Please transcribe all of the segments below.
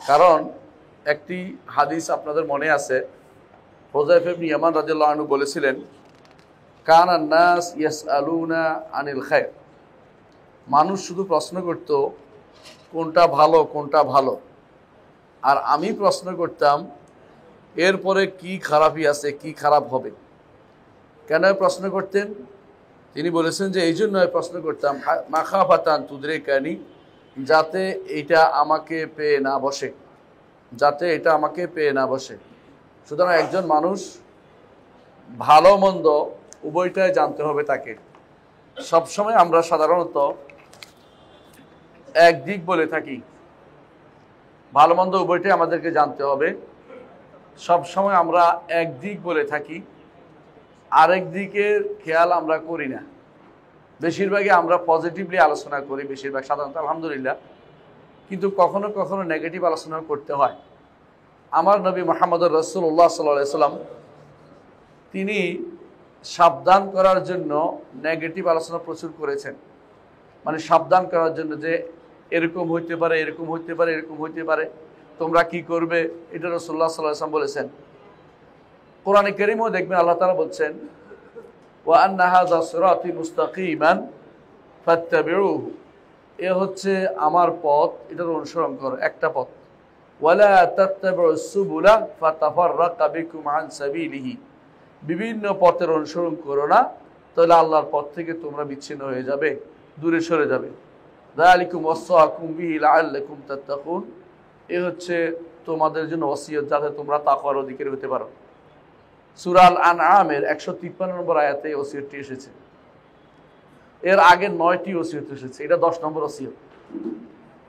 কারণ একটি হাদিস আপনাদের মনে আছে, হুযায়ফা ইবনে ইয়ামান রাদিয়াল্লাহু আনহু বলেছিলেন, কানান নাস ইয়াসআলুনা আনিল খায়র, মানুষ শুধু প্রশ্ন করত কোনটা ভালো কোনটা ভালো, আর আমি প্রশ্ন করতাম এরপরে কি খারাপই আছে, কি খারাপ হবে। কেন প্রশ্ন করতেন? তিনি বলেছেন যে এই জন্য প্রশ্ন করতাম মাখাফাতান তুদরিকানি, যাতে এটা আমাকে পেয়ে না বসে, যাতে এটা আমাকে পেয়ে না বসে। সুতরাং একজন মানুষ ভালো মন্দ উভয়টাই জানতে হবে তাকে। সবসময় আমরা সাধারণত একদিক বলে থাকি, ভালো মন্দ উভয়টাই আমাদেরকে জানতে হবে। সবসময় আমরা একদিক বলে থাকি, আরেক দিকের খেয়াল আমরা করি না। বেশিরভাগই আমরা পজিটিভলি আলোচনা করি, বেশিরভাগ সাধারণত আলহামদুলিল্লাহ, কিন্তু কখনো কখনো নেগেটিভ আলোচনা করতে হয়। আমার নবী মুহাম্মদুর রাসূলুল্লাহ সাল্লাল্লাহু আলাইহি ওয়াসাল্লাম তিনি সাবধান করার জন্য নেগেটিভ আলোচনা প্রচুর করেছেন, মানে সাবধান করার জন্য যে এরকম হইতে পারে, এরকম হইতে পারে, এরকম হইতে পারে, তোমরা কি করবে, এটা রাসূলুল্লাহ সাল্লাল্লাহু আলাইহি ওয়াসাল্লাম বলেছেন। কোরআনে কারীমেও দেখবেন আল্লাহ তাআলা বলছেন ওয়া আন্না হাযা সিরাতি মুস্তাকিমান ফাত্তাবিউহু, এ হচ্ছে আমার পথ, এটার অনুসরণ করো, একটা পথ। ওয়ালা তাত্তাবিউস সুবুলা ফাতাফাররাকা বিকুম আন সাবিলিহি, বিভিন্ন পথের অনুসরণ করো না, তাহলে আল্লাহর পথ থেকে তোমরা বিচ্ছিন্ন হয়ে যাবে, দূরে সরে যাবে। যালিকুম ওয়াসাকুম বিহি লাআল্লাকুম তাত্তাকুন, এ হচ্ছে তোমাদের জন্য ওসিয়ত যাতে তোমরা তাকওয়ার অধিকারী হতে পারো। সূরা আল আনআমের 153 নম্বর আয়াতে ওসিয়তটি এসেছে। এর আগে 9টি ওসিয়ত এসেছে, এটা 10 নম্বর ওসিয়ত,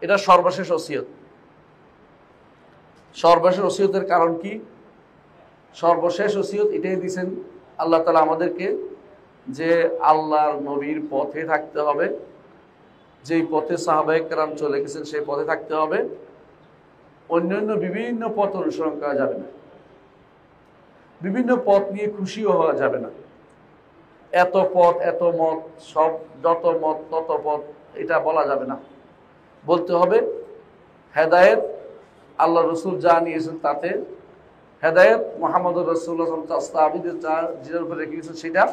এটা সর্বশেষ ওসিয়ত। সর্বশেষ ওসিয়তের কারণ কি? সর্বশেষ ওসিয়ত এটাই দিয়েছেন আল্লাহ তাআলা আমাদেরকে, যে আল্লাহর নবীর পথে থাকতে হবে, যেই পথে সাহাবায়ে কেরাম চলে গেছেন সেই পথে থাকতে হবে, অন্যান্য বিভিন্ন পথ অনুসরণ করা যাবে না, বিভিন্ন পথ নিয়ে খুশিও হওয়া যাবে না। এত পথ, এত মত, সব যত মত তত পথ, এটা বলা যাবে না। বলতে হবে হেদায়েত আল্লাহ রসুল যা নিয়েছেন তাতে, হেদায়েত মুহাম্মদুর রাসূলুল্লাহ সাহাবীদের যা যেটার উপরে রেখে গেছেন সেটা,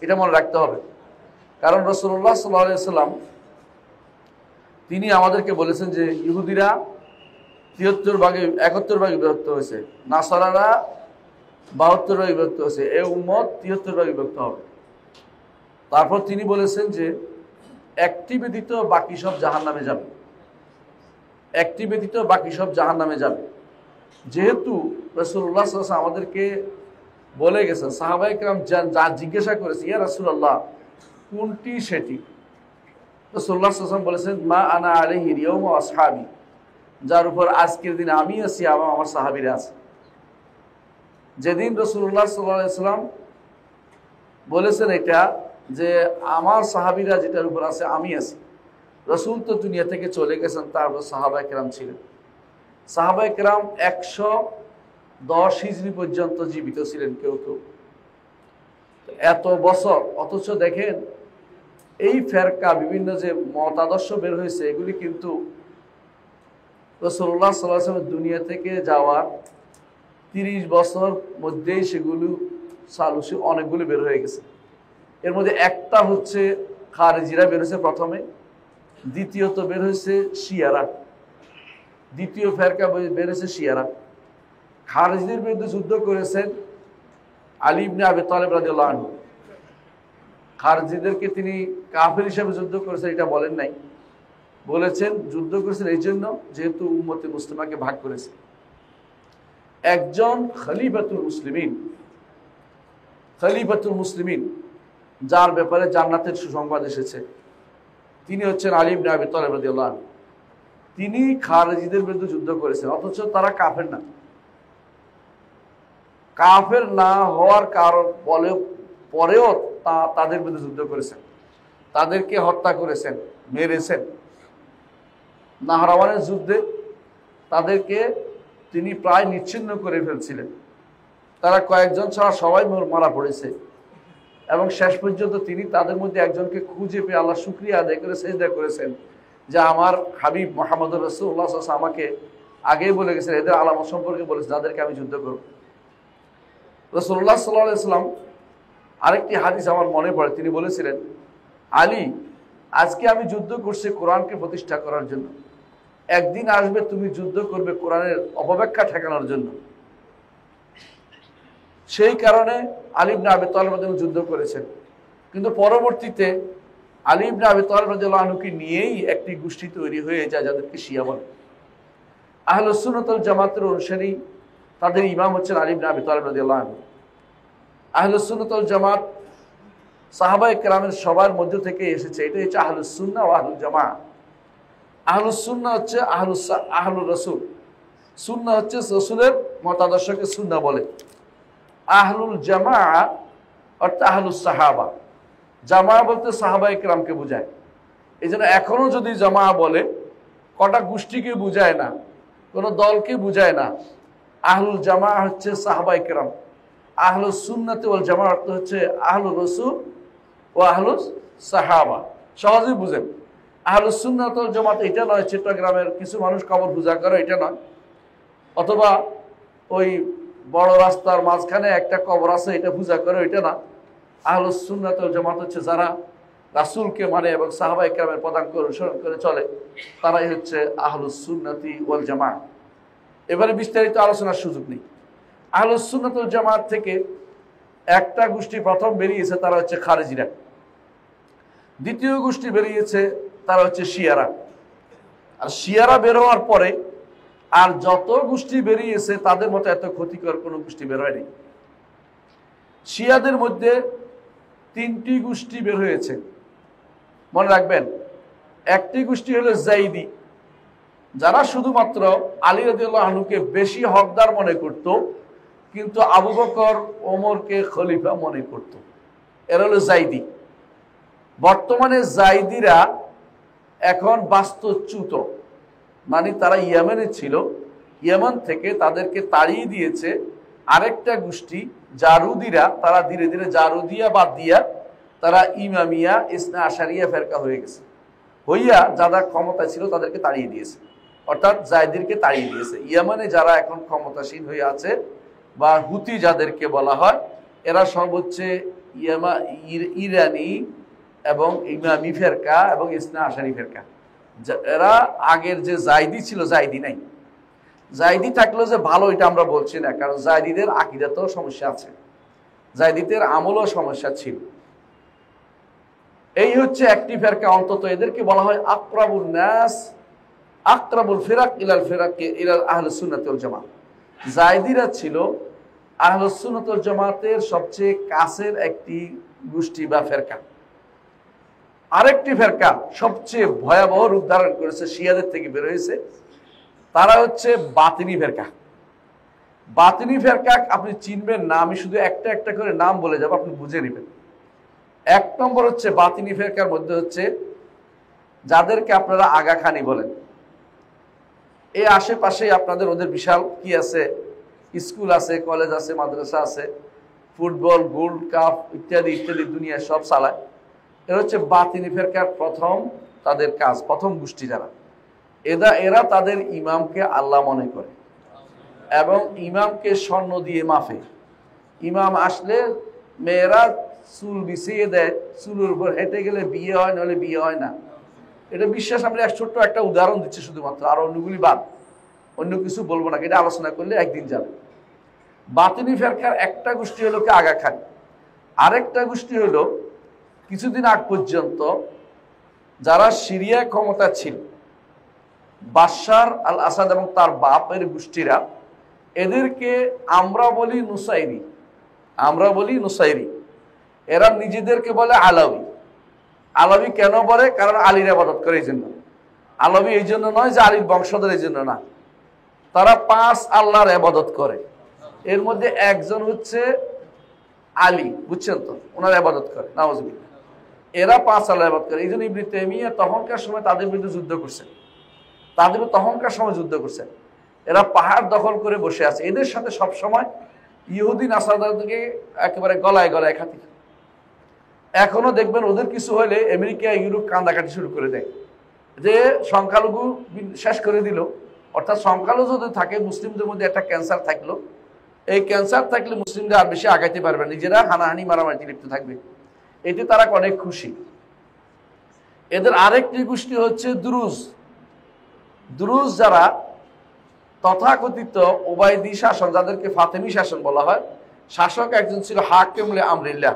এটা মনে রাখতে হবে। কারণ রাসূলুল্লাহ সাল্লাল্লাহু আলাইহি ওয়াসাল্লাম তিনি আমাদেরকে বলেছেন যে ইহুদিরা 73 ভাগে 71 ভাগে বিভক্ত হয়েছে, নাসারারা 72 ভাগে বিভক্ত হয়েছে, এই উম্মত 73 ভাগে বিভক্ত হবে। তারপর তিনি বলেছেন যে একটি ব্যতীত বাকি সব জাহান্নামে যাবে, একটি ব্যতীত বাকি সব জাহান্নামে যাবে। যেহেতু রাসূলুল্লাহ সাল্লাল্লাহু আলাইহি ওয়াসাল্লাম আমাদেরকে বলে গেছেন, সাহাবায়ে কেরাম যা জিজ্ঞাসা করেছে, ইয়া রাসূলুল্লাহ কোনটি সেটি, রাসূলুল্লাহ সাল্লাল্লাহু আলাইহি ওয়াসাল্লাম বলেছেন মা আনা আলাইহি ইয়াউম ওয়া আসহাবি, যার উপর আজকের দিনে আমি আছি এবং আমার সাহাবীরা আছে। যেদিন রাসূলুল্লাহ সাল্লাল্লাহু আলাইহি ওয়াসাল্লাম বলেছেন এটা, যে আমার সাহাবীরা যেটার উপর আছে আমি আছি, রাসূল তো দুনিয়া থেকে চলে গেছেন, তারপর সাহাবায়ে কেরাম ছিলেন। সাহাবায়ে কেরাম 110 হিজরি পর্যন্ত জীবিত ছিলেন কেউ কেউ, এত বছর। অথচ দেখেন এই ফেরকা বিভিন্ন যে মতাদর্শ বের হয়েছে, এগুলি কিন্তু রাসূলুল্লাহ সাল্লাল্লাহু আলাইহি ওয়াসাল্লাম দুনিয়া থেকে যাওয়ার 30 বছর মধ্যেই সেগুলো সালুসি অনেকগুলো বের হয়ে গেছে। এর মধ্যে একটা হচ্ছে খারিজিরা বের হয়েছে প্রথমে, দ্বিতীয়ত বের হয়েছে শিয়ারা, দ্বিতীয় ফেরকা বের হয়েছে শিয়ারা। খারিজিদের বিরুদ্ধে যুদ্ধ করেছেন আলী ইবনে আবি তালেব রাদিয়াল্লাহু আনহু। খারিজিদেরকে তিনি কাফের হিসেবে যুদ্ধ করেছেন এটা বলেন নাই, বলেছেন যুদ্ধ করেছেন এই জন্য যেহেতু উম্মতে মুসলিমাকে ভাগ করেছে। একজন খলিফাতুল মুসলিমিন, খলিফাতুল মুসলিমিন যার ব্যাপারে জান্নাতের সুসংবাদ এসেছে, তিনি হচ্ছেন আলী ইবনে আবি তালেব রাদিয়াল্লাহু আনহু। তিনি খারিজিদের বিরুদ্ধে যুদ্ধ করেছেন, অথচ তারা কাফের না। কাফের না হওয়ার কারণ পরেও তাদের বিরুদ্ধে যুদ্ধ করেছেন, তাদেরকে হত্যা করেছেন, মেরেছেন। নাহরাওয়ানের যুদ্ধে তাদেরকে তিনি প্রায় নিচ্ছিন্ন করে ফেলছিলেন, তারা কয়েকজন ছাড়া সবাই মারা পড়েছে। এবং শেষ পর্যন্ত তিনি তাদের মধ্যে একজনকে খুঁজে পেয়ে আল্লাহ শুকরিয়া আদায় করে সেজদা করেছেন যে আমার হাবিব মুহাম্মদুর রাসূলুল্লাহ সাল্লাল্লাহু আলাইহি ওয়াসাল্লাম আমাকে আগেই বলে গেছেন, এদের আলামত সম্পর্কে বলেছে যাদেরকে আমি যুদ্ধ করব। রাসূলুল্লাহ সাল্লাল্লাহু আলাইহি ওয়াসাল্লাম আরেকটি হাদিস আমার মনে পড়ে, তিনি বলেছিলেন, আলী, আজকে আমি যুদ্ধ করছি কোরআনকে প্রতিষ্ঠা করার জন্য, একদিন আসবে তুমি যুদ্ধ করবে কোরআনের অপব্যাখ্যা ঠেকানোর জন্য। সেই কারণে আলী ইবনে আবি তালিব রাদিয়াল্লাহু আনহু যুদ্ধ করেছেন। কিন্তু পরবর্তীতে আলী ইবনে আবি তালিব রাদিয়াল্লাহু আনহুকে নিয়েই একটি গোষ্ঠী তৈরি হয়ে যায় যাদেরকে শিয়া বলে। আহলুস সুন্নাত ওয়াল জামাতের অনুসারী, তাদের ইমাম হচ্ছেন আলী ইবনে আবি তালিব রাদিয়াল্লাহু আনহু। আহলুস সুন্নাত ওয়াল জামাত সাহাবায়ে কেরামের সবার মধ্য থেকে এসেছে, এটাই হচ্ছে আহলুস সুন্নাহ ওয়া আহলুল জামাআহ। আহলুস সুন্নাহ হচ্ছে আহলুর রাসূল, সুন্নাহ হচ্ছে রাসূলের মতাদর্শকে সুন্নাহ বলে। আহলুল জামাআহ অর্থাৎ আহলুস সাহাবা, জামাআহ বলতে সাহাবায়ে কেরামকে বোঝায়। এই জন্য এখনো যদি জামাআহ বলে কটা গোষ্ঠীকে বুঝায় না, কোনো দলকে বুঝায় না। আহলুল জামাআহ হচ্ছে সাহাবায়ে কেরাম, আহলুস সুন্নাত ওয়াল জামাআহ অর্থ হচ্ছে আহলুর রাসূল ও আহলুস সাহাবা। সহজেই বুঝেন। আহলুস সুন্নাত ওয়াল জামাত এটা নয় চট্টগ্রামের কিছু মানুষ কবর পূজা করে, এটা নয়, অথবা ওই বড় রাস্তার মাঝখানে একটা কবর আছে এটা পূজা করে, এটা না। আহলুস সুন্নাত ওয়াল জামাত হচ্ছে যারা রাসূলকে মানে এবং সাহাবায়ে কেরামের পদাঙ্ক অনুসরণ করে চলে, তারাই হচ্ছে আহলুস সুন্নাতি ওয়াল জামাআহ। এবারে বিস্তারিত আলোচনার সুযোগ নেই। আহলুস সুন্নাত ওয়াল জামাত থেকে একটা গোষ্ঠী প্রথম বেরিয়েছে, তারা হচ্ছে খারেজিরা। দ্বিতীয় গোষ্ঠী বেরিয়েছে, তারা হচ্ছে শিয়ারা। আর শিয়ারা বের হওয়ার পরে আর যত গোষ্ঠী বেরিয়েছে তাদের মতো এত ক্ষতিকর কোনো গোষ্ঠী বের হয়নি। শিয়াদের মধ্যে তিনটি গোষ্ঠী বের হয়েছে, মনে রাখবেন। একটি গোষ্ঠী হলো যায়েদি, যারা শুধুমাত্র আলী রাদিয়াল্লাহু আনহুকে বেশি হকদার মনে করত, কিন্তু আবু বকর ওমরকে খলিফা মনে করত। এরা হলো যায়েদি। বর্তমানে যায়েদিরা এখন বাস্তুচ্যুত, মানে তারা ইয়েমেনে ছিল, ইয়েমেন থেকে তাদেরকে তাড়িয়ে দিয়েছে আরেকটা গোষ্ঠী জারুদিরা। তারা ধীরে ধীরে জারুদিয়া বাদ দিয়া তারা ইমামিয়া ইসনা আশারিয়া ফেরকা হয়ে গেছে, হইয়া যারা ক্ষমতা ছিল তাদেরকে তাড়িয়ে দিয়েছে, অর্থাৎ যায়েদিরকে তাড়িয়ে দিয়েছে। ইয়েমেনে যারা এখন ক্ষমতাসীন হয়ে আছে বা হুতি যাদেরকে বলা হয়, এরা সব হচ্ছে ইরানি এবং ইমামি ফেরকা এবং ইসনা আশারি ফেরকা। এরা আগের যে যায়েদি ছিল, যায়েদি নাই। যায়েদি থাকলেও যে ভালো এটা আমরা বলছি না, কারণ যায়েদিদের আকীদাতেও সমস্যা আছে, যায়েদিদের আমলও সমস্যা ছিল। এই হচ্ছে একটি ফেরকা, অন্তত এদেরকে বলা হয় আকরাবুন নাস আকরাবুল ফিরাক ইলাল ফিরাকে ইলাল আহলুস সুন্নাত ওয়াল জামাত। যায়েদিরা ছিল আহলুস সুন্নাত ওয়াল জামাতের সবচেয়ে কাছের একটি গোষ্ঠী বা ফেরকা। আরেকটি ফেরকা সবচেয়ে ভয়াবহ রূপ ধারণ করেছে, শিয়াদের থেকে বের হয়েছে, তারা হচ্ছে বাতিনি ফেরকা। বাতিনি ফেরকা আপনি চিনবেন না, আমি শুধু একটা একটা করে নাম বলে যাব, আপনি বুঝে নেবেন। এক নম্বর হচ্ছে বাতিনি ফেরকার মধ্যে হচ্ছে যাদেরকে আপনারা আগাখানি বলেন। এই আশেপাশে আপনাদের ওদের বিশাল কি আছে, স্কুল আছে, কলেজ আছে, মাদ্রাসা আছে, ফুটবল, গোল্ড কাপ ইত্যাদি ইত্যাদি দুনিয়া সব চালায়। এরা হচ্ছে বাতিনি ফেরকার প্রথম তাদের কাজ, প্রথম গোষ্ঠী যারা। এরা তাদের ইমামকে আল্লাহ মনে করে এবং ইমামকে স্বর্ণ দিয়ে মাফে। ইমাম আসলে মেয়েরা চুল বিছিয়ে দেয়, চুলের উপর হেঁটে গেলে বিয়ে হয়, নাহলে বিয়ে হয় না। এটা বিশ্বাস। আমরা ছোট্ট একটা উদাহরণ দিচ্ছি শুধুমাত্র, আর অন্যগুলি বাদ, অন্য কিছু বলবো না, এটা আলোচনা করলে একদিন যাবে। বাতিনি ফেরকার একটা গোষ্ঠী হলো কি আগাখানি, আরেকটা গোষ্ঠী হলো কিছুদিন আগ পর্যন্ত যারা সিরিয়ায় ক্ষমতা ছিল, বাশার আল আসাদ এবং তার বাপের গোষ্ঠীরা, এদেরকে আমরা বলি নুসাইরি, আমরা বলি নুসাইরি। এরা নিজেদেরকে বলে আলাউই। আলাউই কেন বলে? কারণ আলীর ইবাদত করে, এই জন্য। আলাউই এই জন্য নয় যে আলীর বংশধর, এই জন্য না। তারা 5 আল্লাহর ইবাদত করে, এর মধ্যে একজন হচ্ছে আলী, বুঝছেন তো, ওনার ইবাদত করে, নাউজুবিল্লাহ। এরা 5 আল্লাহর ইবাদত করে। এই জন্য ইবনে তাইমিয়া তখনকার সময় তাদের বিরুদ্ধে যুদ্ধ করছেন, তাদের তখনকার সময় যুদ্ধ করছেন। এরা পাহাড় দখল করে বসে আছে, এদের সাথে সব সময় ইহুদি নাসারাদেরকে একেবারে গলায় গলায় খাতি। এখনো দেখবেন ওদের কিছু হলে আমেরিকা ইউরোপ কান্দাকাটি শুরু করে দেয়, যে সংখ্যালঘু শেষ করে দিল, অর্থাৎ সংখ্যালঘু যদি থাকে, মুসলিমদের মধ্যে একটা ক্যান্সার থাকলো, এই ক্যান্সার থাকলে মুসলিমরা আর বেশি আগাইতে পারবে, নিজেরা হানাহানি মারামারিতে লিপ্ত থাকবে। এতে তারা অনেক খুশি। এদের আরেকটি গোষ্ঠী হচ্ছে দুরুজ। দুরুজ যারা তথাকথিত ওবায়দি শাসন, যাদেরকে ফাতেমি শাসন বলা হয়, শাসক একজন ছিল হাকিম আমরিল্লাহ,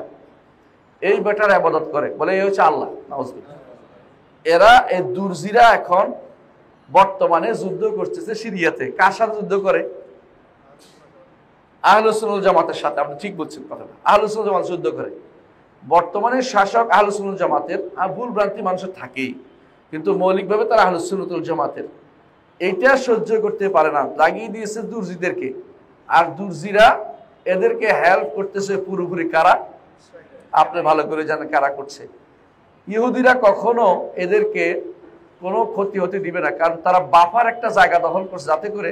এই বেটার ইবাদত করে, বলে এই হচ্ছে আল্লাহ। নাউজুবিল্লাহ। এরা এই দুরজিরা এখন বর্তমানে যুদ্ধ করতেছে সিরিয়াতে। কার সাথে যুদ্ধ করে? আহলুস সুন্নাহ জামাতের সাথে। আপনি ঠিক বলছেন কথাটা, আহলুস সুন্নাহ জামাত যুদ্ধ করে। বর্তমানে শাসক আহলুস সুন্নাহ জামাতের, আর ভুল ভ্রান্তি মানুষের থাকেই, কিন্তু মৌলিকভাবে তারা আহলুস সুন্নাহ জামাতের। এইটা সহ্য করতে পারে না, লাগিয়ে দিয়েছে দুরজিদেরকে। আর দুরজিরা এদেরকে হেল্প করতেছে পুরোপুরি। কারা? আপনি ভালো করে জানেন কারা করছে। ইহুদিরা কখনো এদেরকে কোনো ক্ষতি হতে দিবে না, কারণ তারা বাফার একটা জায়গা দখল করছে, যাতে করে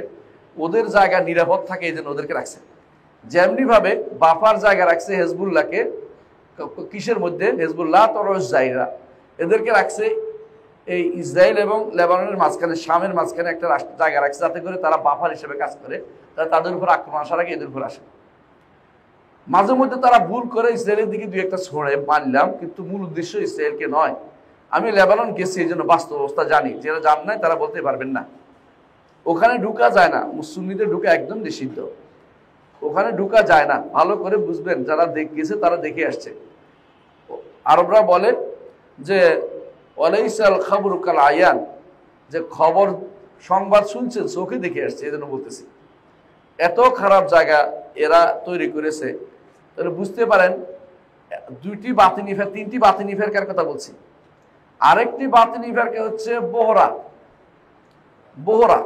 ওদের জায়গা নিরাপদ থাকে, এই জন্য ওদেরকে রাখছে। যেমনি ভাবে বাফার জায়গা রাখছে হেজবুল্লাহকে, কিসের মধ্যে? হেজবুল্লাহ তরজাইরা, এদেরকে রাখছে এই ইসরায়েল এবং লেবাননের মাঝখানে, শামের মাঝখানে একটা জায়গা রাখছে, যাতে করে তারা বাফার হিসেবে কাজ করে, তারা তাদের উপর আক্রমণ আসার আগে এদের উপর আসে। মাঝে মধ্যে তারা ভুল করে ইসরায়েলের দিকে দুই একটা ছড়ে, মানলাম, কিন্তু মূল উদ্দেশ্য ইসরায়েলকে নয়। আমি লেবানন গেছি, এই জন্য বাস্তব অবস্থা জানি। যারা জান নাই তারা বলতে পারবেন না। ওখানে ঢুকা যায় না, মুসলিমদের ঢুকা একদম নিষিদ্ধ, ওখানে ঢুকা যায় না। ভালো করে বুঝবেন, যারা গেছে তারা দেখে আসছে। আরবরা বলে যে ওয়ালাইসাল খাবরু কাল আয়ান, যে খবর সংবাদ শুনছেন, চোখে দেখে আসছে, এই জন্য বলতেছি। এত খারাপ জায়গা এরা তৈরি করেছে। তাহলে বুঝতে পারেন, দুইটি বাতিনি ফের, তিনটি বাতিনি ফেরকার কথা বলছি। আরেকটি বাতিনি ফেরকা হচ্ছে বোহরা। বোহরা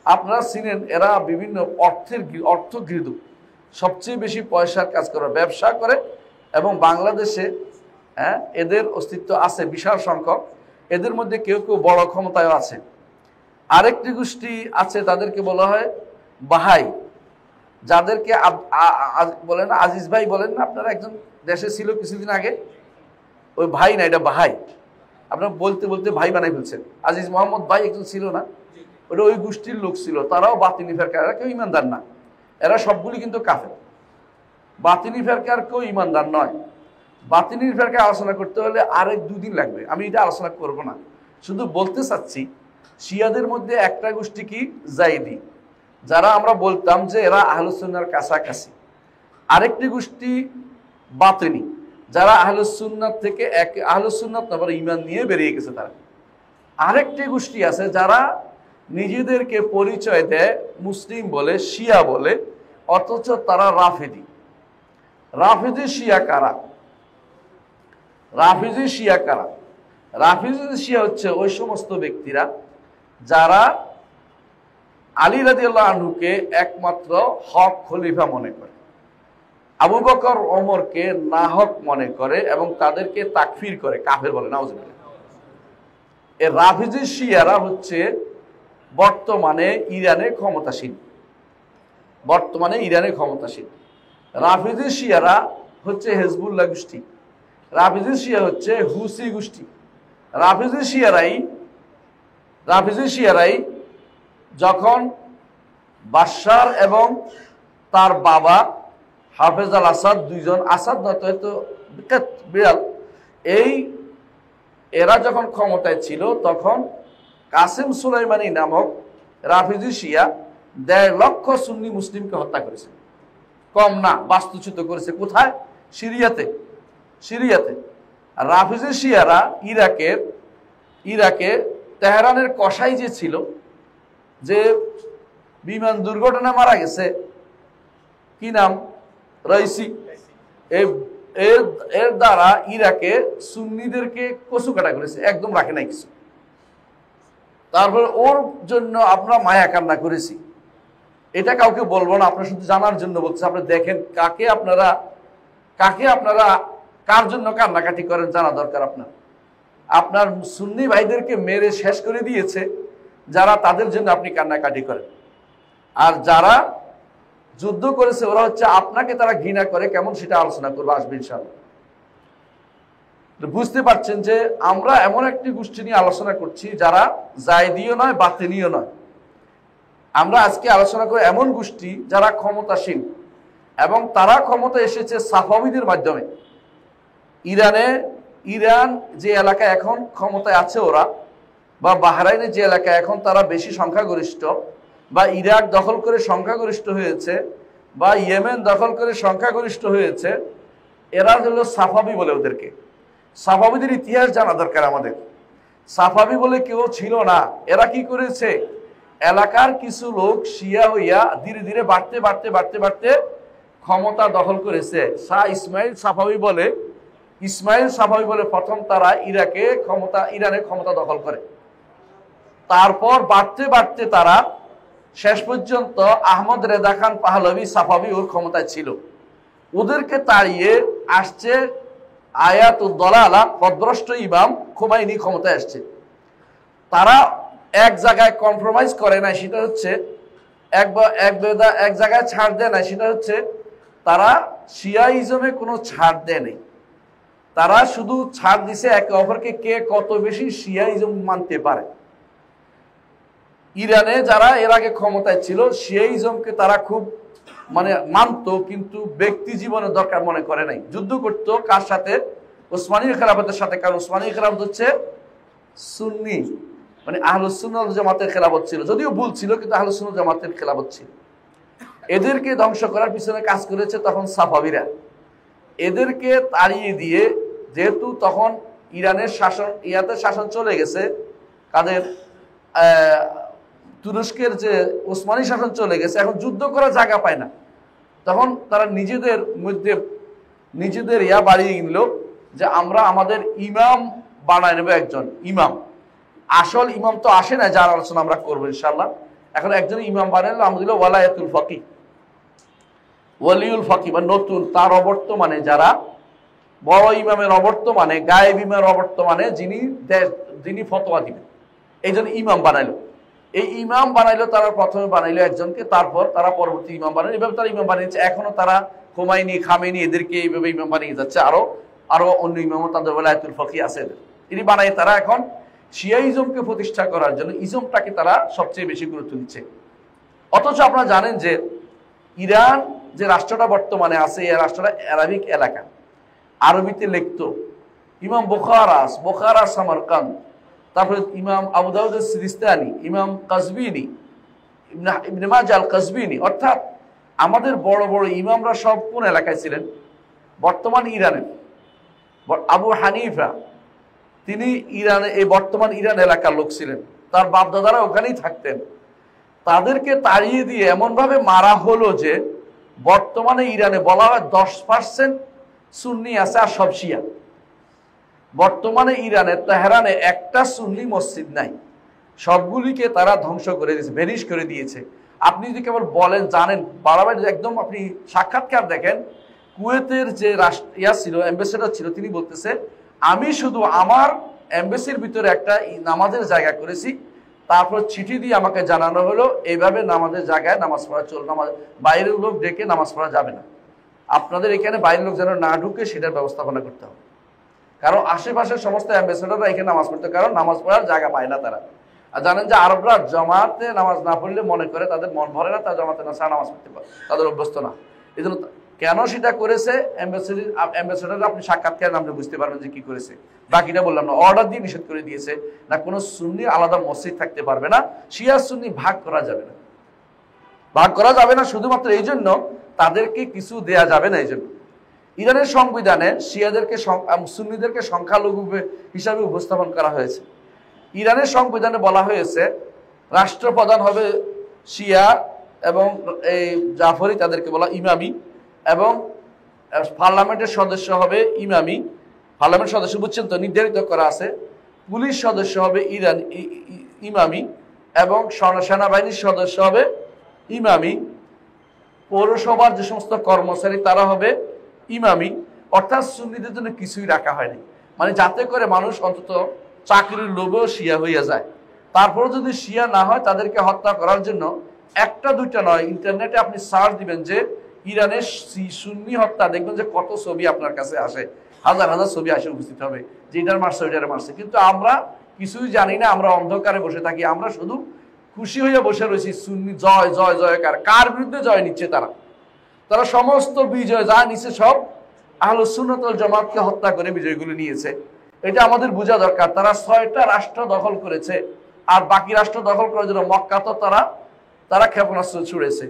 আপনারা চিনেন, এরা বিভিন্ন অর্থগৃহীত, সবচেয়ে বেশি পয়সার কাজ করে, ব্যবসা করে, এবং বাংলাদেশে এদের অস্তিত্ব আছে বিশাল সংখ্যক। এদের মধ্যে কেউ কেউ বড় ক্ষমতায় আছে। আরেকটি গোষ্ঠী আছে, তাদেরকে বলা হয় বাহাই, যাদেরকে বলেন আজিজ ভাই বলেন না আপনারা, একজন দেশে ছিল কিছুদিন আগে, ওই ভাই না, এটা বাহাই। আপনারা বলতে বলতে ভাই বানাই ফেলছেন। আজিজ মোহাম্মদ ভাই একজন ছিল না, ওটা ওই গোষ্ঠীর লোক ছিল। তারাও বাতিনি ফেরকা, এরা কেউ ইমানদার না। এরা সবগুলি কিন্তু কাফের। বাতিনি ফেরকার কেউ ইমানদার নয়। বাতিনি ফেরকা আলোচনা করতে হলে আরেক দুদিন লাগবে, আমি এটা আলোচনা করব না। শুধু বলতে চাচ্ছি, শিয়াদের মধ্যে একটা গোষ্ঠী কি জাইদি, যারা আমরা বলতাম যে এরা আহলুস সুন্নাহর কাছাকাছি। আরেকটি গোষ্ঠী বাতিনি, যারা আহলুস সুন্নাহ থেকে আহলুস সুন্নাহ আবার ঈমান নিয়ে বেরিয়ে গেছে তারা। আরেকটি গোষ্ঠী আছে যারা নিজেদেরকে পরিচয় দেয় মুসলিম বলে, শিয়া বলে, অথচ তারা রাফিদি। রাফিজি শিয়া কারা? রাফিজি শিয়া কারা? রাফিজি শিয়া হচ্ছে ওই সমস্ত ব্যক্তিরা যারা আলী রাদিয়াল্লাহু আনহুকে একমাত্র হক খলিফা মনে করে, আবু বকর ওমরকে নাহক মনে করে, এবং তাদেরকে তাকফির করে, কাফের বলে। নাউজুবিল্লাহ। এই রাফিজি শিয়ারা হচ্ছে বর্তমানে ইরানে ক্ষমতাসীন। বর্তমানে ইরানে ক্ষমতাসীন রাফিজি শিয়ারা হচ্ছে হেজবুল্লাহ গোষ্ঠী। রাফিজি শিয়া হচ্ছে হুসি গোষ্ঠী। রাফিজি শিয়ারাই যখন বাশার এবং তার বাবা হাফেজ আল আসাদ, দুইজন, আসাদ নয়তো হয়তো বিড়াল, এরা যখন ক্ষমতায় ছিল, তখন কাসেম সুলাইমানি নামক রাফিজি শিয়া ১.৫ লক্ষ সুন্নি মুসলিমকে হত্যা করেছে। কম না, বাস্তুচ্যুত করেছে। কোথায়? সিরিয়াতে। আর রাফিজি শিয়ারা ইরাকে তেহরানের কসাই যে ছিল, যে বিমান দুর্ঘটনা মারা গেছে, কি নাম? রাইসি। এর দ্বারা ইরাকে সুন্নিদেরকে কচু কাটা করেছে, একদম রাখে নাই কিছু। তারপর ওর জন্য আমরা মায়া কান্না করেছি। এটা কাউকে বলবো না, আপনারা শুধু জানার জন্য বলছে। আপনি দেখেন কাকে আপনারা কার জন্য কান্নাকাটি করেন, জানা দরকার আপনার। আপনার সুন্নি ভাইদেরকে মেরে শেষ করে দিয়েছে যারা, তাদের জন্য আপনি কান্নাকাটি করেন। আর যারা যুদ্ধ করেছে ওরা হচ্ছে আপনাকে তারা ঘৃণা করে, কেমন সেটা আলোচনা করবো, আসবে ইনশাআল্লাহ। বুঝতে পারছেন যে আমরা এমন একটি গোষ্ঠী নিয়ে আলোচনা করছি যারা জায়দিও নয়, বাতিনিও নয়। আমরা আজকে আলোচনা করি এমন গোষ্ঠী যারা ক্ষমতাসীন এবং তারা ক্ষমতা এসেছে সাফাবিদের মাধ্যমে। ইরান যে এলাকায় এখন ক্ষমতায় আছে ওরা, বা বাহরাইনে যে এলাকায় এখন তারা বেশি সংখ্যাগরিষ্ঠ, বা ইরাক দখল করে সংখ্যাগরিষ্ঠ হয়েছে, বা ইয়েমেন দখল করে সংখ্যাগরিষ্ঠ হয়েছে, এরা হলো সাফাবি বলে ওদেরকে। সাফাবিদের ইতিহাস জানা দরকার আমাদের। সাফাবি বলে কেউ ছিল না। এরা কি করেছে, এলাকার কিছু লোক শিয়া হইয়া ধীরে ধীরে বাড়তে বাড়তে বাড়তে বাড়তে ক্ষমতা দখল করেছে। শাহ ইসমাইল সাফাবি বলে প্রথম তারা ইরানে ক্ষমতা দখল করে। তারপর বাড়তে বাড়তে তারা শেষ পর্যন্ত আহমদ রেজা খান পাহলভি সাফাবি ওর ক্ষমতায় ছিল। ওদেরকে তাড়িয়ে আসছে আয়াতুদ্দলালা পদভ্রষ্ট ইমাম খোমাইনি ক্ষমতায় আসছে। তারা এক জায়গায় কম্প্রোমাইজ করে না, সেটা হচ্ছে এক জায়গায় ছাড় দেয় না, সেটা হচ্ছে তারা শিয়াইজমে কোনো ছাড় দেয় নাই। তারা শুধু ছাড় দিছে একে অপরকে কে কত বেশি শিয়াইজম মানতে পারে। ইরানে যারা এর আগে ক্ষমতায় ছিল শিয়াইজমকে তারা খুব মানতো, কিন্তু ব্যক্তি জীবনের দরকার মনে করে নাই। যুদ্ধ করতো কার সাথে? ওসমানী খেলাফতের সাথে। কারণ ওসমানী খেলাফত হচ্ছে সুন্নি, আহলুস সুন্নাহ ওয়াল জামাতের খেলাফত ছিল, যদিও ভুল ছিল, কিন্তু আহলুস সুন্নাহ ওয়াল জামাতের খেলাফত ছিল। এদেরকে ধ্বংস করার পিছনে কাজ করেছে তখন সাফাবিরা। এদেরকে তাড়িয়ে দিয়ে, যেহেতু তখন ইরানের শাসন চলে গেছে, কাদের? তুরস্কের যে ওসমানী শাসন চলে গেছে, এখন যুদ্ধ করার জায়গা পায় না। তখন তারা নিজেদের মধ্যে বাড়িয়ে নিল যে আমরা আমাদের ইমাম বানায় নেব, একজন ইমাম। আসল ইমাম তো আসে না, যার আলোচনা আমরা করবো ইনশাল্লাহ। এখন একজন ইমাম বানাইলো, আমরা দিল ওয়ালায়াতুল ফাকিহ, ওয়ালিউল ফাকিহ, বা নতুন তার অবর্তমানে যারা বড় ইমামের অবর্তমানে, গায়েব ইমামের অবর্তমানে যিনি ফতোয়া দিবেন, এই জন্য ইমাম বানাইলো। এই ইমাম বানাইলো তারা, প্রথমে বানাইলো একজনকে, তারপর তারা পরবর্তী ইমাম বানাইলো। এইভাবে তারা ইমাম বানিয়েছে। এখনো তারা খোমাইনি, খামেনি এদেরকে এইভাবে ইমাম বানিয়ে যাচ্ছে। আরো অন্য ইমামও তাদের ওয়ালায়াতুল ফাকিহ আছে। তিনি বানাই তারা এখন শিয়াইজমকে প্রতিষ্ঠা করার জন্য ইজমটাকে তারা সবচেয়ে বেশি গুরুত্ব দিচ্ছে। অথচ আপনারা জানেন যে ইরান যে রাষ্ট্রটা বর্তমানে আছে, এই রাষ্ট্রটা আরবিক এলাকা, আরবিতে লিখতো। ইমাম বোখারা সামারকান্দ, তারপরে ইমাম আবু দাউদ সিজিস্তানি, ইমাম কাজবিনী, ইবনে মাজাহ আল কাজবিনী, অর্থাৎ আমাদের বড় বড় ইমামরা সব কোন এলাকায় ছিলেন? বর্তমান ইরানের। আবু হানিফা তিনি এই বর্তমান ইরান এলাকার লোক ছিলেন, তার বাপদাদারা ওখানেই থাকতেন। তাদেরকে তাড়িয়ে দিয়ে এমনভাবে মারা হলো যে বর্তমানে ইরানে বলা হয় 10% সুন্নি আছে আর সব শিয়া। বর্তমানে ইরানের তেহরানে একটা সুন্নি মসজিদ নাই, সবগুলিকে তারা ধ্বংস করে দিয়েছে, ভেনিশ করে দিয়েছে। আপনি যদি কেবল বলেন জানেন, বাড়াবাড়ি একদম আপনি সাক্ষাৎকার দেখেন, কুয়েতের যে ছিল, অ্যাম্বাসেডর ছিল, তিনি বলতেছে আমি শুধু আমার এমবেসির ভিতরে একটা নামাজের জায়গা করেছি, তারপর চিঠি দিয়ে আমাকে জানানো হলো এইভাবে নামাজের জায়গায় নামাজ পড়া বাইরের লোক ডেকে নামাজ পড়া যাবে না, আপনাদের এখানে বাইরের লোক যেন না ঢুকে সেটার ব্যবস্থাপনা করতে হবে। কারণ আশেপাশের সমস্ত অ্যাম্বাসেডররা এখানে নামাজ পড়তে, কারণ নামাজ পড়ার জায়গা পায় না তারা। আর জানেন যে আরবরা জামাতে নামাজ না পড়লে মনে করে তাদের মন ভরে না, তারা জামাতে না ছাড়া নামাজ পড়তে পারে, তাদের অভ্যস্ত না। এই জন্য কেন সেটা করেছে অ্যাম্বাসেডর, আপনি সাক্ষাৎকার নামে বুঝতে পারবেন যে কি করেছে। বাকিটা বললাম না, অর্ডার দিয়ে নিষেধ করে দিয়েছে না, কোনো সুন্নি আলাদা মসজিদ থাকতে পারবে না, শিয়া সুন্নি ভাগ করা যাবে না, শুধুমাত্র এই জন্য তাদেরকে কিছু দেয়া যাবে না। এই জন্য ইরানের সংবিধানে শিয়াদেরকে সুন্নিদেরকে সংখ্যালঘু হিসাবে উপস্থাপন করা হয়েছে। ইরানের সংবিধানে বলা হয়েছে রাষ্ট্রপ্রধান হবে শিয়া এবং এই জাফরি, তাদেরকে বলা ইমামি, এবং পার্লামেন্টের সদস্য হবে ইমামি। পার্লামেন্ট সদস্য বুঝছেন তো, নির্ধারিত করা আছে। পুলিশ সদস্য হবে ইমামি, এবং সেনাবাহিনীর সদস্য হবে ইমামি। পৌরসভার যে সমস্ত কর্মচারী তারা হবে ইমামি। অর্থাৎ সুন্নিদের জন্য কিছুই রাখা হয়নি, যাতে করে মানুষ অন্তত চাকরির লোভেও শিয়া হইয়া যায়। তারপরে যদি শিয়া না হয় তাদেরকে হত্যা করার জন্য একটা দুইটা নয়, ইন্টারনেটে আপনি সার্চ দিবেন যে ইরানের সুন্নি হত্যা, দেখবেন যে কত ছবি আপনার কাছে আসে, হাজার হাজার ছবি আসে উপস্থিত হবে যে এটার মারছে ওইটার মারছে। কিন্তু আমরা কিছুই জানি না, আমরা অন্ধকারে বসে থাকি। আমরা শুধু খুশি হইয়া বসে রয়েছে সুন্নি জয় জয় জয়কার। কার বিরুদ্ধে জয় নিচ্ছে তারা? তারা সমস্ত বিজয় যা নিচ্ছে সব আহলুস সুন্নাত ওয়াল জামাতকে হত্যা করে বিজয়গুলো নিয়েছে। এটা আমাদের বোঝা দরকার। তারা 6টা রাষ্ট্র দখল করেছে, আর বাকি রাষ্ট্র দখল করার জন্য মক্কা তো তারা ক্ষেপণাস্ত্র ছুড়েছে।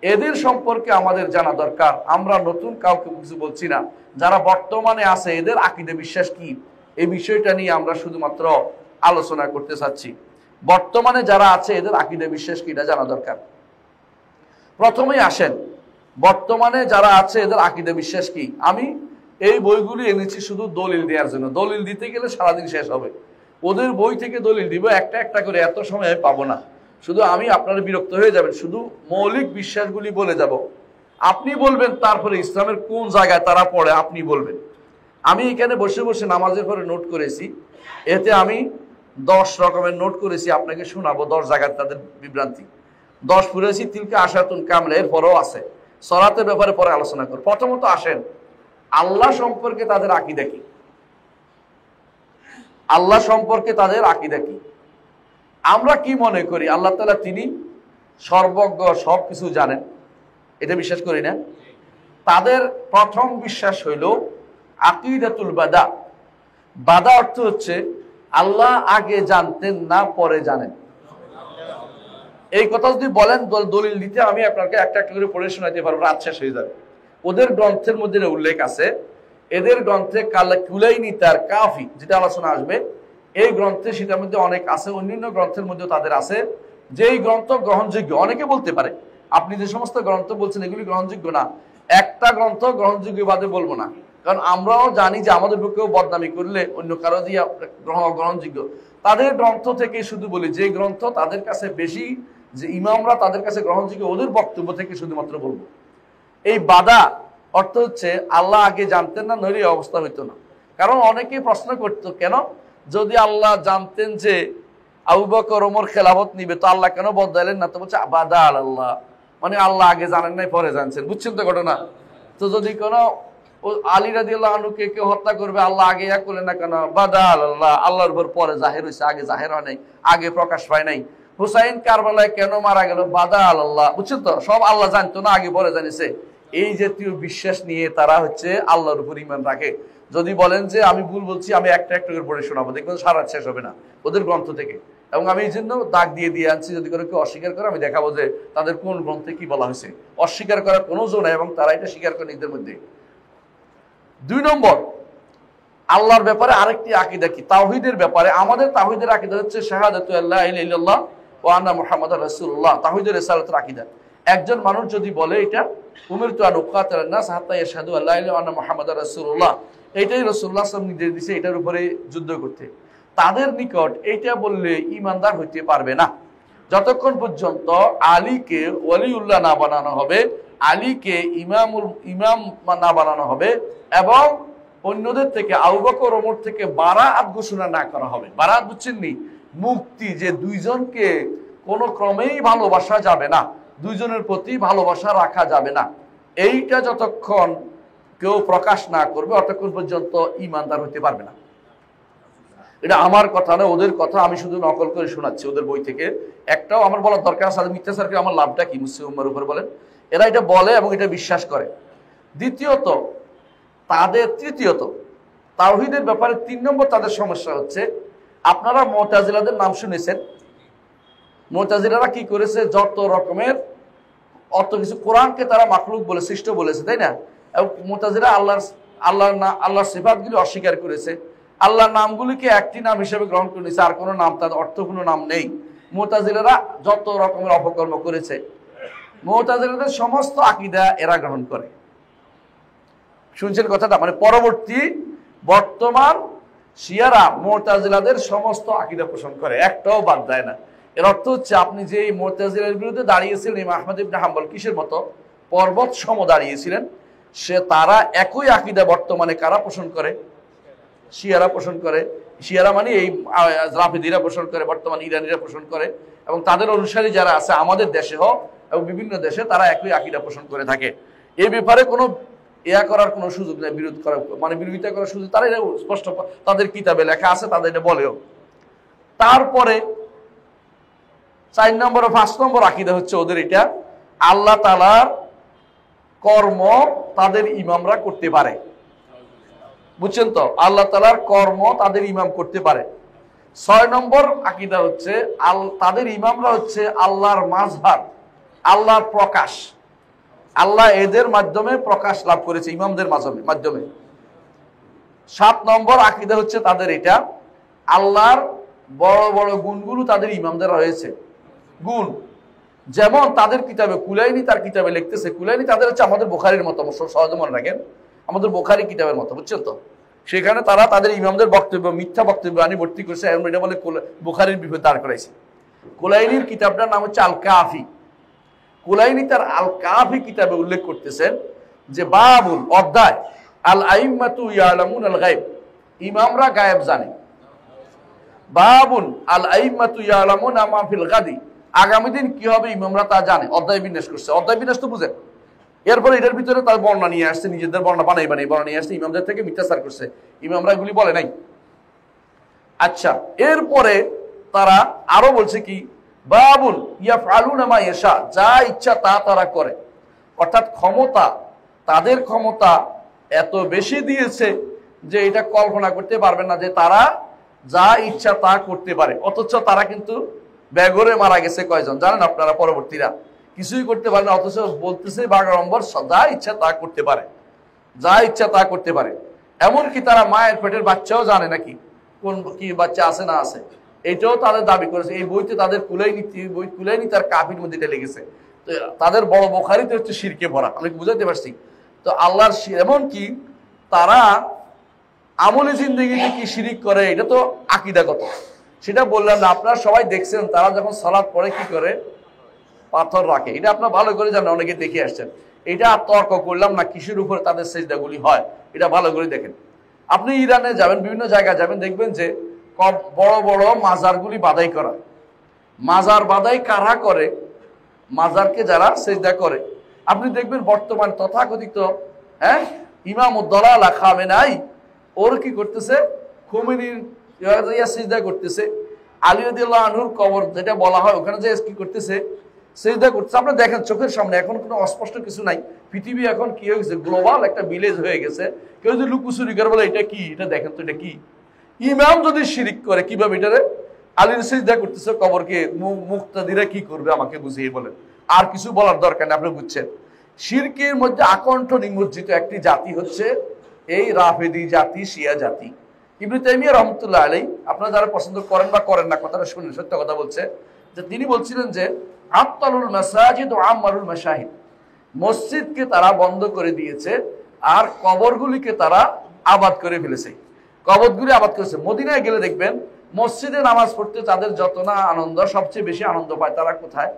এদের সম্পর্কে আমাদের জানা দরকার। আমরা নতুন কাউকে কিছু বলছি না, যারা বর্তমানে আছে এদের আকীদা বিশ্বাস কি, এই বিষয়টা নিয়ে আমরা শুধুমাত্র আলোচনা করতে চাচ্ছি। বর্তমানে যারা আছে এদের আকীদা বিশ্বাস কি এটা জানা দরকার। প্রথমেই আসেন বর্তমানে যারা আছে এদের আকীদা বিশ্বাস কি। আমি এই বইগুলি এনেছি শুধু দলিল দেওয়ার জন্য। দলিল দিতে গেলে সারাদিন শেষ হবে। ওদের বই থেকে দলিল দিব একটা একটা করে, এত সময় আমি পাবো না। শুধু আমি আপনারা বিরক্ত হয়ে যাবেন, শুধু মৌলিক বিশ্বাসগুলি বলে যাব। আপনি বলবেন তারপরে ইসলামের কোন জায়গায় তারা পড়ে আপনি বলবেন। আমি এখানে বসে বসে নামাজের পরে নোট করেছি, এতে আমি 10 রকমের নোট করেছি, আপনাকে শোনাবো 10 জায়গায় তাদের বিভ্রান্তি। 10 পড়েছি তিলকা আশাতুন কামলা, এরপরও আছে। সলাতের ব্যাপারে পরে আলোচনা করব। প্রথমত আসেন আল্লাহ সম্পর্কে তাদের আকীদা কি। আল্লাহ সম্পর্কে তাদের আকীদা কি? আমরা কি মনে করি আল্লাহ তাআলা তিনি সর্বজ্ঞ, সবকিছু জানেন, এটা বিশ্বাস করি না। তাদের প্রথম বিশ্বাস হইল আকীদাতুল বাদা। বাদা অর্থ হচ্ছে আল্লাহ আগে জানতেন না, পরে জানেন। এই কথা যদি বলেন দলিল দিতে আমি আপনাকে একটা একটা করে পড়ে শোনাতে পারবো, রাত শেষ হয়ে যাবে। ওদের গ্রন্থের মধ্যে উল্লেখ আছে, এদের গ্রন্থে কুলাইনি তার কাফি যেটা আলোচনা আসবে, এই গ্রন্থে সেটার মধ্যে অনেক আছে। অন্যান্য গ্রন্থের মধ্যে তাদের আছে যে এই গ্রন্থ গ্রহণযোগ্য। অনেকে বলতে পারে আপনি যে সমস্ত গ্রন্থ বলছেন এগুলি গ্রহণযোগ্য না। একটা গ্রন্থ গ্রহণযোগ্য বাদে বলবো না, কারণ আমরাও জানি যে আমাদের পক্ষেও বদনামি করলে অন্য কারো দিয়ে গ্রহণযোগ্য। তাদের গ্রন্থ থেকে শুধু বলি যে গ্রন্থ তাদের কাছে বেশি, যে ইমামরা তাদের কাছে গ্রহণযোগ্য, ওদের বক্তব্য থেকে শুধুমাত্র বলবো। এই বাদা অর্থ হচ্ছে আল্লাহ আগে জানতেন না, নইলে অবস্থা হইতো না। কারণ অনেকেই প্রশ্ন করতো কেন যদি আল্লাহ জানতেন যে আবু বকর ওমর খেলাফত নিবে তো আল্লাহ কেন বদলাইলেন না? তো বলছে বাদা আল্লাহ, মানে আল্লাহ আগে জানেন নাই পরে জানছেন। বুঝছেন তো ঘটনা? তো যদি কোনো আলী রাদিয়াল্লাহু আনহুকে কেউ হত্যা করবে আল্লাহ আগে ইয়া করলেন না কেন? বাদা আল্লাহ, আল্লাহর উপর পরে জাহির হয়েছে, আগে জাহির হয় নাই, আগে প্রকাশ পায় নাই। হুসাইন কারবালায় কেন মারা গেল? বাদা আল্লাহ। বুঝছেন তো? সব আল্লাহ জানতো না, আগে পরে জানিছে। এই জাতীয় বিশ্বাস নিয়ে তারা হচ্ছে আল্লাহর উপর ঈমান রাখে। যদি বলেন যে আমি ভুল বলছি, আমি একটা একটা করে পড়ে শোনাবো, দেখবেন সারা শেষ হবে না ওদের গ্রন্থ থেকে। এবং আমি এই জন্য দাগ দিয়ে আনছি, যদি কোনো কেউ অস্বীকার করে আমি দেখাবো যে তাদের কোন গ্রন্থে কি বলা হয়েছে। অস্বীকার করার কোনো জো নাই, এবং তারা এটা স্বীকার করে নিজেদের মধ্যে। 2 নম্বর, আল্লাহর ব্যাপারে আরেকটি আকীদা কি, তাওহীদের ব্যাপারে। আমাদের তাওহীদের আকীদা হচ্ছে শাহাদাতু আল্লা ইলাহা ইল্লাল্লাহ ওয়া আন্না মুহাম্মাদুর রাসূলুল্লাহ, তাওহীদের রিসালাতের আকীদা। একজন মানুষ যদি বলে এটা উমিরতু আন উকাতিলান নাস হাত্তা ইয়াশহাদু আল্লা ইলাহা ইল্লাল্লাহ ওয়া আন্না মুহাম্মাদুর রাসূলুল্লাহ, এটাই রাসূলুল্লাহ সাল্লাল্লাহু আলাইহি ওয়াসাল্লাম নির্দেশ দিয়েছে এটার উপরে যুদ্ধ করতে। তাদের নিকট এইটা বললে ঈমানদার হইতে পারবে না যতক্ষণ পর্যন্ত আলীকে ওয়ালিউল্লাহ না বানানো হবে, আলীকে ইমাম না বানানো হবে, এবং অন্যদের থেকে আবু বকর ওমর থেকে বারাআত ঘোষণা না করা হবে। বারাআত বুঝছেন নি? মুক্তি, যে দুইজনকে কোনো ক্রমেই ভালোবাসা যাবে না, দুইজনের প্রতি ভালোবাসা রাখা যাবে না, এইটা যতক্ষণ কেউ প্রকাশ না করবে ততক্ষণ পর্যন্ত ঈমানদার হতে পারবে না। এটা আমার কথা না, ওদের কথা। আমি শুধু নকল করে শোনাচ্ছি ওদের বই থেকে। একটাও আমার বলার দরকার আছে মিথ্যাচার করে আমার লাভটা কি? মুসলিম উম্মার উপর বলেন। এরা এটা বলে এবং এটা বিশ্বাস করে। তৃতীয়ত, তাওহীদের ব্যাপারে 3 নম্বর তাদের সমস্যা হচ্ছে, আপনারা মুতাজিলাদের নাম শুনেছেন। মুতাজিলারা কি করেছে? যত রকমের অত কিছু, কোরআনকে তারা মাখলুক বলে, সৃষ্ট বলেছে, তাই না? এবং মুতাজিলা আল্লাহর সিফাতগুলি অস্বীকার করেছে। আল্লাহর নামগুলিকে একটি নাম হিসেবে গ্রহণ করে নিয়েছে, আর কোনো নাম, তার অর্থপূর্ণ নাম নেই। মুতাজিলারা যত রকমের অপকর্ম করেছে। মুতাজিলাদের সমস্ত আকীদা এরা গ্রহণ করে। শুনছেন কথাটা? মানে বর্তমান শিয়ারা মুতাজিলাদের সমস্ত আকীদা পোষণ করে, একটাও বাদ দেয় না। এর অর্থ হচ্ছে আপনি যে মুতাজিলার বিরুদ্ধে দাঁড়িয়েছিলেন ইমাম আহমদ ইবনে হাম্বল, কিসের মতো? পর্বত সম দাঁড়িয়েছিলেন। তারা একই আকীদা বর্তমানে কারা পোষণ করে? শিয়ারা পোষণ করে। শিয়ারা মানে এই রাফিদিরা পোষণ করে, বর্তমান ইরানিরা পোষণ করে, এবং তাদের অনুসারী যারা আছে আমাদের দেশে হোক এবং বিভিন্ন দেশে, তারা একই আকীদা পোষণ করে থাকে। এই ব্যাপারে কোনো করার কোনো সুযোগ নেই, বিরোধিতা করার সুযোগ, তারা এটা স্পষ্ট তাদের কিতাবে লেখা আছে, তাদের এটা বলেও। তারপরে 4 নম্বর ও 5 নম্বর আকীদা হচ্ছে ওদের এটা, আল্লাহ তাআলার কর্ম তাদের ইমামরা করতে পারে। বুঝছেন তো? আল্লাহ তাআলার কর্ম তাদের ইমাম করতে পারে। 6 নম্বর আকীদা হচ্ছে তাদের ইমামরা হচ্ছে আল্লাহর মাজহার, আল্লাহর প্রকাশ। আল্লাহ এদের মাধ্যমে প্রকাশ লাভ করেছে, ইমামদের মাধ্যমে। 7 নম্বর আকীদা হচ্ছে তাদের এটা, আল্লাহর বড় বড় গুণগুলো তাদের ইমামদের রয়েছে। গুণ যেমন তাদের কিতাবে কুলাইনি তার কিতাবে লিখতেছে, কুলাইনি তাদের হচ্ছে আমাদের বুখারীর মতো, সহজে মনে রাখেন, আমাদের বুখারী কিতাবের মতো, বুঝছেন তো? সেখানে তারা তাদের ইমামদের বক্তব্য, মিথ্যা বক্তব্য আনি ভর্তি করছে, এবং এটা বলে বুখারীর বিপরীতে দাঁড় করাইছে। কুলাইনির কিতাবটার নাম হচ্ছে আল কাফি। কুলাইনি তার আল কাফি কিতাবে উল্লেখ করতেছেন যে বাবুল অধ্যায়, আল আইম্মাতু ইয়ালামুন আল গায়ব, ইমামরা গায়েব জানে। বাবুল আল আইম্মাতু ইয়ালামুন মা ফিল গাদি, আগামী দিন কি হবে ইমামরা তা জানে। অধ্যায় বিন্যাস করছে, অধ্যায় বিন্যাস তো বুঝেন। এরপরে এটার ভিতরে তার বর্ণনা নিয়ে আসছে, নিজেদের বর্ণনা বানাই বর্ণনা নিয়ে আসছে, ইমামদের থেকে মিথ্যাচার করছে, ইমামরা এগুলি বলে নাই। আচ্ছা, এরপরে তারা আরো বলছে কি, বাবুল ইয়াফআলুনা মা ইয়াশা, যা ইচ্ছা তা তারা করে। অর্থাৎ ক্ষমতা, তাদের ক্ষমতা এত বেশি দিয়েছে যে এটা কল্পনা করতে পারবেন না যে তারা যা ইচ্ছা তা করতে পারে। অথচ তারা কিন্তু বেঘরে মারা গেছে কয়জন জানেন আপনারা? পরবর্তীরা কিছুই করতে পারে না, অথচ বলতেছে বাগাড়ম্বর যা ইচ্ছা তা করতে পারে, যা ইচ্ছা তা করতে পারে। এমনকি তারা মায়ের পেটের বাচ্চাও জানে নাকি কোন কি বাচ্চা আছে না আছে, এটাও তাদের দাবি করেছে। এই বইতে তাদের কুলাইনি তার কাফির মধ্যে এটা লেগেছে। তো তাদের বড় বুখারীতে হচ্ছে শিরকে ভরা, আমি বুঝাতে পারছি তো? আল্লাহর এমনকি তারা আমলে জিন্দেগিতে কি শিরিক করে, এটা তো আকীদাগত, সেটা বললাম না। আপনারা সবাই দেখছেন তারা যখন সালাত পড়ে কি করে, পাথর রাখে। এটা আপনারা ভালো করে জানেন, অনেকে দেখে আসছেন। এটা তর্ক করলাম না কিসের উপরে তাদের সেজদাগুলি হয়, এটা ভালো করে দেখেন। আপনি ইরানে যাবেন, বিভিন্ন জায়গায় যাবেন, দেখবেন যে বড় বড় মাজারগুলি বাদাই করা। মাজার বাদাই কারা করে? মাজারকে যারা সেজদা করে। আপনি দেখবেন বর্তমান তথাকথিত ইমাম উদ্দলালা খামেনাই ওর কি করতেছে, খোমেনির সেজদা করতেছে, আলী রাদিয়াল্লাহু আনহুর কবর যেটা বলা হয় ওখানে যে কি করতেছে, সেজদা করতেছে। আপনারা দেখেন চোখের সামনে, এখন কোনো অস্পষ্ট কিছু নাই। পৃথিবী এখন কি হয়ে গেছে, গ্লোবাল একটা ভিলেজ হয়ে গেছে। কেউ যদি লুকুচুরি করে বলে এটা কি, এটা দেখেন তো এটা কি। ইমাম যদি শিরিক করে কিভাবে এটারে আলীর সেজদা করতেছে কবরকে, মুক্তাদিরা কি করবে আমাকে বুঝিয়ে বলেন। আর কিছু বলার দরকার নেই, আপনি বুঝছেন। শিরকের মধ্যে আকণ্ঠ নিমজ্জিত একটি জাতি হচ্ছে এই রাফেদি জাতি, শিয়া জাতি। ইবনে তাইমিয়া রাহমাতুল্লাহ আলাইহি, আপনারা যারা পছন্দ করেন বা করেন না কথাটা শুনেন, সত্য কথা বলছে যে তিনি বলছিলেন যে আত্তালুল মাসাজিদ ওয়া আমারুল মাশাহিদ, মসজিদকে তারা বন্ধ করে দিয়েছে আর কবরগুলিকে তারা আবাদ করে ফেলেছে। কবরগুলি আবাদ করেছে। মদিনায় গেলে দেখবেন মসজিদে নামাজ পড়তে তাদের যত না আনন্দ, সবচেয়ে বেশি আনন্দ পায় তারা কোথায়?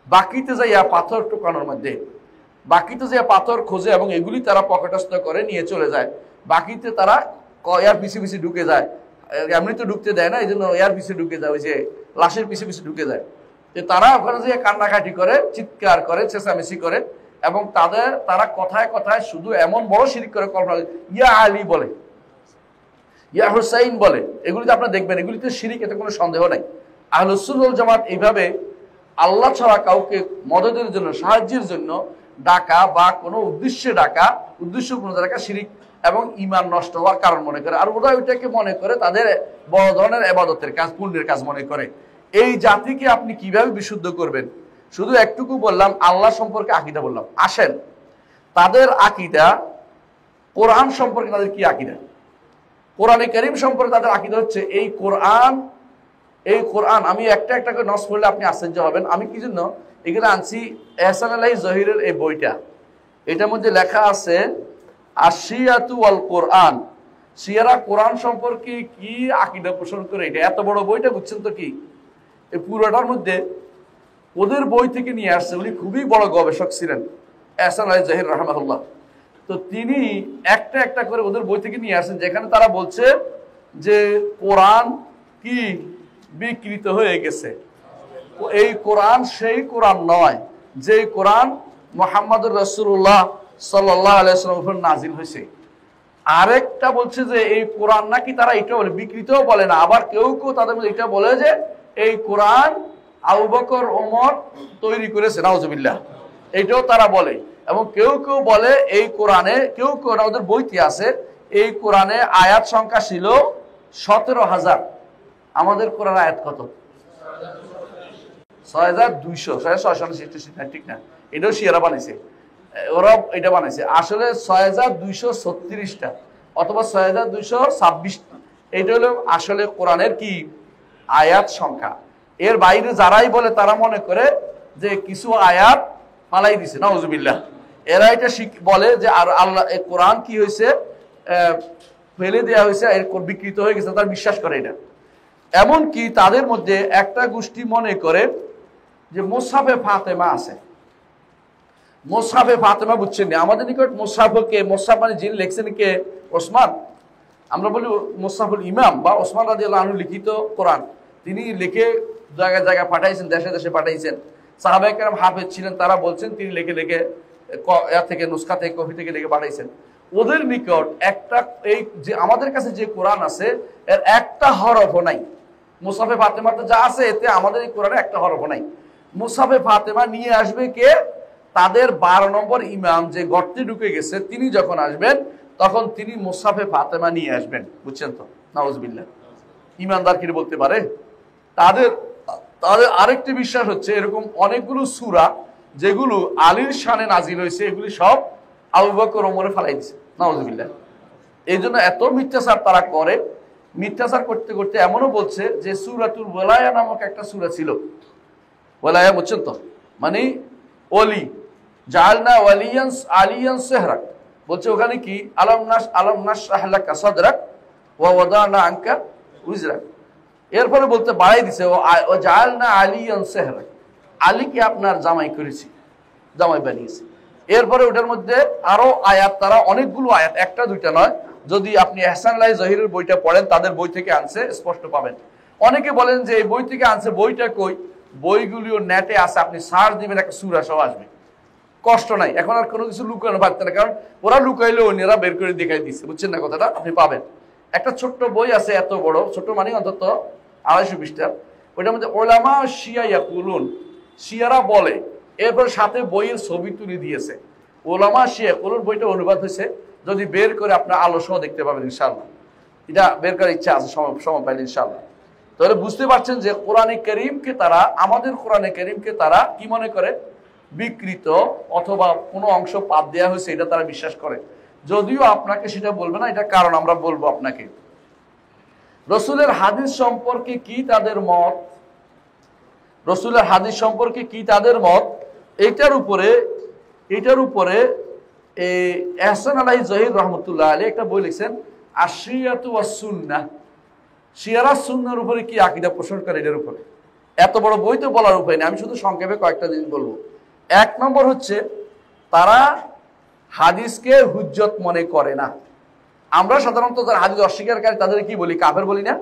বাকিতে যাইয়া পাথর টোকানোর মধ্যে, বাকিতে যাইয়া পাথর খোঁজে এবং এগুলি তারা পকেটস্থ করে নিয়ে চলে যায়। বাকিতে তারা এর পিছে পিছে ঢুকে যায়, এমনি তো ঢুকতে দেয় না, এই জন্য এর পিছে ঢুকে যায়, ওই যে লাশের পিছে পিছে ঢুকে যায়। যে তারা ওখানে যে কান্নাকাটি করে, চিৎকার করে, চেঁচামেচি করে, এবং তারা কথায় কথায় শুধু এমন বড় শিরক করে, কল্পনা ইয়া আলী বলে, ইয়া হুসাইন বলে। এগুলিতে আপনারা দেখবেন এগুলিতে শিরিক, এতে কোনো সন্দেহ নাই। আহলুস সুন্নাহ ওয়াল জামাত এইভাবে আল্লাহ ছাড়া কাউকে মদদের জন্য, সাহায্যের জন্য ডাকা বা কোনো উদ্দেশ্যে ডাকা, উদ্দেশ্যপূর্ণ ডাকা শিরিক এবং ঈমান নষ্ট হওয়ার কারণ মনে করে। আর ওরা ওইটাকে মনে করে তাদের বড় ধরনের ইবাদতের কাজ, পুণ্যের কাজ মনে করে। এই জাতিকে আপনি কিভাবে বিশুদ্ধ করবেন? শুধু একটুকু বললাম, আল্লাহ সম্পর্কে আকীদা বললাম। আসেন তাদের আকীদা, কোরআন সম্পর্কে তাদের কি আকীদা? কোরআনে কারীম সম্পর্কে তাদের আকীদা হচ্ছে এই কোরআন, এই কোরআন। আমি একটা একটা করে নস পড়লে আপনি আশ্চর্য হবেন। আমি কি জন্য এখানে আনছি, এহসান আলাই জহিরের এই বইটা, এটার মধ্যে লেখা আছে আশিয়াতু ওয়াল কোরআন, শিয়ারা কোরআন সম্পর্কে কি আকীদা পোষণ করে। এটা এত বড় বইটা, বুঝছেন তো কি, এই পুরোটার মধ্যে ওদের বই থেকে নিয়ে আসছে। উনি খুবই বড় গবেষক ছিলেন, এহসান আলাই জহির রাহমাহুল্লাহ। তো তিনি একটা একটা করে ওদের বই থেকে নিয়ে আসছেন, যেখানে তারা বলছে যে কোরআন কি বিকৃত হয়ে গেছে। এই কোরআন সেই কোরআন নয় যে কোরআন মুহাম্মদুর রাসূলুল্লাহ সাল্লাল্লাহু আলাইহি ওয়াসাল্লামের উপর নাজিল হয়েছে। আরেকটা বলছে যে এই কোরআন নাকি, তারা এটা বলে, বিকৃতও বলে না, আবার কেউ কেউ তাদের মধ্যে এটা বলে যে এই কোরআন আবু বকর ওমর তৈরি করেছে, নাউজুবিল্লাহ, এটাও তারা বলে। এবং কেউ কেউ বলে এই কোরআনে, কেউ কেউ ওদের বইতে আছে, এই কোরআনে আয়াত সংখ্যা ছিল 17,000। আমাদের কোরআন আয়াত কত? 6,200, ঠিক না? এটাও শিয়ারা বানাইছে, ওরা এটা বানাইছে। আসলে 6,236টা অথবা 6,226টা, এটা হলো আসলে কোরআনের কি আয়াত সংখ্যা। এর বাইরে যারাই বলে তারা মনে করে যে কিছু আয়াত ফালাই দিছে, নাউজুবিল্লাহ। এরা এটা বলে যে আর আল্লাহ কোরআন কি হয়েছে, ফেলে দেওয়া হয়েছে, এর বিকৃত হয়ে গেছে, তারা বিশ্বাস করে এটা। এমনকি তাদের মধ্যে একটা গোষ্ঠী মনে করে যে মুসহাফে ফাতেমা আছে। মুসহাফে ফাতেমা বুঝছেন না? আমাদের নিকট মুসহাফকে, মুসহাফ মানে যিনি লিখছেন কে? ওসমান। আমরা বলি মুসহাফুল ইমাম বা ওসমান রাদিয়াল্লাহু আনহু লিখিত কোরআন। তিনি লিখে জায়গায় জায়গায় পাঠাইছেন, দেশে দেশে পাঠাইছেন। সাহাবায়ে কেরাম হাফেজ ছিলেন, তারা বলছেন তিনি লিখে লিখে থেকে নুসখা থেকে কপি থেকে লিখে পাঠাইছেন। ওদের নিকট একটা এই যে আমাদের কাছে যে কোরআন আছে এর একটা হরফও নাই। মুসহাফে ফাতেমাতে যা আছে এতে আমাদের এই কোরআনে একটা হরফও নাই। মুসহাফে ফাতেমা নিয়ে আসবে কে? তাদের 12 নম্বর ইমাম যে গর্তে ঢুকে গেছে, তিনি যখন আসবেন তখন তিনি মুসহাফে ফাতেমা নিয়ে আসবেন, বুঝছেন তো? নাউজুবিল্লাহ। ইমানদার কি বলতে পারে? তাদের আরেকটি বিশ্বাস হচ্ছে এরকম অনেকগুলো সূরা যেগুলো আলীর শানে নাজিল হয়েছে, এগুলি সব আবু বকর ওমরে ফালাই দিছে, নাউজুবিল্লাহ। এই জন্য এত মিথ্যাচার তারা করে। মিথ্যাচার করতে করতে এমনও বলছে যে সূরাতুল ওয়ালায়া নামক একটা সূরা ছিল। ওয়ালায়া বুঝছেন তো? মানে ওলি, জাআলনা ওয়ালিয়ান আলিয়ান সেহরাক, বলছে ওখানে কি আলাম নাশরাহ লাকা সাদরাক ওয়া ওয়াদানা আনকা উজরাক। এরপরে বলতে বাড়াই দিছে ও জাআলনা আলিয়ান সেহরাক, আলীকে আপনার জামাই করেছি, জামাই বানিয়েছি। এরপরে ওটার মধ্যে আরো আয়াত, তারা অনেকগুলো আয়াত, একটা দুইটা নয়। যদি আপনি ইহসান আলাই জহিরের বইটা পড়েন, তাদের বই থেকে আনছে, স্পষ্ট পাবেন। অনেকে বলেন যে এই বই থেকে আনছে, বইটা কই? বইগুলিও নেটে আছে, আপনি সার্চ দিবেন, একটা সূরা সহ আসবে, কষ্ট নাই। এখন আর কোনো কিছু লুকানো পারতে না, কারণ ওরা লুকাইলে অন্যরা বের করে দেখাই দিচ্ছে, বুঝছেন না কথাটা? আপনি পাবেন একটা ছোট্ট বই আছে, এত বড়, ছোট মানে অন্তত 250 পৃষ্ঠার। ওইটার মধ্যে ওলামা শিয়া ইয়াকুলুন, শিয়ারা বলে, এরপর সাথে বইয়ের ছবি তুলে দিয়েছে। ওলামা শিয়া ইয়াকুলুন বইটা অনুবাদ হয়েছে, যদি বের করে আপনার আলো সহ দেখতে পাবেন ইনশাআল্লাহ। এটা বের করার ইচ্ছা আছে, সময় পাইলে ইনশাআল্লাহ। তাহলে বুঝতে পারছেন যে কোরআনে কারীমকে তারা, আমাদের কোরআনে কারীমকে তারা কি মনে করে? বিকৃত অথবা কোনো অংশ বাদ দেওয়া হয়েছে, এটা তারা বিশ্বাস করে। যদিও আপনাকে সেটা বলবে না, এটা কারণ আমরা বলবো আপনাকে। রসুলের হাদিস সম্পর্কে কি তাদের মত, রসুলের হাদিস সম্পর্কে কি তাদের মত, এটার উপরে ইহসান আলাই জহির রহমতুল্লাহ আলাইহি একটা বই লিখছেন, আশরিয়াতু ওয়াস সুন্নাহ, শিয়ারা সুন্নাহর উপরে কি আকীদা পোষণ করে, এর উপরে। এত বড় বই তো বলার উপায় নেই, আমি শুধু সংক্ষেপে কয়েকটা জিনিস বলবো। 1 নম্বর হচ্ছে তারা হাদিসকে হুজ্জত মনে করে না। আমরা সাধারণত যারা হাদিস অস্বীকারী তাদের কি বলি? কাফের বলি না?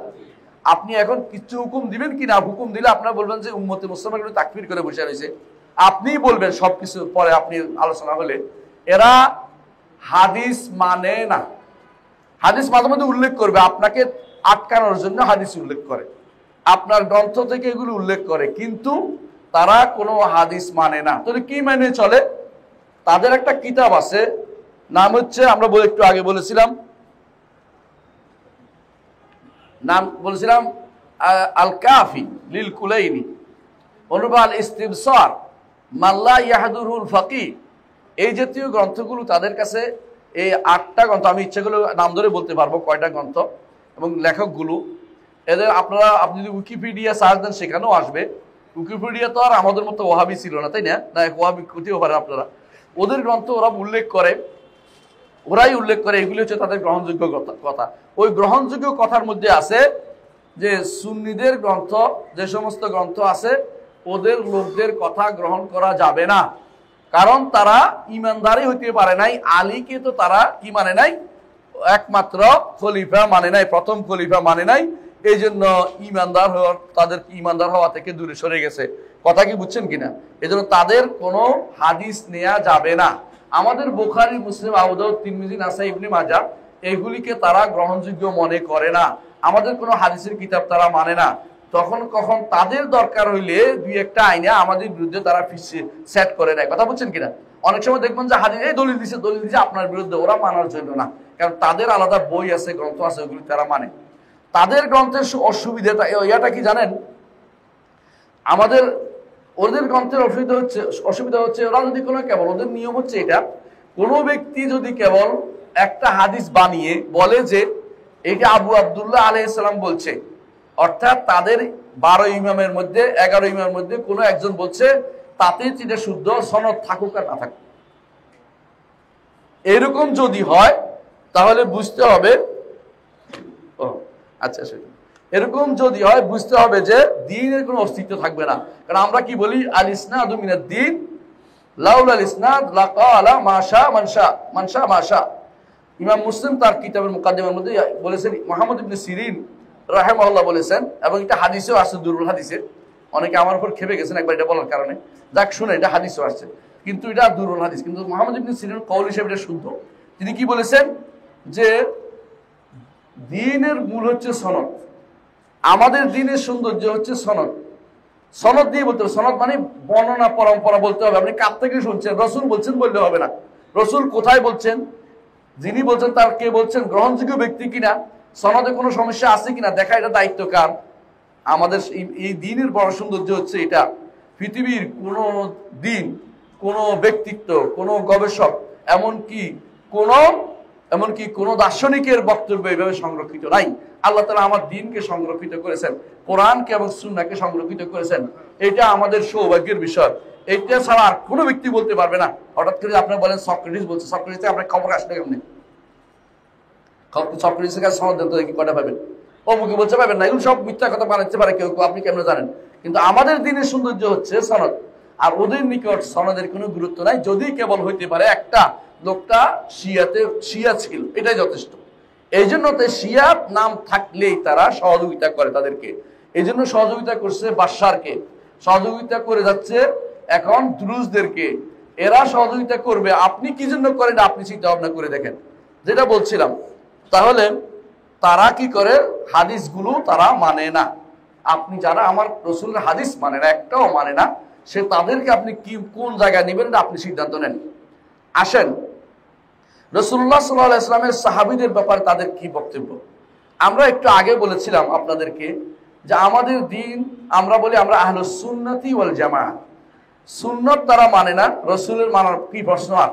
আপনি এখন কিছু হুকুম দিবেন কি না, হুকুম দিলে আপনারা বলবেন যে উম্মতে মুসলমানগুলো তাকফির করে বসে রয়েছে, আপনিই বলবেন সবকিছু পরে আপনি আলোচনা হলে। এরা হাদিস মানে না। হাদিস মাঝে মধ্যে উল্লেখ করবে, আপনাকে আটকানোর জন্য হাদিস উল্লেখ করে, আপনার গ্রন্থ থেকে এগুলো উল্লেখ করে, কিন্তু তারা কোনো হাদিস মানে না। তাহলে কি মানে চলে? তাদের একটা কিতাব আছে, নাম হচ্ছে, আমরা একটু আগে বলেছিলাম, নাম বলেছিলাম আল কাফি লিল কুলাইনি, অনুবা আল ইস্তিবসার মাল্লা ইয়াহদুরুল ফাকিহ। এই জাতীয় গ্রন্থগুলো তাদের কাছে, এই 8টা গ্রন্থ, আমি ইচ্ছাগুলো নাম ধরে বলতে পারবো কয়টা গ্রন্থ এবং লেখকগুলো। এদের আপনি যদি উইকিপিডিয়া সার্চ দেন সেখানেও আসবে। উইকিপিডিয়া তো আর আমাদের মতো ওহাবি ছিল না, তাই না? ওহাবি হতেও পারে আপনারা। ওদের গ্রন্থ ওরা ওরাই উল্লেখ করে, এগুলি হচ্ছে তাদের গ্রহণযোগ্য কথা। ওই গ্রহণযোগ্য কথার মধ্যে আছে যে সুন্নিদের গ্রন্থ, যে সমস্ত গ্রন্থ আছে, ওদের লোকদের কথা গ্রহণ করা যাবে না, কারণ তারা ইমানদারই হইতে পারে নাই। আলীকে তো তারা কি মানে নাই? একমাত্র খলিফা মানে নাই, প্রথম খলিফা মানে নাই। এই জন্য তাদের ইমানদার হওয়া থেকে দূরে সরে গেছে। কথা কি বুঝছেন কিনা? এই জন্য তাদের কোনো হাদিস নেওয়া যাবে না। আমাদের বুখারী, মুসলিম, আবু দাউদ, তিরমিজি, নাসাই, ইবনে মাজাহ, এগুলিকে তারা গ্রহণযোগ্য মনে করে না। আমাদের কোনো হাদিসের কিতাব তারা মানে না। তখন কখন তাদের দরকার হইলে দুই একটা আইনে আমাদের বিরুদ্ধে তারা সেট করে নেয়। কথা বলছেন কিনা? অনেক সময় দেখবেন যে হাদিস এই দলিল দিছে আপনার বিরুদ্ধে, ওরা মানার জন্য না, কারণ তাদের আলাদা বই আছে, গ্রন্থ আছে, ওগুলি তারা মানে। তাদের গ্রন্থের অসুবিধাটা ইয়াটা কি জানেন? আমাদের ওদের গ্রন্থের অসুবিধা হচ্ছে ওরা যদি কোনো কেবল, ওদের নিয়ম হচ্ছে এটা, কোনো ব্যক্তি যদি কেবল একটা হাদিস বানিয়ে বলে যে এটা আবু আব্দুল্লাহ আলাইহিস সালাম বলছে, অর্থাৎ তাদের 12 ইমামের মধ্যে 11 ইমামের মধ্যে কোনো একজন বলছে, তাতে এটা শুদ্ধ, সনদ থাকুক আর না থাকুক। এরকম যদি হয় তাহলে বুঝতে হবে, আচ্ছা সেটা এরকম যদি হয় বুঝতে হবে যে দ্বীনের কোনো অস্তিত্ব থাকবে না। কারণ আমরা কি বলি, আল ইসনাদু মিনাদ দ্বীন লাউলাল ইসনাদ লাকালা মাশা মানশা মাশা। ইমাম মুসলিম তার কিতাবের মুকাদ্দিমার মধ্যে বলেছেন, মুহাম্মদ ইবনে সিরিন রাহিমাহুল্লাহ বলেছেন, এবং এটা হাদিসেও আছে, দুরুল হাদিসে। অনেকে আমার উপর খেপে গেছেন একবার এটা বলার কারণে, যাক শুনে, এটা হাদিসেও আসছে, কিন্তু এটা দুরুল হাদিস, কিন্তু মুহাম্মদ ইবনে সিরিন কওল হিসেবে এটা শুদ্ধ। তিনি কি বলেছেন যে দ্বীনের মূল হচ্ছে সনদ, আমাদের দ্বীনের সৌন্দর্য হচ্ছে সনদ। সনদ দিয়ে বলতে হবে, সনদ মানে বর্ণনা পরম্পরা বলতে হবে। আপনি কার থেকে শুনছেন, রসুল বলছেন বললে হবে না, রসুল কোথায় বলছেন, যিনি বলছেন তার কে বলছেন, গ্রহণযোগ্য ব্যক্তি কিনা, সনদে কোনো সমস্যা আছে কিনা দেখা, এটা দায়িত্ব কার? আমাদের। এই দ্বীনের বড় সৌন্দর্য হচ্ছে এটা, পৃথিবীর কোনো দ্বীন, কোনো ব্যক্তিত্ব, কোনো গবেষক, এমনকি কোনো দার্শনিকের বক্তব্য এইভাবে সংরক্ষিত নাই। আল্লাহ তাআলা আমার দ্বীনকে সংরক্ষিত করেছেন, কোরআনকে এবং সুন্নাহকে সংরক্ষিত করেছেন। এটা আমাদের সৌভাগ্যের বিষয়। এইটা ছাড়া আর কোনো ব্যক্তি বলতে পারবে না। হঠাৎ করে আপনি বলেন সক্রেটিস বলছে, সক্রেটিসে আপনার খবর আসলে কেমনি? সক্রেটিসের কাছে সনদ দেন তো দেখি কটা পাবেন? মুখে বলতে পারবেন না, এগুলো সব মিথ্যা কথা বানাতে পারে কেউ, আপনি কেমন জানেন? কিন্তু আমাদের দ্বীনের সৌন্দর্য হচ্ছে সনদ, আর ওদের নিকট সনদের কোনো গুরুত্ব নাই। যদি কেবল হইতে পারে একটা লোকটা শিয়া ছিল, এটাই যথেষ্ট। এই জন্য শিয়া নাম থাকলেই তারা সহযোগিতা করে তাদেরকে, এই জন্য সহযোগিতা করছে বাশারকে, সহযোগিতা করে যাচ্ছে এখন দ্রুজদেরকে, এরা সহযোগিতা করবে। আপনি কি জন্য করেন আপনি চিন্তা ভাবনা করে দেখেন, যেটা বলছিলাম। তাহলে তারা কি করে, হাদিসগুলো তারা মানে না। আপনি যারা আমার রসুলের হাদিস মানে না, একটাও মানে না, সে তাদেরকে আপনি কোন জায়গায় নেবেন আপনি সিদ্ধান্ত নেন। আসেন রাসূলুল্লাহ সাল্লাল্লাহু আলাইহি ওয়াসাল্লামের সাহাবীদের ব্যাপারে তাদের কি বক্তব্য। আমরা একটু আগে বলেছিলাম আপনাদেরকে যে আমাদের দ্বীন, আমরা বলি আমরা আহলুস সুন্নতি ওয়াল জামাআহ, সুন্নত তারা মানে না, রসুলের মানার কি প্রশ্ন? আর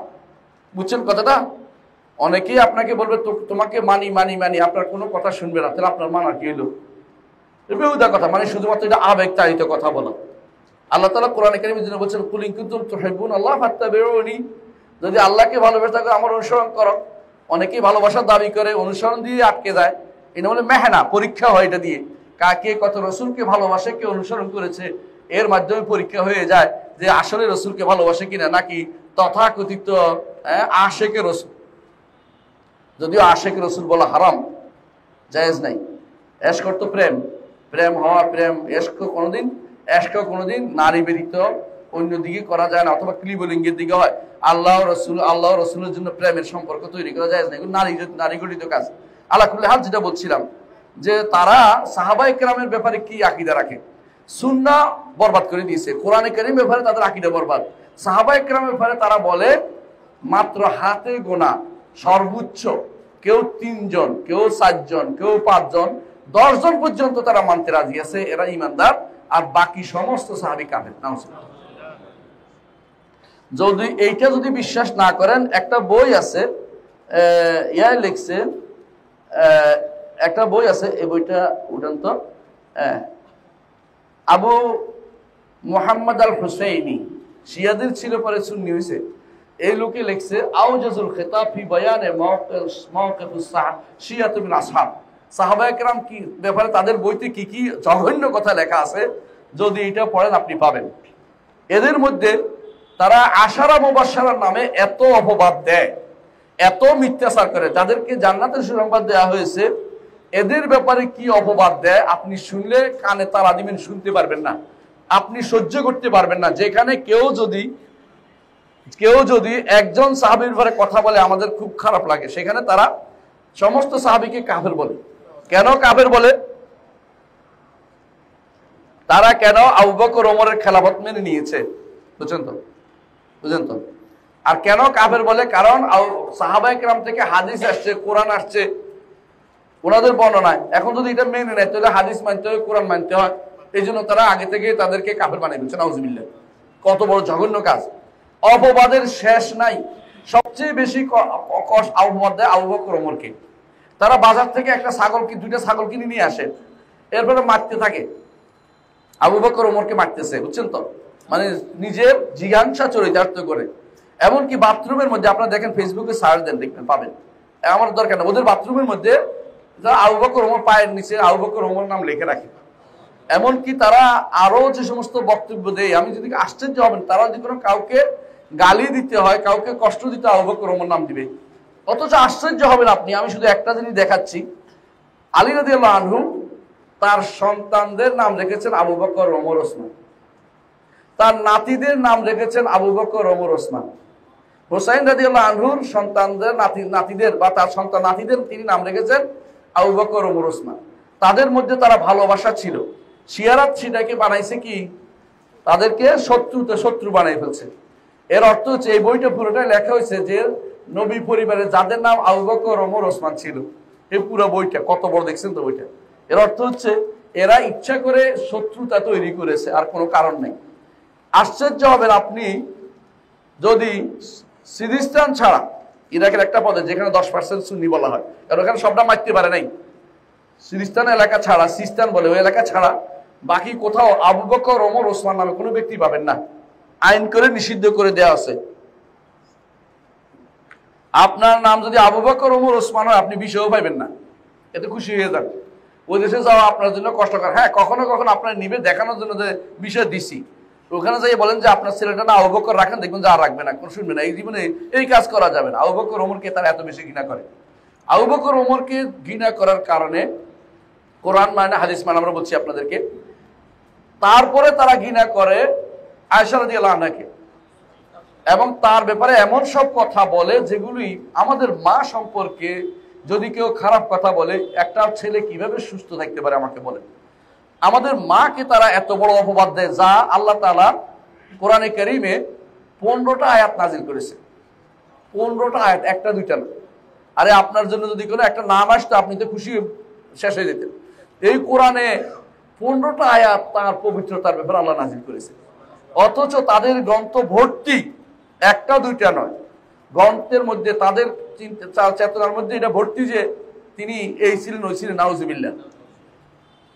বুঝছেন কথাটা? অনেকেই আপনাকে বলবে তোমাকে মানি মানি মানি, আপনার কোনো কথা শুনবে না, তাহলে আপনার মানার কি হলো? বেহুদা কথা, মানে শুধুমাত্র এটা আবেগতাড়িত কথা বলা। আল্লাহ তাআলা কোরআনে কারীমের জন্য বলছেন, কুল ইন কুনতুম তুহিব্বুনাল্লাহ ফাত্তাবিউনি, যদি আল্লাহকে ভালোবেসে থাকো আমার অনুসরণ করো। অনেকেই ভালোবাসার দাবি করে, অনুসরণ দিয়ে আটকে যায়। এটা বলে মেহনা, পরীক্ষা হয় এটা দিয়ে, কাকে কত রসুলকে ভালোবাসে, কে অনুসরণ করেছে, এর মাধ্যমে পরীক্ষা হয়ে যায় যে আসলে রসুলকে ভালোবাসে কিনা, নাকি তথাকথিত আশেকে রসুল। যদিও আশেক রসুল বলা হারাম, জায়েজ নাই। এশক তো প্রেম, প্রেম হওয়া, প্রেম এশক কোনোদিন নারী ব্যতীত অন্যদিকে করা যায় না, অথবা ক্লিবলিঙ্গের দিকে হয়। আল্লাহ রসুলের জন্য প্রেমের সম্পর্ক তৈরি করা যায় না, এগুলো নারী গঠিত কাজ। আল্লাহ কুল্লি হাল, যেটা বলছিলাম যে তারা সাহাবায়ে কেরামের ব্যাপারে কি আকীদা রাখে, সুন্নাহ বরবাদ করে দিয়েছে, কোরআনে কারীম ব্যাপারে তাদের আকীদা বরবাদ। সাহাবায়ে কেরামের ব্যাপারে তারা বলে মাত্র হাতে গোনা, সর্বোচ্চ কেউ 3 জন, কেউ 4 জন, কেউ 5 জন, 10 জন পর্যন্ত তারা মানতে রাজি আছে, এরা ইমানদার, আর বাকি সমস্ত সাহাবী কাফের। যদি এইটা যদি বিশ্বাস না করেন, একটা বই আছে, লিখছে, একটা বই আছে, এই বইটা উঠান তো, আবু মুহাম্মদ আল হুসাইনি, শিয়াদের ছিল, পরে সুন্নি হয়েছে। এই লোকে লিখছে আউজাজুল খিতাব ফি বায়ানে মাওকিফুস শিয়াত মিন আসহাব, সাহাবায়ে কেরাম কি ব্যাপারে তাদের বইতে কি কি জঘন্য কথা লেখা আছে, যদি এটা পড়েন আপনি পাবেন। এদের মধ্যে তারা আশারা মুবাশশারার নামে এত অপবাদ দেয়, এত মিথ্যাচার করে, যাদেরকে জান্নাতের সুসংবাদ দেওয়া হয়েছে, এদের ব্যাপারে কি অপবাদ দেয় আপনি শুনলে কানে তালা দিবেন, শুনতে পারবেন না, আপনি সহ্য করতে পারবেন না। যেখানে কেউ যদি একজন সাহাবীর ব্যাপারে কথা বলে আমাদের খুব খারাপ লাগে, সেখানে তারা সমস্ত সাহাবীকে কাফের বলে। কেন কাফের বলে? তারা কেন আবু বকর ওমরের খেলাফত মেনে নিয়েছে? বুঝছেন তো? আর কেন কাফের বলে? কারণ সাহাবায়ে কেরাম থেকে হাদিস আসছে, কোরআন আসছে ওনাদের বর্ণনায়। এখন যদি এটা মেনে নেয় তাহলে হাদিস মানতে হয়, কোরআন মানতে হয়। এই জন্য তারা আগে থেকে তাদেরকে কাফের বানিয়ে দিচ্ছে। নাউজুবিল্লাহ। কত বড় জঘন্য কাজ! অপবাদের শেষ নাই। সবচেয়ে বেশি অপবাদ দেয় আবু বকর ওমরকে। তারা বাজার থেকে একটা ছাগল, দুইটা ছাগল কিনে নিয়ে আসে, এরপরে মারতে থাকে। আবু বকর ওমরকে মারতেছে, বুঝছেন তো? মানে নিজের জিজ্ঞাসা চরিতার্থ করে। এমনকি বাথরুমের মধ্যে আপনারা দেখেন, ফেসবুকে সার্চ দেন, দেখবেন পাবেন। আমার দরকার না, ওদের বাথরুমের মধ্যে আবু বকর ওমর পায়ের নিচে আবু বকর ওমর নাম লিখে রাখে। এমনকি তারা আরো যে সমস্ত বক্তব্য দেয়, আমি যদি আশ্চর্য হবেন, তারা যদি কোনো কাউকে গালি দিতে হয়, কাউকে কষ্ট দিতে আবু বকর ওমর নাম দিবে। অথচ আশ্চর্য হবেন আপনি, আমি শুধু একটা জিনিস দেখাচ্ছি। আলী রাদিয়াল্লাহু আনহু তার সন্তানদের নাম রেখেছেন আবু বকর ওমর ওসমান, তার নাতিদের নাম রেখেছেন আবু বকর ওমর ওসমান। হুসাইন রাদিয়াল্লাহু আনহুর সন্তানদের নাতিদের বা তার সন্তান নাতিদের তিনি নাম রেখেছেন আবু বকর ওমর ওসমান। তাদের মধ্যে তারা ভালোবাসা ছিল। শিয়ারাত সেটাকে বানাইছে কি, তাদেরকে শত্রু বানাই ফেলছে। এর অর্থ হচ্ছে এই বইটা পুরোটাই লেখা হয়েছে যে নবী পরিবারে যাদের নাম আবু বকর ওমর ওসমান ছিল, এই পুরো বইটা কত বড় দেখছেন তো বইটা। এর অর্থ হচ্ছে এরা ইচ্ছা করে শত্রুতা তৈরি করেছে, আর কোনো কারণ নেই। আশ্চর্য হবেন আপনি যদি সিরিস্তান ছাড়া, ইরাকের একটা পদে যেখানে 10% সুন্নি বলা হয়, কারণ ওখানে সবটা মারতে পারে নাই, সিরিস্তান এলাকা ছাড়া, সিস্তান বলে ওই এলাকা ছাড়া বাকি কোথাও আবু বকর ওমর ওসমান নামে কোনো ব্যক্তি পাবেন না। আইন করে নিষিদ্ধ করে দেওয়া আছে। আপনার নাম যদি আবু বকর ওমর ওসমান হয়, আপনি বিষয়ও পাইবেন না। এতে খুশি হয়ে যান। ওই দেশে যাওয়া আপনার জন্য কষ্টকর। হ্যাঁ, কখনো কখনো আপনার নিবে দেখানোর জন্য যে বিষয় দিছি, ওখানে যাই বলেন যে আপনার ছেলেটা না আবু বকর রাখেন, দেখবেন যে আর রাখবে না, কোন শুনবে না। এই জীবনে এই কাজ করা যাবে না। আবু বকর ওমরকে তারা এত বেশি ঘৃণা করে। আবু বকর ওমরকে ঘৃণা করার কারণে কোরআন মানে হাদিস মানে আমরা বলছি আপনাদেরকে। তারপরে তারা ঘৃণা করে আয়েশা রাদিয়াল্লাহু আনহাকে, এবং তার ব্যাপারে এমন সব কথা বলে যেগুলি আমাদের মা সম্পর্কে যদি কেউ খারাপ কথা বলে, একটা ছেলে কিভাবে সুস্থ থাকতে পারে আমাকে বলে। আমাদের মাকে তারা এত বড় অপবাদ দেয়, যা আল্লাহ তাআলা কোরআনে কারীমে 15টা আয়াত নাজিল করেছে। 15টা আয়াত, একটা দুইটা না। আরে আপনার জন্য যদি কোনো একটা নাম আসতো, আপনি তো খুশি শেষ হয়ে যেতেন। এই কোরআনে 15টা আয়াত তার পবিত্রতার ব্যাপারে আল্লাহ নাজিল করেছে। অথচ তাদের গ্রন্থ ভর্তি, একটা দুইটা নয়, গ্রন্থের মধ্যে তাদের চেতনার মধ্যে এটা ভর্তি যে তিনি এই ছিলেন ওই ছিলেন। নাউজুবিল্লাহ।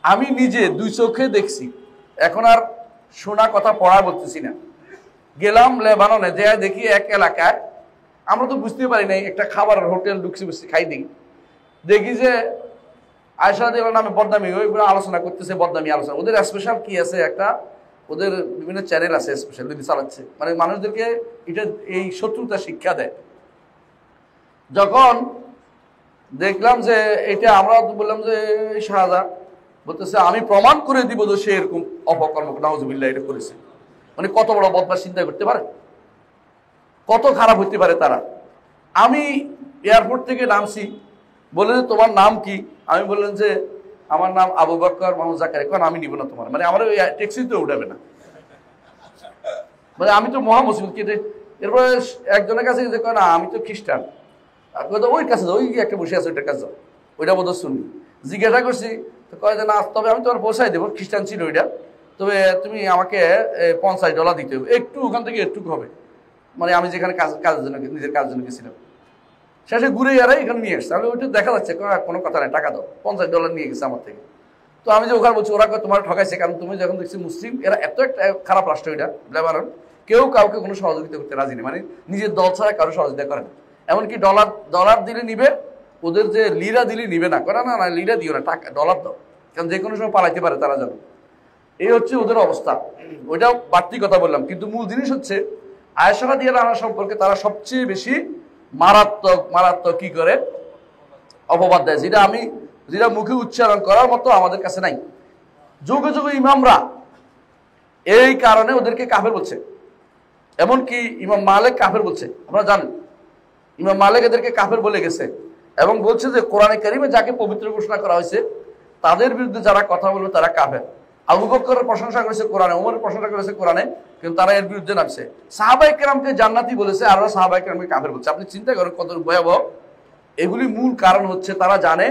আমি নিজে দুই চোখে দেখছি, এখন আর শোনা কথা পড়া বলতেছি না। গেলাম লেবাননে, যে দেখি এক এলাকায়, আমরা তো বুঝতে পারি নাই, একটা খাবার হোটেল ঢুকছি, বসছি খাই দেখি যে আয়েশা রাদিয়াল্লাহু নামে বদনামি, ওইগুলো আলোচনা করতেছে, বদনামি আলোচনা। ওদের স্পেশাল কি আছে, একটা ওদের বিভিন্ন চ্যানেল আছে স্পেশাল, যদি চালাচ্ছে, মানে মানুষদেরকে এটা এই শত্রুতা শিক্ষা দেয়। যখন দেখলাম যে এটা, আমরা বললাম যে শাহজাহান বলতেছে আমি প্রমাণ করে দিব যে সে এরকম অপকর্ম নাউজুবিল্লাহ এটা করেছে। মানে কত বড় বদমাশ চিন্তা করতে পারে, কত খারাপ হতে পারে তারা। আমি এয়ারপোর্ট থেকে নামছি, বলে যে তোমার নাম কি? আমি বললাম যে আমার নাম আবু বকর মোহাম্মদ জাকারিয়া। এখন আমি নিব না তোমার, মানে আমার ওই ট্যাক্সিতে উঠাবে না, মানে আমি তো মহামুসলিম। এরপরে একজনের কাছে যে কয় না আমি তো খ্রিস্টান, ওই কাছে ওই একটা বসে আছে, ওইটার কাছে ওইটা বোধ শুনি। জিজ্ঞাসা করছি, তো কয় যে না, তবে আমি তোমার পৌঁছাই দেবো, খ্রিস্টান ছিল ওইটা, তবে তুমি আমাকে $50 দিতে হবে, একটু ওখান থেকে একটু হবে, মানে আমি যেখানে কাজের জন্য নিজের কাজের জন্য গেছিলাম। শেষে ঘুরে এরাই এখানে নিয়ে এসছে। আমি ওইটা দেখা যাচ্ছে কোনো কথা নেই, টাকা দাও। $50 নিয়ে গেছে আমার থেকে। তো আমি যে ওখানে বলছি, ওরা তোমার ঠকাইছে, কারণ তুমি যখন দেখছি মুসলিম, এরা এত একটা খারাপ রাষ্ট্র এটা লেবানন, কেউ কাউকে কোনো সহযোগিতা করতে রাজি নেই, মানে নিজের দল ছাড়া কারো সহযোগিতা করে না। এমনকি ডলার দিলে নিবে, ওদের যে লিরা দিলে নিবে না, করে না না লিরা দিও না, টাকা ডলার দাও, কারণ যে কোনো সময় পালাইতে পারে তারা জানো। এই হচ্ছে ওদের অবস্থা। ওইটাও বাড়তি কথা বললাম, কিন্তু মূল জিনিস হচ্ছে আয়েশা রাদিয়াল্লাহু আনহা সম্পর্কে তারা সবচেয়ে বেশি মারাত্মক কি করে অপবাদ দেয়, যেটা মুখে উচ্চারণ করার মতো আমাদের কাছে নাই। যুগে যুগে ইমামরা এই কারণে ওদেরকে কাফের বলছে। এমনকি ইমাম মালিক কাফের বলছে, আপনারা জানেন। ইমাম মালিক এদেরকে কাফের বলে গেছে এবং বলছে যে কোরআনে কারিমে যাকে পবিত্র ঘোষণা করা হয়েছে তাদের বিরুদ্ধে যারা কথা বলবে তারা কাফের। আবু বকরের প্রশংসা করেছে কোরআনে, ওমরের প্রশংসা করেছে কোরআনে, কিন্তু তারা এর বিরুদ্ধে নামছে। সাহাবায়ে কেরামকে জান্নাতি বলেছে, আর সাহাবায়ে কেরামকে কাফের বলছে। আপনি চিন্তা করেন কত ভয়াবহ। এগুলি মূল কারণ হচ্ছে তারা জানে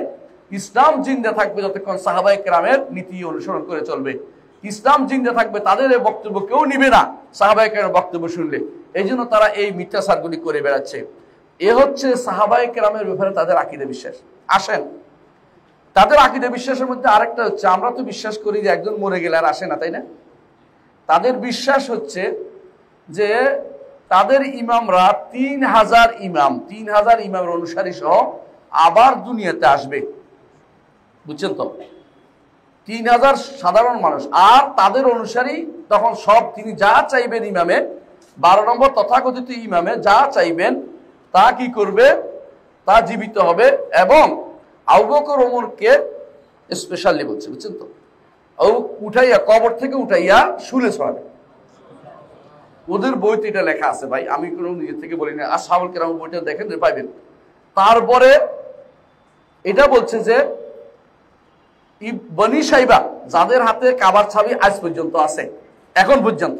ইসলাম জিন্দা থাকবে যতক্ষণ সাহাবায়ে কেরামের নীতি অনুসরণ করে চলবে। ইসলাম জিন্দা থাকবে, তাদের এই বক্তব্য কেউ নিবে না সাহাবায়ে কেরামের বক্তব্য শুনলে। এই জন্য তারা এই মিথ্যাচারগুলি করে বেড়াচ্ছে। এ হচ্ছে সাহাবায়ে কেরামের ব্যাপারে তাদের আকীদা বিশ্বাস। আসেন, তাদের আকীদা বিশ্বাসের মধ্যে আরেকটা হচ্ছে, আমরা তো বিশ্বাস করি যে একজন মরে গেলে আর আসে না, তাই না? তাদের বিশ্বাস হচ্ছে যে তাদের ইমামরা 3000 ইমাম, 3000 ইমামের অনুসারী সহ আবার দুনিয়াতে আসবে, বুঝছেন তো? 3000 সাধারণ মানুষ আর তাদের অনুসারী তখন সব, তিনি যা চাইবেন ইমামে, 12 নম্বর তথাকথিত ইমামে যা চাইবেন তা কি করবে? তা জীবিত হবে। এবং আবু বকর ওমরকে স্পেশালি বলছে, বুঝছেন তো? উঠাইয়া, কবর থেকে উঠাইয়া শুলে ছড়াবে। ওদের বইতে এটা লেখা আছে ভাই, আমি কোনো নিজের থেকে বলি না, আসহাবুল কিরাম বইটা দেখেন পাইবেন। তারপরে এটা বলছে যে বনি সাইবা, যাদের হাতে কাবার ছাবি আজ পর্যন্ত আছে, এখন পর্যন্ত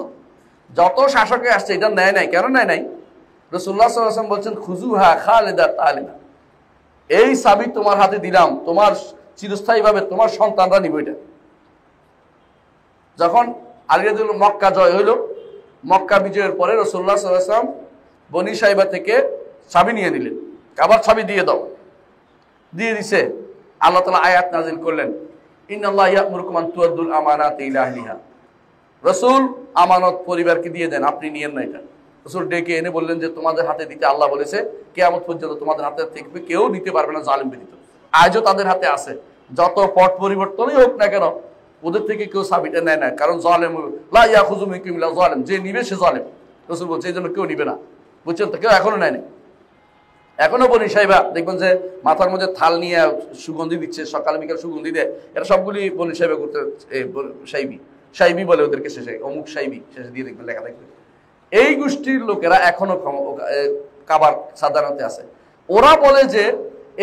যত শাসকে আসছে এটা নেয় নাই। কেন নেয় নাই? রাসূলুল্লাহ সাল্লাল্লাহু আলাইহি ওয়াসাল্লাম বলছেন, খুযুহা খালিদা তালিনা, এই চাবি তোমার হাতে দিলাম, তোমার চিরস্থায়ীভাবে তোমার সন্তানরা নিবে। এটা যখন আলী রাদিয়াল্লাহু মক্কা জয় হইল, মক্কা বিজয়ের পরে রাসূলুল্লাহ সাল্লাল্লাহু আলাইহি ওয়াসাল্লাম বনি সাইবা থেকে চাবি নিয়ে নিলেন, কাবার চাবি দিয়ে দাও, দিয়ে দিছে। আল্লাহ তাআলা আয়াত নাযিল করলেন, ইন্নাল্লাহা ইয়া'মুরুকুম আন তুআদ্দুল আমানাতি ইলা আহলিহা। রাসূল আমানত পরিবারকে দিয়ে দেন, আপনি নিয়েন না। এটা রাসূল ডেকে এনে বললেন যে তোমাদের হাতে দিতে আল্লাহ বলেছে, কিয়ামত পর্যন্ত তোমাদের হাতে থাকবে, কেউ নিতে পারবে না জালিম ব্যতীত। আজও তাদের হাতে আছে, যত পট পরিবর্তনই হোক না কেন ওদের থেকে কেউ চাবিটা নেয় না, কারণ জালেম লা ইয়াখুযু মিনকুম ইল্লা জালিম, যে নিবে সে জালেম। রাসূল বলছে এই জন্য কেউ নিবে না, বুঝছেন তো? কেউ এখনো নেয়নি। এখনো বনি সাইবা দেখবেন যে মাথার মধ্যে থাল নিয়ে সুগন্ধি দিচ্ছে, সকাল বিকাল সুগন্ধি দেয়। এরা সবগুলি বনি সাইবা করতে, সাইবি বলে ওদেরকে, শেষে অমুক সাইবি শেষে দিয়ে দেখবেন লেখা থাকবে। এই গোষ্ঠীর লোকেরা এখনো কাবার সাধারণতে আছে। ওরা বলে যে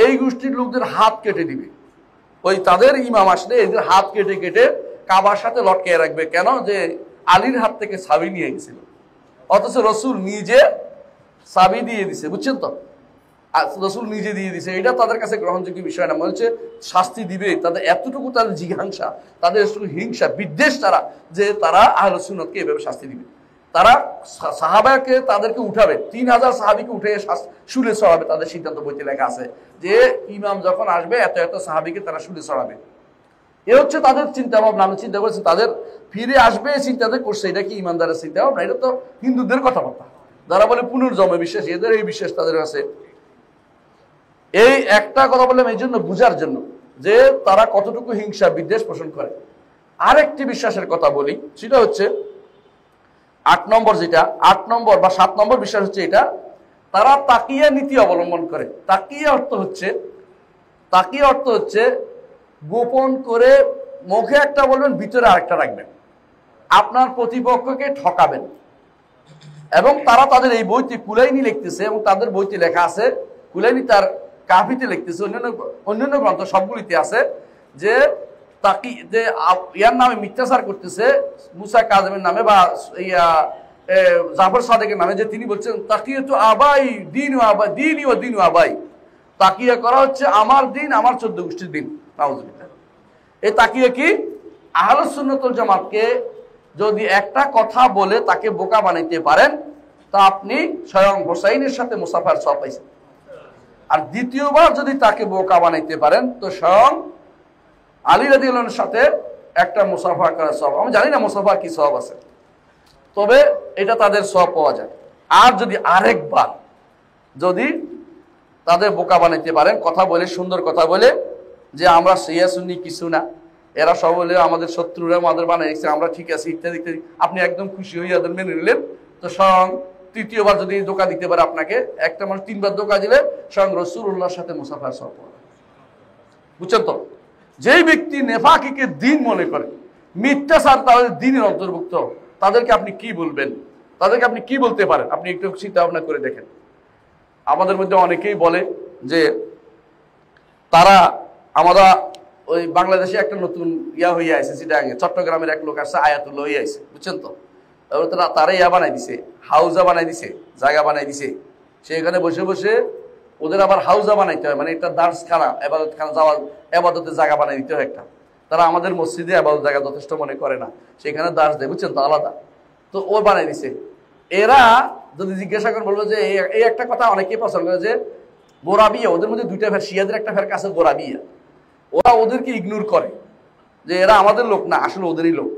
এই গোষ্ঠীর লোকদের হাত কেটে দিবে, ওই তাদের ইমাম আসলে এদের হাত কেটে কেটে কাবার সাথে লটকে রাখবে। কেন? যে আলীর হাত থেকে চাবি নিয়ে গেছিল, অথচ রাসূল নিজে চাবি দিয়ে দিছে, বুঝছেন তো? রাসূল নিজে দিয়ে দিছে। এটা তাদের কাছে গ্রহণযোগ্য বিষয় না। মনে হচ্ছে শাস্তি দিবে, তাদের এতটুকু তাদের জিজ্ঞাসা, তাদের হিংসা বিদ্বেষ তারা, যে তারা আহলে সুন্নাতকে এভাবে শাস্তি দিবে। তারা সাহাবাকে তাদেরকে উঠাবে, 3000 সাহাবীকে উঠে শুলে চড়াবে। তাদের সিদ্ধান্ত বইতে লেখা আছে যে ইমাম যখন আসবে এত এত সাহাবীকে তারা শুলে চড়াবে। এ হচ্ছে তাদের চিন্তা ভাবনা। আমি চিন্তা করছি তাদের ফিরে আসবে চিন্তাতে করছে। এটা কি ইমানদারের চিন্তা ভাবনা? এটা তো হিন্দুদের কথাবার্তা, যারা বলে পুনর্জন্মে বিশ্বাস, এদের এই বিশ্বাস তাদের আছে। এই একটা কথা বললাম এই জন্য, বুঝার জন্য যে তারা কতটুকু হিংসা বিদ্বেষ পোষণ করে। আরেকটি বিশ্বাসের কথা বলি, সেটা হচ্ছে 8 নম্বর, যেটা 8 নম্বর বা 7 নম্বর বিশ্বাস হচ্ছে এটা, তারা তাকিয়া নীতি অবলম্বন করে। তাকিয়া অর্থ হচ্ছে গোপন করে মুখে একটা বলবেন, ভিতরে আরেকটা রাখবেন, আপনার প্রতিপক্ষকে ঠকাবেন। এবং তারা তাদের এই বইতে কুলাইনি লিখতেছে, এবং তাদের বইতে লেখা আছে, কুলাইনি তার কাফিতে লিখতেছে, অন্যান্য গ্রন্থ সবগুলিতে আছে যে ইয়ার নামে মিথ্যাচার করতেছে, মুসা কাযেমের নামে বা জাফর সাদেকের নামে, যে তিনি বলছেন তাকিয়াতু আবাই দিন ও দিন আবাই, তাকিয়া করা হচ্ছে আমার দিন, আমার 14 গোষ্ঠীর দিন। নাউযুবিল্লাহ। এই তাকিয়া কি? আহলে সুন্নাত ওয়াল জামাতকে যদি একটা কথা বলে তাকে বোকা বানাইতে পারেন, তা আপনি স্বয়ং হোসাইনের সাথে মুসাফার সওয়াব পাইছেন। আর দ্বিতীয়বার যদি তাকে বোকা বানাইতে পারেন, তো স্বয়ং আলী রাদিয়াল্লাহু আনহুর সাথে একটা মুসাফা করার সওয়াব। আমি জানি না মুসাফার কি সওয়াব আছে, তবে এটা তাদের সওয়াব পাওয়া যায়। আর যদি আরেকবার যদি তাদের বোকা বানাইতে পারেন, কথা বলে, সুন্দর কথা বলে, যে আমরা শিয়া সুন্নি কিছু না, এরা সব হলে আমাদের শত্রুরা আমাদের বানাই রেখেছে, আমরা ঠিক আছে ইত্যাদি ইত্যাদি, আপনি একদম খুশি হয়ে ওদের মেনে নিলেন, তো স্বয়ং তৃতীয়বার যদি ধোঁকা দিতে পারে আপনাকে, একটা মানুষ 3 বার ধোঁকা দিলে স্বয়ং রাসূলুল্লাহর সাথে মুসাফার সওয়াব পাবে। বুঝছেন তো? যেই ব্যক্তি নেফাকিকে দিন মনে করে, মিথ্যাচার তাদের দিনের অন্তর্ভুক্ত, তাদেরকে আপনি কি বলবেন? তাদেরকে আপনি কি বলতে পারেন? আপনি একটু চিন্তা ভাবনা করে দেখেন। আমাদের মধ্যে অনেকেই বলে যে আমরা ওই বাংলাদেশে একটা নতুন ইয়া হইয়া আছে, চিটাগাঙে চট্টগ্রামের এক লোক আসছে, আয়াতুল্লাহ হইয়া আছে, বুঝছেন তো? তারা ইয়া বানাই দিছে, হাউজা বানাই দিছে, জায়গা বানাই দিছে। সেখানে বসে বসে ওদের আবার হাউজা বানাইতে হয়, মানে একটা দার্সখানা, এবাদতখানা, যাওয়ার এবাদতের জায়গা বানাই দিতে হয় একটা। তারা আমাদের মসজিদে এবাদত জায়গা যথেষ্ট মনে করে না, সেখানে দার্স দেয়, বুঝছেন তো, আলাদা। তো ও বানাই দিছে। এরা যদি জিজ্ঞাসা করে বলবো যে এই একটা কথা অনেকেই পছন্দ করে যে গোরাবিয়া, ওদের মধ্যে দুইটা ফের, শিয়াদের একটা ফেরকা আছে গোরাবিয়া। ওরা ওদেরকে ইগনোর করে যে এরা আমাদের লোক না, আসলে ওদেরই লোক।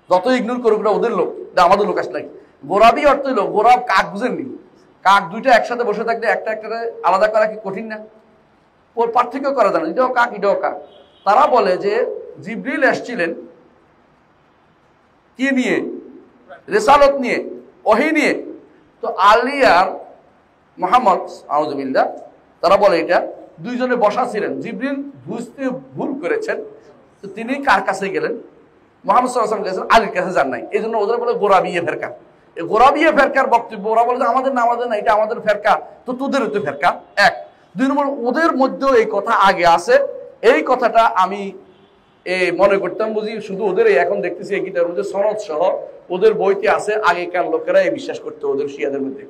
যত ইগনোর করুক ওরা ওদের লোক, আমাদের লোক আসলে। গোরাবি অর্থ হইল, গোরাব কাক, বুঝেননি? কাক দুইটা একসাথে বসে থাকলে একটা একটা আলাদা করা কি কঠিন না? ওর পার্থক্য করা যায় না, এটাও কাক এটাও কাক। তারা বলে যে জিবরিল এসেছিলেন কি নিয়ে? রিসালত নিয়ে, ওহী নিয়ে। তো আলী আর মুহাম্মদ আউযুবিল্লাহ, তারা বলে এটা দুইজনে বসা ছিলেন, জিবরিল বুঝতে ভুল করেছেন, তো তিনি কার কাছে গেলেন? মুহাম্মদ সাল্লাল্লাহু আলাইহি ওয়াসাল্লাম গেছেন, আলীর কাছে যান নাই। এই জন্য ওদের বলে গোরাবিয়া ফেরকা। এই গোরাবিয়া ফেরকার বক্তব্য, ওরা বলে যে আমাদের না, আমাদের না, এটা আমাদের ফেরকা, তো তোদেরও তো ফেরকা। এক, দুই নম্বর, ওদের মধ্যেও এই কথা আগে আছে। এই কথাটা আমি মনে করতাম বুঝি শুধু ওদের, এখন দেখতেছি এই কিতাবের মধ্যে সনদ সহ ওদের বইতে আছে। আগেকার লোকেরা এই বিশ্বাস করতে, ওদের শিয়াদের মধ্যে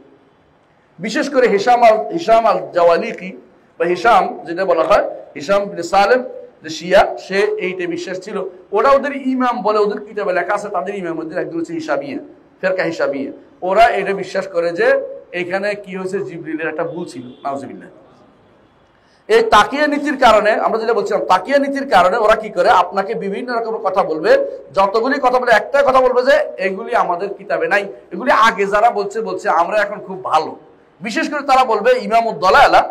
বিশেষ করে হিশাম আল জাওয়ালিকি বা হিশাম যেটা বলা হয়, হিশাম বিন সালেম যে শিয়া, সে এইটা বিশ্বাস ছিল। ওরা ওদের ইমাম বলে, ওদের কিতাবে লেখা আছে, তাদের ইমাম মধ্যে একজন হচ্ছে হিসাবিয়া, ফেরকা হিসাবিয়া। ওরা এটা বিশ্বাস করে যে এখানে কি হয়েছে, জিবরিলের একটা ভুল ছিল, নাউজুবিল্লাহ। এই তাকিয়া নীতির কারণে, আমরা যেটা বলছিলাম, তাকিয়া নীতির কারণে ওরা কি করে, আপনাকে বিভিন্ন রকমের কথা বলবে। যতগুলি কথা বলে, একটা কথা বলবে যে এগুলি আমাদের কিতাবে নাই, এগুলি আগে যারা বলছে আমরা এখন খুব ভালো। বিশেষ করে তারা বলবে ইমামুদ্দালালা,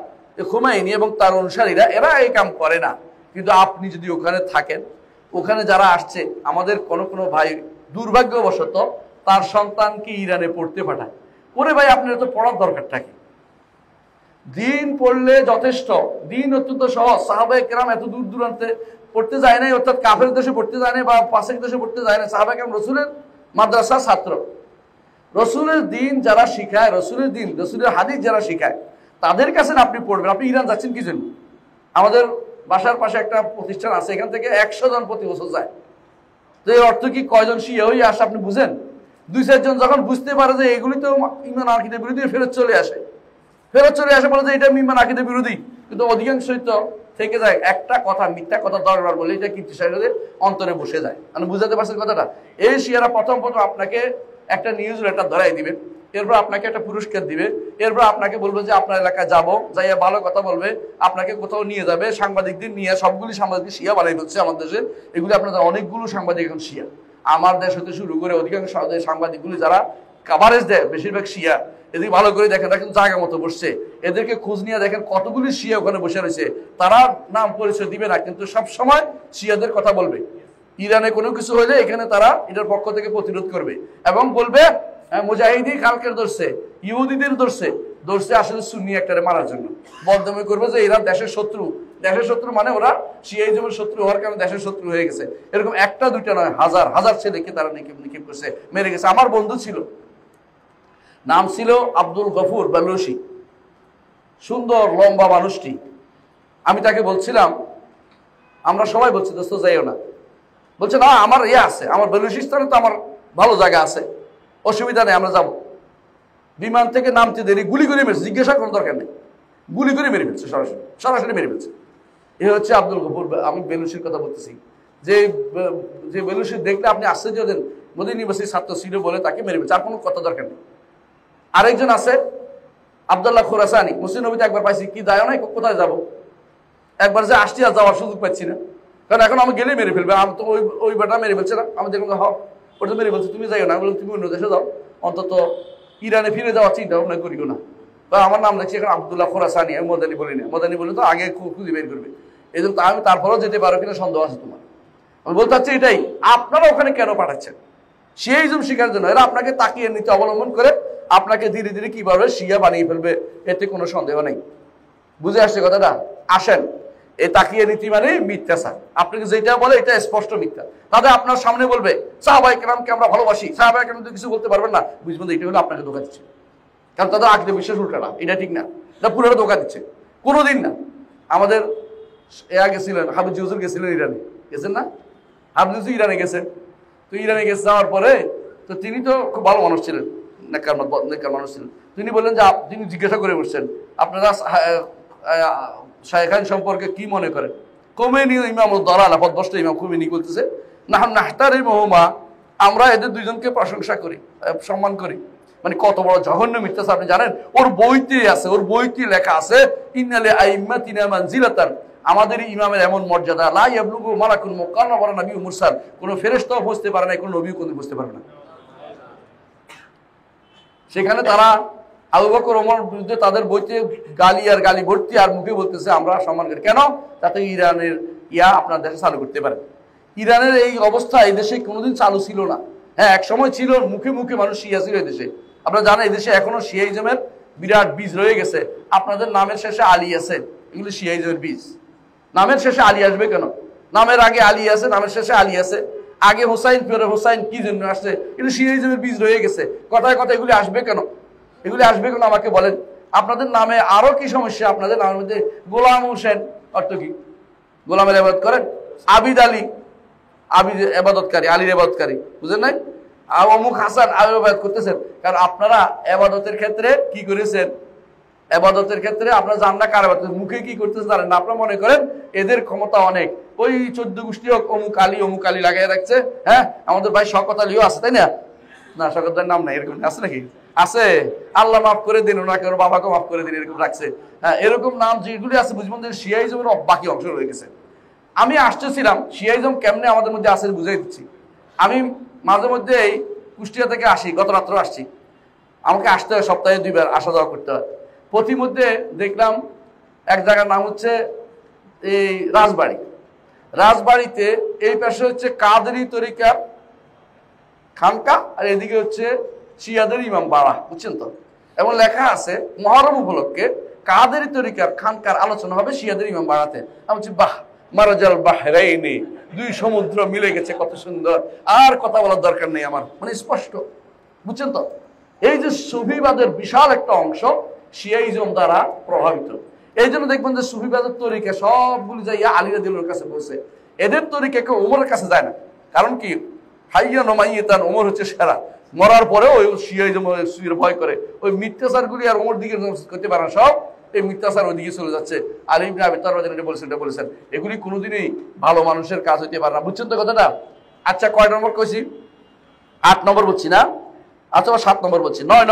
খুমাইনি এবং তার অনুসারীরা, এরা এই কাম করে না। কিন্তু আপনি যদি ওখানে থাকেন, ওখানে যারা আসছে, আমাদের কোনো ভাই দুর্ভাগ্যবশত তার সন্তানকে ইরানে পড়তে পাঠায়। ওরে ভাই, আপনার তো পড়ার দরকারটা কি? দিন পড়লে যথেষ্ট, দিন অত্যন্ত সহজ। সাহাবায়ে কেরাম এত দূর দূরান্তে পড়তে যায় নাই, অর্থাৎ কাফের দেশে পড়তে যায় নাই বা পাশের দেশে পড়তে যায় না। সাহাবায়ে কেরাম রসুলের মাদ্রাসার ছাত্র। রসুলের দিন যারা শিখায়, রসুলের দিন, রসুলের হাদিস যারা শিখায়, তাদের কাছে আপনি পড়বেন। আপনি ইরান যাচ্ছেন কি জন্য? আমাদের বাসার পাশে একটা প্রতিষ্ঠান আছে, এখান থেকে 100 জন প্রতি বছর যায়। তো এর অর্থ কি কয়জন শিয়া হয়ে আসে আপনি বুঝেন? 2-4 জন যখন বুঝতে পারে যে এগুলি তো ঈমান আকীদার বিরোধী, ফেরত চলে আসে বলে যে এটা ঈমান আকীদার বিরোধী। কিন্তু অধিকাংশই তো থেকে যায় একটা কথা, মিথ্যা কথা 10 বার বলে এটা কিন্তু শিয়াদের অন্তরে বসে যায়। মানে বুঝাতে পারছেন কথাটা? এই শিয়ারা প্রথম আপনাকে একটা নিউজ লেটার ধরাই দিবে, এরপর আপনাকে একটা পুরস্কার দিবে, এরপর আপনাকে বলবে যে আপনার এলাকায় যাবো, যাইয়া ভালো কথা বলবে, আপনাকে কোথাও নিয়ে যাবে, সাংবাদিকদের নিয়ে, সবগুলি সাংবাদিক শিয়া বানাই হচ্ছে আমাদের দেশে। এগুলি আপনাদের অনেকগুলো সাংবাদিক এখন শিয়া, আমার দেশ হতে শুরু করে অধিকাংশ সাংবাদিকগুলি যারা কাভারেজ দেয় বেশিরভাগ শিয়া। এদিকে ভালো করে দেখেন, দেখেন জায়গা মতো বসছে, এদেরকে খোঁজ নিয়ে দেখেন কতগুলি শিয়া ওখানে বসে রয়েছে। তারা নাম পরিচয় দিবে না, কিন্তু সব সময় শিয়াদের কথা বলবে। ইরানে কোনো কিছু হলে এখানে তারা এটার পক্ষ থেকে প্রতিরোধ করবে এবং বলবে মুজাহিদি কালকের ধরছে, ইহুদিদের ধরছে আসলে সুন্নি একটারে মারার জন্য। বদনামি করবে যে এরা দেশের শত্রু। দেশের শত্রু মানে ওরা শিয়াইজমের শত্রু হওয়ার কারণে দেশের শত্রু হয়ে গেছে। এরকম একটা দুইটা নয়, হাজার হাজার ছেলেকে তারা নিক্ষেপ করছে, মেরে গেছে। আমার বন্ধু ছিল, নাম ছিল আব্দুল গফুর বেলুসি, সুন্দর লম্বা মানুষটি। আমি তাকে বলছিলাম, আমরা সবাই বলছি দোস্ত যাইও না। বলছে না, আমার আছে, আমার বেলুচিস্তানে তো আমার ভালো জায়গা আছে, অসুবিধা নেই, আমরা যাব। বিমান থেকে নামতে দেরি, গুলি করে মেরেছে, জিজ্ঞাসা করার দরকার নেই, গুলি করে মেরে ফেলছে, সরাসরি মেরে ফেলছে। এ হচ্ছে আব্দুল গফুর। আমি বেলুচির কথা বলতেছি, যে বেলুচি দেখলে আপনি আশ্চর্য হতেন, মদিনা ইউনিভার্সিটির ছাত্র ছিল বলে তাকে মেরে ফেলছে, আর কোনো কথা দরকার নেই। আরেকজন আছে আব্দুল্লাহ খুরাসানি, মুসলিম নবীতে একবার পাইছি, কি যায় নাই, কোথায় যাব, একবার যে আসছি আর যাওয়ার সুযোগ পাচ্ছি না, কারণ এখন আমি গেলেই মেরে ফেলবে। আমি তো ওই বেটা মেরে ফেলছে না, আমি দেখলাম ওটা মেরে ফেলছে, তুমি যাইও না, বললাম তুমি অন্য দেশে যাও, অন্তত ইরানে ফিরে যাওয়ার চিন্তা ভাবনা করিও না। বা আমার নাম দেখছি এখন আব্দুল্লাহ খুরাসানি, আমি মদানি বলি না, মদানি বলে তো আগে খুঁজে বের করবে, এই জন্য আমি তারপরেও যেতে পারো কিনা সন্দেহ আছে তোমার। আমি বলতে চাচ্ছি এটাই, আপনারা ওখানে কেন পাঠাচ্ছেন? সেই জন্য শিখার জন্য। এরা আপনাকে তাকিয়ে নীতি অবলম্বন করে আপনাকে ধীরে ধীরে কিভাবে শিয়া বানিয়ে ফেলবে, এতে কোনো সন্দেহ নেই। বুঝে আসছে কথাটা? আসেন, এই তাকিয়ে নীতি মানে মিথ্যাচার। আপনাকে যেটা বলে এটা স্পষ্ট মিথ্যা। তাহলে আপনার সামনে বলবে সাহাবায়ে কেরামকে আমরা ভালোবাসি, সাহাবায়ে কেরাম তো কিছু বলতে পারবেন না, বুঝবেন এটা হলো আপনাকে ধোঁকা দিচ্ছে। কারণ তাদের আকীদা বিশ্বাস উল্টা না, এটা ঠিক না, এটা পুরোটা ধোঁকা দিচ্ছে। কোনোদিন না। আমাদের গেছিলেন, হাফিজ হুজুর গেছিলেন ইরানে, গেছেন না? হাফিজ হুজুর ইরানে গেছেন। তো ইরানে গেছে, যাওয়ার পরে তো তিনি তো খুব ভালো মানুষ ছিলেন, নেককার মানুষ ছিলেন। তিনি বললেন যে তিনি জিজ্ঞাসা করে বসছেন, আপনারা শায়খান সম্পর্কে কি মনে করেন? খোমেনি ইমাম দলাল পথভ্রষ্ট ইমাম খোমেনি বলতেছে, নাহতারিম হুমা, আমরা এদের দুইজনকে প্রশংসা করি, সম্মান করি। মানে কত বড় জঘন্য মিথ্যাচার আপনি জানেন? ওর বইতে আছে, ওর বইতে লেখা আছে ইন্নালে আইম্মাতিনা মানজিলাতান, আমাদের ইমামের এমন মর্যাদা, লা ইয়াবলুগু মালাকুন মুকাররাম ওয়া নবী মুরসাল, কোনো ফেরেশতাও বুঝতে পারে না, কোনো নবীও কোনো বুঝতে পারে না। সেখানে তারা আবু বকর ওমর বিরুদ্ধে তাদের বইতে গালি আর গালি ভর্তি, আর মুখে বলতেছে আমরা সম্মান করি। কেন? তাতে ইরানের আপনার দেশে চালু করতে পারে। ইরানের এই অবস্থা এই দেশে কোনোদিন চালু ছিল না। হ্যাঁ, এক সময় ছিল, মুখে মুখে মানুষ শিয়া ছিল এই দেশে। আপনারা জানেন এই দেশে এখনো শিয়াইজমের বিরাট বীজ রয়ে গেছে। আপনাদের নামের শেষে আলী আছে, এগুলো শিয়াইজমের বীজ। নামের শেষে আলী আসবে কেন? নামের আগে আলী আছে, নামের শেষে আলী আছে, আগে হোসাইন, পরে হোসাইন কি জন্য আসছে? এগুলো শিয়াইজমের বীজ রয়ে গেছে। কথায় কথা এগুলি আসবে কেন? এগুলি আসবে কেন আমাকে বলেন। আপনাদের নামে আরো কি সমস্যা? আপনাদের নামের মধ্যে গোলাম হোসেন অর্থ কি? গোলামের ইবাদত করেন। আবিদ আলী, আবিদ এবাদতকারী, আলীর এবাদতকারী, বুঝেন নাই? অমুক হাসান আলী ইবাদত করতেছেন। কারণ আপনারা এবাদতের ক্ষেত্রে কি করেছেন? এবাদতের ক্ষেত্রে আপনারা জান না কার এবাদত, মুখে কি করতেছেন জানেন না। আপনারা মনে করেন এদের ক্ষমতা অনেক, ওই 14 গোষ্ঠী হোক অমুক আলী লাগাই রাখছে। হ্যাঁ, আমাদের ভাই শওকত আলীও আছে, তাই না? না, শওকত আলীর নাম নাই, এরকম আছে নাকি? আছে। আল্লাহ মাফ করে দিন ওনাকে, ওর বাবাকে মাফ করে দিন, এরকম রাখছে। হ্যাঁ, এরকম নাম যেগুলি আছে বুঝবেন যে শিয়াইজমের বাকি অংশ রয়ে গেছে। আমি আসতেছিলাম শিয়াইজম কেমনে আমাদের মধ্যে আছে বুঝাই দিচ্ছি। আমি মাঝে মধ্যে এই কুষ্টিয়া থেকে আসি, গত রাত্রে আসছি। আমাকে আসতে হয় সপ্তাহে 2 বার, আসা যাওয়া করতে হয়। প্রতিমধ্যে দেখলাম এক জায়গার নাম হচ্ছে এই রাজবাড়ি। রাজবাড়িতে এই পাশে হচ্ছে কাদেরি তরিকার খানকা, আর এদিকে হচ্ছে শিয়াদের ইমাম বাড়া, বুঝছেন তো? এবং লেখা আছে মহরম উপলক্ষে কাদেরি তরিকার খানকার আলোচনা হবে শিয়াদের ইমাম বাড়াতে। আমি বলছি বাহ, মারাজাল বাহরাইনি, 2 সমুদ্র মিলে গেছে, কত সুন্দর, আর কথা বলার দরকার নেই আমার, মানে স্পষ্ট, বুঝছেন তো? এই যে সুফিবাদের বিশাল একটা অংশ শিয়াইজম দ্বারা প্রভাবিত। এই জন্য দেখবেন যে সুফিবাদের তরিকা সবগুলি যাইয়া আলী রাদিয়াল্লাহু আনহুর কাছে বসে। এদের তরিকা কেউ ওমরের কাছে যায় না। কারণ কি? হাইয়া নমাইয়াতান, ওমর হচ্ছে সেরা। মরার পরেও ওই শিয়াইজম ভয় করে, ওই মিথ্যাচারগুলি আর ওমর দিকে করতে পারে না, সব এই মিথ্যাচার ওইদিকে চলে যাচ্ছে। আলী ইবনে আবি তালহা যেটা বলেছেন, এগুলি কোনোদিনই ভালো মানুষের কাজ হইতে পারে না, বুঝছেন তো কথাটা? আচ্ছা, কয় নম্বর কইছি? 8 নম্বর বলছি না? আচ্ছা, 7 নম্বর বলছি। 9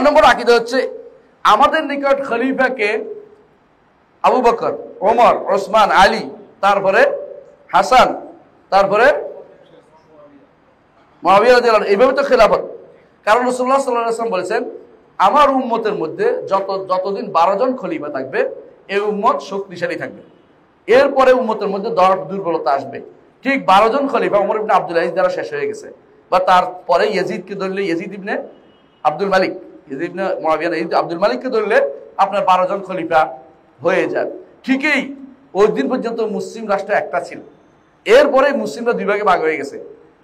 নম্বর আকীদা হচ্ছে আমাদের নিকট খলিফাকে আবু বকর, ওমর, ওসমান, আলী, তারপরে হাসান, তারপরে মুআবিয়া রাদিয়াল্লাহু আনহু, এইভাবে তো খেলাফত। কারণ রাসূলুল্লাহ সাল্লাল্লাহু আলাইহি ওয়াসাল্লাম বলেছেন আমার উম্মতের মধ্যে যতদিন 12 জন খলিফা থাকবে এই উম্মত শক্তিশালী থাকবে। এরপরে উম্মতের মধ্যে দুর্বলতা আসবে। ঠিক 12 জন খলিফা ওমর ইবনে আব্দুল আজিজ দ্বারা শেষ হয়ে গেছে, বা তারপরে ইয়াজিদকে ধরলে ইয়াজিদ ইবনে আব্দুল মালিক, ইয়াজিদ ইবনে মুআবিয়া না, আব্দুল মালিককে ধরলে আপনার 12 জন খলিফা হয়ে যায়। ঠিকই ওই দিন পর্যন্ত মুসলিম রাষ্ট্র একটা ছিল। এরপরে মুসলিমরা 2 ভাগে ভাগ হয়ে গেছে।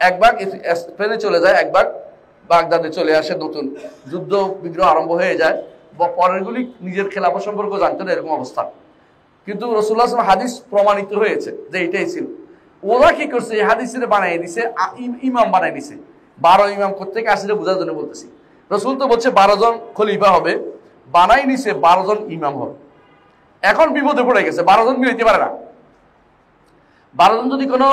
এক ভাগ স্পেনে চলে যায়, এক ভাগ বাগদাদে চলে আসে, নতুন যুদ্ধ বিগ্রহ আরম্ভ হয়ে যায়। পরেরগুলি নিজের খেলাফত সম্পর্কে জানতো না, এরকম অবস্থা। কিন্তু রাসূলুল্লাহ সাল্লাল্লাহু আলাইহি ওয়াসাল্লাম হাদিস প্রমাণিত হয়েছে যে এটাই ছিল। ওরা কি করছে? এই হাদিসে বানিয়ে দিছে, ইমাম বানিয়ে দিছে। 12 ইমাম কোত্থেকে আসলে বোঝার জন্য বলতেছি। রাসূল তো বলছে 12 জন খলিফা হবে, বানাই নিছে 12 জন ইমাম হবে। এখন বিপদে পড়ে গেছে, 12 জন মিলাইতে পারে না। 12 জন যদি কোনো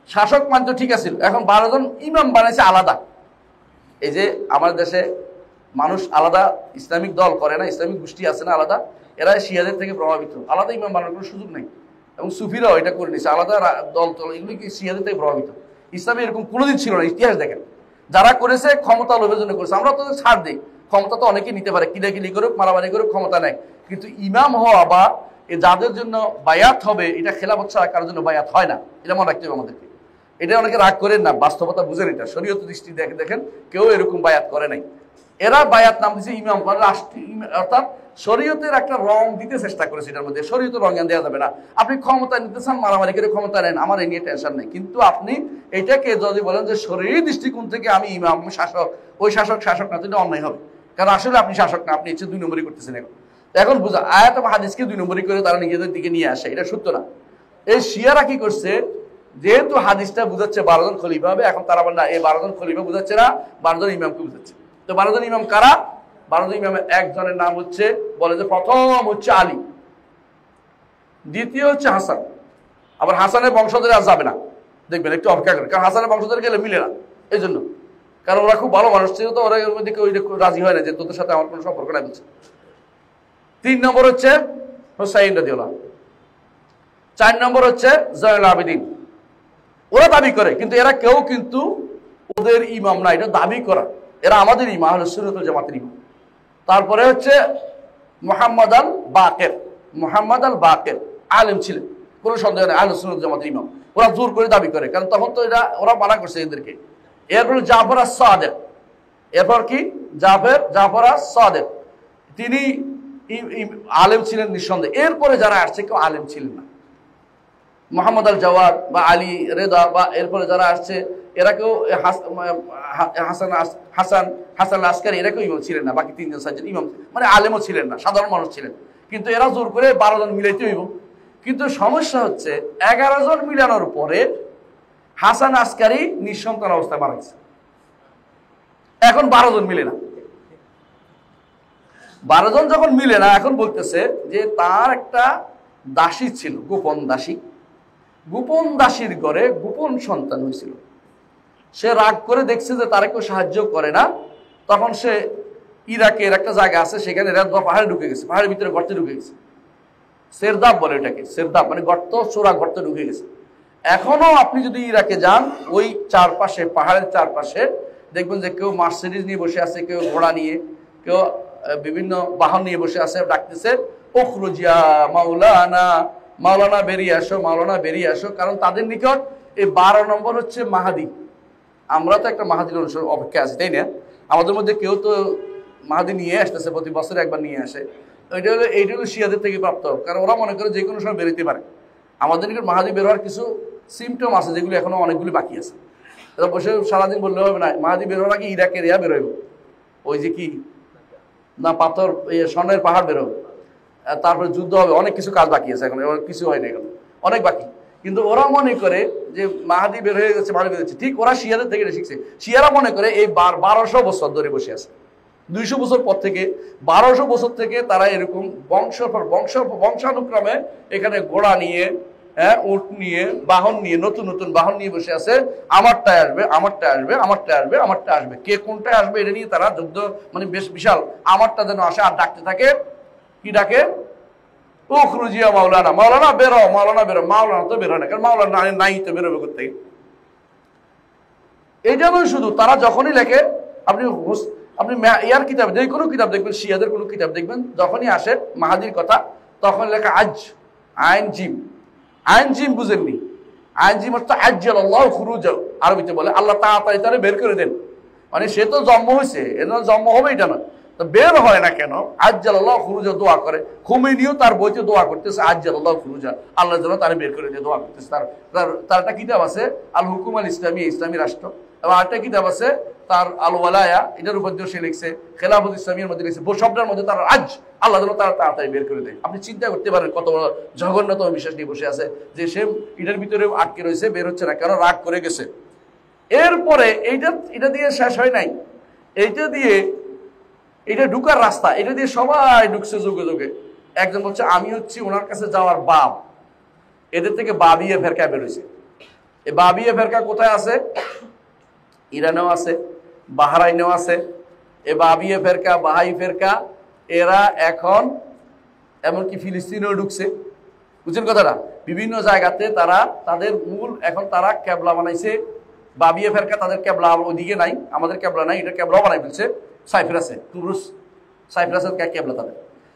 শাসক মানতো ঠিক আছে, এখন 12 জন ইমাম বানাইছে আলাদা। এই যে আমাদের দেশে মানুষ আলাদা ইসলামিক দল করে না, ইসলামিক গোষ্ঠী আছে না আলাদা, এরা শিয়াদের থেকে প্রভাবিত, আলাদা ইমাম বানানোর কোনো সুযোগ নেই। এবং সুফিরাও এটা করে নিছে, আলাদা দল এগুলি কি শিয়াদের থেকে প্রভাবিত। ইসলামে এরকম কোনোদিন ছিল না, ইতিহাস দেখেন। যারা করেছে ক্ষমতা লোভের জন্য করেছে। আমরা তো ছাড় দিই, ক্ষমতা তো অনেকেই নিতে পারে, কিলাকিলি করুক, মারামারি করুক, ক্ষমতা নেয়। কিন্তু ইমাম হওয়া বা যাদের জন্য বায়াত হবে, এটা খেলাফত ছাড়া কারোর জন্য বায়াত হয় না, এটা মনে রাখতে হবে আমাদেরকে। এটা অনেকে রাগ করেন না, বাস্তবতা বুঝেন। এটা শরীয়ত দৃষ্টি দেখেন, কেউ এরকম বায়াত করে নাই। এরা বায়াত নাম দিয়েছে ইমাম, রাষ্ট্রীয়, অর্থাৎ শরীয়তের একটা রং দিতে চেষ্টা করেছে। এটার মধ্যে শরীয়তের রং দেওয়া যাবে না। আপনি ক্ষমতা নিতে চান, মারামারি করে ক্ষমতা নেন, আমার এই নিয়ে টেনশন নেই। কিন্তু আপনি এটাকে যদি বলেন যে শরীর দৃষ্টিকোণ থেকে আমি ইমাম, শাসক, ওই শাসক না, তো এটা অন্যায় হবে। কারণ আসলে আপনি শাসক না, আপনি ইচ্ছে 2 নম্বরই করতেছেন। এখন এখন বুঝা আয়াত এবং হাদিসকে 2 নম্বরই করে তারা নিজেদের দিকে নিয়ে আসে, এটা সত্য না। এই শিয়ারা কি করছে, যেহেতু হাদিসটা বুঝাচ্ছে 12 জন খলিফা হবে, এখন তারা বলে না এই 12 জন খলিফা বুঝাচ্ছে না, 12 জন ইমামকে বুঝাচ্ছে। তো 12 জন ইমাম কারা? 12 জন ইমামের একজনের নাম হচ্ছে, বলে যে প্রথম হচ্ছে আলী, দ্বিতীয় হচ্ছে হাসান। আবার হাসানের বংশধরে আর যাবে না, দেখবেন একটু অপেক্ষা করে, কারণ হাসানের বংশধরে গেলে মিলে না এই জন্য, কারণ ওরা খুব ভালো মানুষ ছিল, তো ওরা ওর মধ্যে ওই রাজি হয় না যে তোদের সাথে আমার কোনো সম্পর্ক নাই বলছে। 3 নম্বর হচ্ছে হুসাইন রাদিয়াল্লাহু আনহু, 4 নম্বর হচ্ছে জয়নুল আবেদিন। ওরা দাবি করে, কিন্তু এরা কেউ কিন্তু ওদের ইমাম না, এটা দাবি করা, এরা আমাদের ইমাম, আহলে সুন্নাত ওয়াল জামাতের ইমাম। তারপরে হচ্ছে মুহাম্মদ আল বাকের, মুহাম্মদ আল বাকের আলেম ছিলেন, কোনো সন্দেহ নেই, আহলে সুন্নাত ওয়াল জামাতের ইমাম। ওরা জোর করে দাবি করে, কারণ তখন তো ওরা মানা করছে এদেরকে। এরপর জাফর আস-সাদেক, এরপর কি জাফর আস-সাদেক, তিনি আলেম ছিলেন নিঃসন্দেহে। এরপরে যারা আসছে কেউ আলেম ছিলেন না, মোহাম্মদ আল জওয়াদ বা আলী রেদা বা এরপরে যারা আসছে এরা কেউ হাসান আসকারী এরা কেউ ইমাম ছিলেন না, বাকি 3 জন 4 জন ইমাম মানে আলেমও ছিলেন না, সাধারণ মানুষ ছিলেন। কিন্তু এরা জোর করে 12 জন মিলাইতে হইব। কিন্তু সমস্যা হচ্ছে 11 জন মিলানোর পরে হাসান আসকারী নিঃসন্তান অবস্থায় মারা গেছে, এখন 12 জন মিলে না। 12 জন যখন মিলে না, এখন বলতেছে যে তার একটা দাসী ছিল, গোপন দাসী, গোপন দাসীর ঘরে গোপন সন্তান হয়েছিল। সে রাগ করে দেখছে যে তারা কেউ সাহায্য করে না, তখন সে ইরাকের একটা জায়গা আছে সেখানে রেদবা পাহাড়ে ঢুকে গেছে, পাহাড়ের ভিতরে গর্তে ঢুকে গেছে, সেরদাব বলে এটাকে, সেরদাব মানে গর্ত, চোরা গর্তে ঢুকে গেছে। এখনো আপনি যদি ইরাকে যান, ওই চারপাশে পাহাড়ের চারপাশে দেখবেন যে কেউ মার্সিডিজ নিয়ে বসে আছে, কেউ ঘোড়া নিয়ে, কেউ বিভিন্ন বাহন নিয়ে বসে আছে, ডাকতেছে উখরুজিয়া মাওলানা, মাওলানা বেরিয়ে আসো, মাওলানা বেরিয়ে আসো। কারণ তাদের নিকট এই 12 নম্বর হচ্ছে মাহাদি। আমরা তো একটা মাহাদির অনুসরণ অপেক্ষা আছি, তাই না? আমাদের মধ্যে কেউ তো মাহাদি নিয়ে আসতেছে, প্রতি বছরে একবার নিয়ে আসে। এইটা হলো শিয়াদের থেকে প্রাপ্ত, কারণ ওরা মনে করে যে কোনো সময় বেরোতে পারে। আমাদের নিকট মাহাদি বের হওয়ার কিছু সিমটম আছে, যেগুলো এখনো অনেকগুলি বাকি আছে। তারা বসে সারাদিন বললে হবে না, মাহাদি বের হওয়ার আগে ইরাকের বেরোবে, ওই যে কি না পাথর স্বর্ণের পাহাড় বেরোবে, তারপরে যুদ্ধ হবে, অনেক কিছু কাজ বাকি আছে, এখন কিছু হয় না, এখন অনেক বাকি। কিন্তু ওরা মনে করে যে মাহাদি বের হয়ে গেছে, মাহাদি বের হচ্ছে, ঠিক ওরা শিয়াদের থেকে শিখছে। শিয়ারা মনে করে এই 1200 বছর ধরে বসে আছে, 200 বছর পর থেকে, 1200 বছর থেকে তারা এরকম বংশানুক্রমে এখানে ঘোড়া নিয়ে, উট নিয়ে, বাহন নিয়ে, নতুন নতুন বাহন নিয়ে বসে আছে। আমারটায় আসবে, আমারটায় আসবে, আমারটায় আসবে, আমারটায় আসবে, কে কোনটায় আসবে এটা নিয়ে তারা যুদ্ধ, মানে বেশ বিশাল। আমারটা যেন আসে, আর ডাকতে থাকে, কি ডাকে? উখরুজিয়া মাওলানা, মাওলানা বেরো, মাওলানা বেরো। মাওলানা তো বেরো না, কারণ মাওলানা নাই তো বেরোবে করতে। এই জন্য শুধু তারা যখনই লেখে, আপনি ইয়ার কিতাব, যে কোনো কিতাব দেখবেন, শিয়াদের কোনো কিতাব দেখবেন, যখনই আসে মাহাদির কথা, তখন লেখা আজ, আইন জিম। আইন জিম বুঝেননি? আইন জিম অর্থ আজ্জালাল্লাহু খুরুজাহু, আরবিতে বলে আল্লাহ তাড়াতাড়ি তারে বের করে দেন। মানে সে তো জন্ম হয়েছে, এর জন্ম হবে এটা না, তো বের হয় না কেন? আজ্জালাল্লাহু খুরুজাহু দোয়া করে। খুমেনিও তার বইতে দোয়া করতেছে আজ্জালাল্লাহু খুরুজাহু, আল্লাহ যেন তারে বের করে দিয়ে দোয়া করতেছে। তার একটা কিতাব আছে আল হুকুম আল ইসলামী, ইসলামী রাষ্ট্র, এবং আরেকটা কিতাব আছে তার আল ওয়ালায়া, এটার উপর দিয়ে সে লিখছে খেলাফত ইসলামীর মধ্যে লিখছে, শব্দের মধ্যে তার আজ, আল্লাহ যেন তারা তাড়াতাড়ি বের করে দেয়। আপনি চিন্তা করতে পারেন কত বড় জঘন্যতম বিশ্বাস নিয়ে বসে আছে, যে সে এটার ভিতরে আটকে রয়েছে, বের হচ্ছে না, কেন? রাগ করে গেছে। এরপরে এটা দিয়ে শেষ হয় নাই, এইটা ঢুকার রাস্তা, এটা দিয়ে সবাই ঢুকছে যুগে যুগে। একজন বলছে আমি হচ্ছি ওনার কাছে যাওয়ার বাপ, এদের থেকে বাবিয়ে ফেরকা বেরোইছে। এই বাবিয়ে ফেরকা কোথায় আছে? ইরানেও আছে, বাহরাইনেও আছে। এ বাবিয়ে ফেরকা, বাহাই ফেরকা, এরা এখন এমনকি ফিলিস্তিনেও ঢুকছে। বুঝছেন কথাটা? বিভিন্ন জায়গাতে তারা তাদের মূল, এখন তারা ক্যাবলা বানাইছে। বাবিয়ে ফেরকা তাদের ক্যাবলা ওইদিকে নাই, আমাদের ক্যাবলা নাই, এটা ক্যাবলা বানাই ফেলছে সাইপ্রাসে, তুরস্ক, সাইপ্রাসের ক্যাবলা তাদের।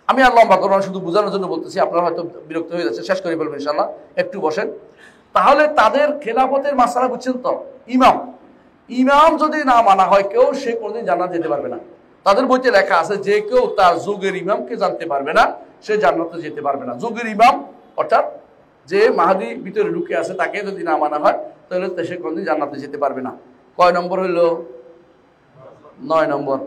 আমি আর লম্বা করবো না, শুধু বোঝানোর জন্য বলতেছি, আপনারা হয়তো বিরক্ত হয়ে যাচ্ছে, শেষ করে ফেলবেন ইনশাল্লাহ, একটু বসেন। তাহলে তাদের খেলাফতের মাসালা বুঝছেন তো? ইমাম যদি না মানা হয় কেউ, সে কোনোদিন জান্নাত যেতে পারবে না। তাদের বইতে লেখা আছে যে কেউ তার যুগের ইমামকে জানতে পারবে না, সে জান্নাতে যেতে পারবে না। যুগের ইমাম অর্থাৎ যে মাহাদি ভিতরে ঢুকে আছে, তাকে যদি না মানা হয় তাহলে সে কোনোদিন জান্নাতে যেতে পারবে না। কয় নম্বর হইল? 9 নম্বর,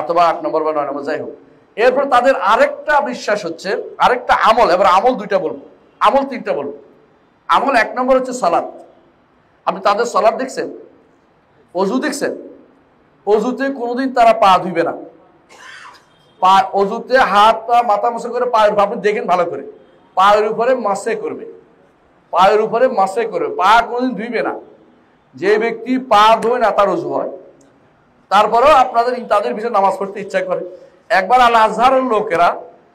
অথবা 8 নম্বর বা 9 নম্বর, যাই হোক। এরপর তাদের আরেকটা বিশ্বাস হচ্ছে, আরেকটা আমল, এবার আমল দুইটা বলবো, আমল তিনটা বলবো। আমল এক নম্বর হচ্ছে সালাত। আপনি তাদের সালাত দেখছেন, অজু দেখছেন? অজুতে কোনোদিন তারা পা ধুইবে না। অজুতে হাত পা মাথা মোছা করে পায়ের, আপনি দেখেন ভালো করে, পায়ের উপরে মাসে করবে, পায়ের উপরে মাসে করবে, পা কোনোদিন ধুইবে না। যে ব্যক্তি পা ধোয় না তার অজু হয়। তারপরেও আপনাদের তাদের বিষয়ে নামাজ পড়তে ইচ্ছা করে। একবার আল আজহারের লোকেরা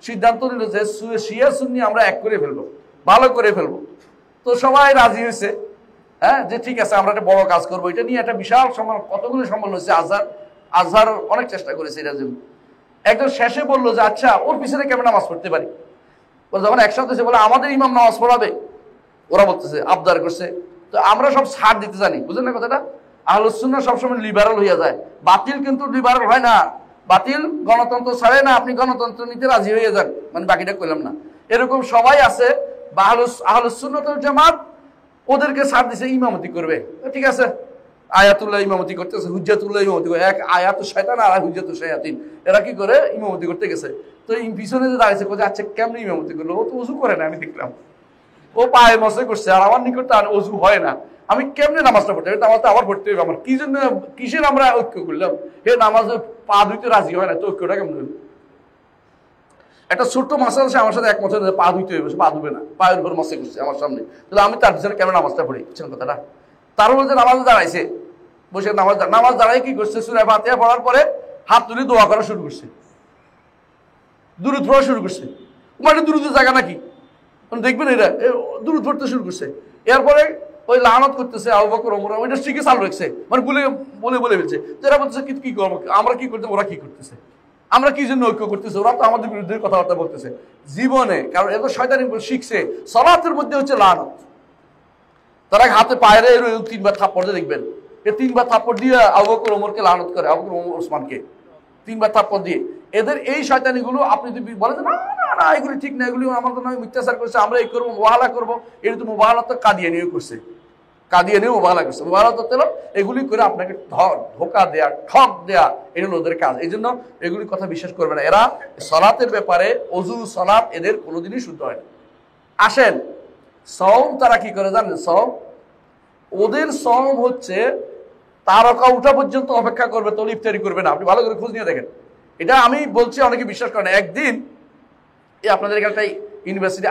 সিদ্ধান্ত নিল যে শিয়া সুন্নি আমরা এক করে ফেলবো, ভালো করে ফেলবো। তো সবাই রাজি হয়েছে, হ্যাঁ, যে ঠিক আছে আমরা একটা বড় কাজ করবো। এটা নিয়ে একটা বিশাল সম্মান, কতগুলো সম্মান হয়েছে। আজহার অনেক চেষ্টা করেছে এটার জন্য। একজন শেষে বললো যে আচ্ছা ওর পিছনে কেমন নামাজ পড়তে পারি। ওরা যখন একসাথে এসে বলে আমাদের ইমাম নামাজ পড়াবে, ওরা বলতেছে আবদার করছে। তো আমরা সব ছাড় দিতে জানি, বুঝলেন না কথাটা? আহলুস সুন্নাহ সবসময় লিবারাল হইয়া যায়, বাতিল কিন্তু লিবারাল হয় না। বাতিল গণতন্ত্র ছাড়ে না, আপনি গণতন্ত্র নিতে রাজি হয়ে যান, মানে বাকিটা কইলাম না। এরকম সবাই আছে বা আহলুস সুন্নাহ ওয়াল জামাত ওদেরকে ছাড় দিছে, ইমামতি করবে, ঠিক আছে। আয়াতুল্লাহ ইমামতি করতেছে, হুজ্জাতুল্লাহ ইমামতি করে, এক আয়াতুল শয়তান আর হুজ্জাতুল শায়াতিন, এরা কি করে ইমামতি করতে গেছে। তো পিছনে যে দাঁড়িয়েছে কোথায়, আচ্ছা কেমন ইমামতি করলো, ও তো উজু করে না, আমি দেখলাম ও পায়ে মশে করছে, আর আমার নিকট তো অজু হয় না, আমি কেমনে নামাজটা পড়তে হবে, নামাজটা আবার পড়তে হবে আমার, কি জন্য কিসের আমরা ঐক্য করলাম? হে নামাজে পা ধুইতে রাজি হয় না, তো ঐক্যটা কেমন হলো? একটা ছোট্ট মাসাল সে আমার সাথে এক বছর পা ধুইতে হবে, পা ধুবে না, পায়ের উপর মশে করছে আমার সামনে, তাহলে আমি তার পিছনে কেমন নামাজটা পড়ি? বুঝছেন কথাটা? তার মধ্যে নামাজে দাঁড়াইছে, বসে নামাজ দাঁড়াই কি করছে, সূরা ফাতিহা পড়ার পরে হাত তুলে দোয়া করা শুরু করছে, দুরূদ পড়া শুরু করছে। মানে দুরূদের জায়গা নাকি দেখবেন, এটা দুরূদ পড়তে শুরু করছে। এরপরে ওই লানত করতেছে আবু বকর ওমর, ওইটা শিখে চালু রাখছে, মানে বলে ফেলছে। যারা বলতেছে কি করবো, আমরা কি করতে, ওরা কি করতেছে, আমরা কি জন্য ঐক্য করতেছে, ওরা তো আমাদের বিরুদ্ধে কথাবার্তা বলতেছে জীবনে। কারণ এত শয়তানি শিখছে, সালাতের মধ্যে হচ্ছে লানত। তারা হাতে পায়ে তিনবার থাপ্পড় দিয়ে দেখবেন, এই তিনবার থাপ্পড় দিয়ে আবু বকর ওমরকে লানত করে, আবু বকর ওমর ওসমানকে তিনবার থাপ্পড় দিয়ে। এদের এই শয়তানিগুলো আপনি যদি বলেন না না না এগুলি ঠিক না, এগুলি আমাদের নয়, মিথ্যাচার করছে, আমরা এই করবো, মুবাহালা করবো, এটা তো মুবাহালা তো কাদিয়ানিও করছে, কাদিয়ানিও মুবাহালা করছে। মুবাহালা তো এগুলি করে আপনাকে ধোকা দেয়া, ঠক দেয়া, এটা হলো ওদের কাজ। এই জন্য এগুলির কথা বিশ্বাস করবে না। এরা সালাতের ব্যাপারে অজু সালাত এদের কোনোদিনই শুদ্ধ হয় না। আসেন সওম তারা কি করে জানেন? সওম ওদের সওম হচ্ছে তারকা উঠা পর্যন্ত অপেক্ষা করবে, তো ইফতারি করবে না। আপনি ভালো করে খোঁজ নিয়ে দেখেন, এটা আমি বলছি, অনেকে বিশ্বাস করে না। একদিন আপনাদের এখানটাই ইউনিভার্সিটি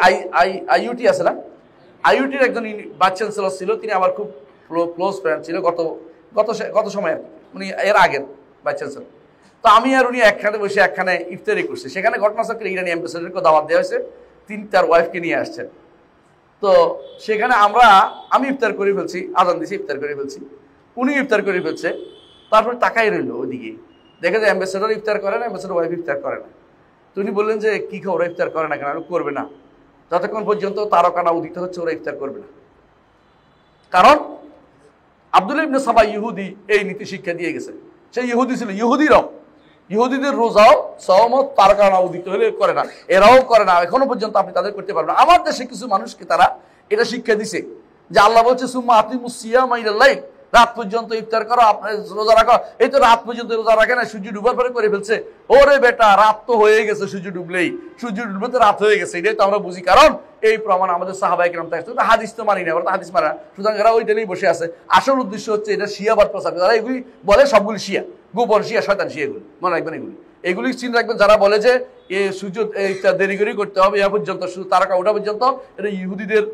আইইউটি আছে না, আইইউটির একজন ভাইস চ্যান্সেলর ছিল, তিনি আমার খুব ক্লোজ ফ্রেন্ড ছিল গত সময় আর কি, উনি এর আগের ভাইস চ্যান্সেলর। তো আমি আর উনি একখানে বসে একখানে ইফতারি করছি। সেখানে ঘটনাচক্রে ইরানি অ্যাম্বাসেডারকে দাওয়াত দেওয়া হয়েছে, তিনি তার ওয়াইফকে নিয়ে আসছেন। তো সেখানে আমি ইফতার করে ফেলছি, আজান দিছি, ইফতার করে ফেলছি, উনি ইফতার করে ফেলছে। তারপরে তাকাই রইল ওইদিকে, দেখে যে অ্যাম্বাসেডার ইফতার করে না, অ্যাম্বাসেডার ওয়াইফ ইফতার করে না। তো উনি বললেন যে কি খবর, ওরা ইফতার করে না কেন? করবে না, যতক্ষণ পর্যন্ত তারকা না উদিত হচ্ছে ওরা ইফতার করবে না। কারণ আব্দুল্লাহ ইবনে সাবা ইহুদি এই নীতি শিক্ষা দিয়ে গেছে। সে ইহুদি ছিল, ইহুদিদের রোজাও সওমত তারকা না উদিত হলে করে না, এরাও করে না, এখনো পর্যন্ত আপনি তাদের করতে পারবেন না। আমার দেশে কিছু মানুষকে তারা এটা শিক্ষা দিছে যে আল্লাহ বলছে সুম্মা আতিমুস সিয়ামা ইলাল লাইল, রাত পর্যন্ত ইফতার করো, আপনার রোজা রাখো। এই তো রাত পর্যন্ত রোজা রাখে না, সূর্য ডুবার পরে করে ফেলছে। ওরে বেটা, রাত তো হয়ে গেছে, সূর্য ডুবলেই, সূর্য ডুবলে তো রাত হয়ে গেছে, এটাই তো আমরা বুঝি। কারণ এই প্রমাণ আমাদের সাহাবায়ে কেরাম থাকছে, হাদিস তো মানি না, ওরা তো হাদিস মানে না, সুতরাং এরা ওইটা নিয়েই বসে আছে। আসল উদ্দেশ্য হচ্ছে এটা শিয়াবাদ প্রচার করে। তারা এগুলি বলে সবগুলি শিয়া, গোপন শিয়া, শয়তান শিয়া, এগুলি মনে রাখবেন। এগুলি চিন্তা রাখবেন যারা বলে যে সূর্য দেরি করে করতে হবে, এ পর্যন্ত শুধু তারকা ওঠা পর্যন্ত, এটা ইহুদিদের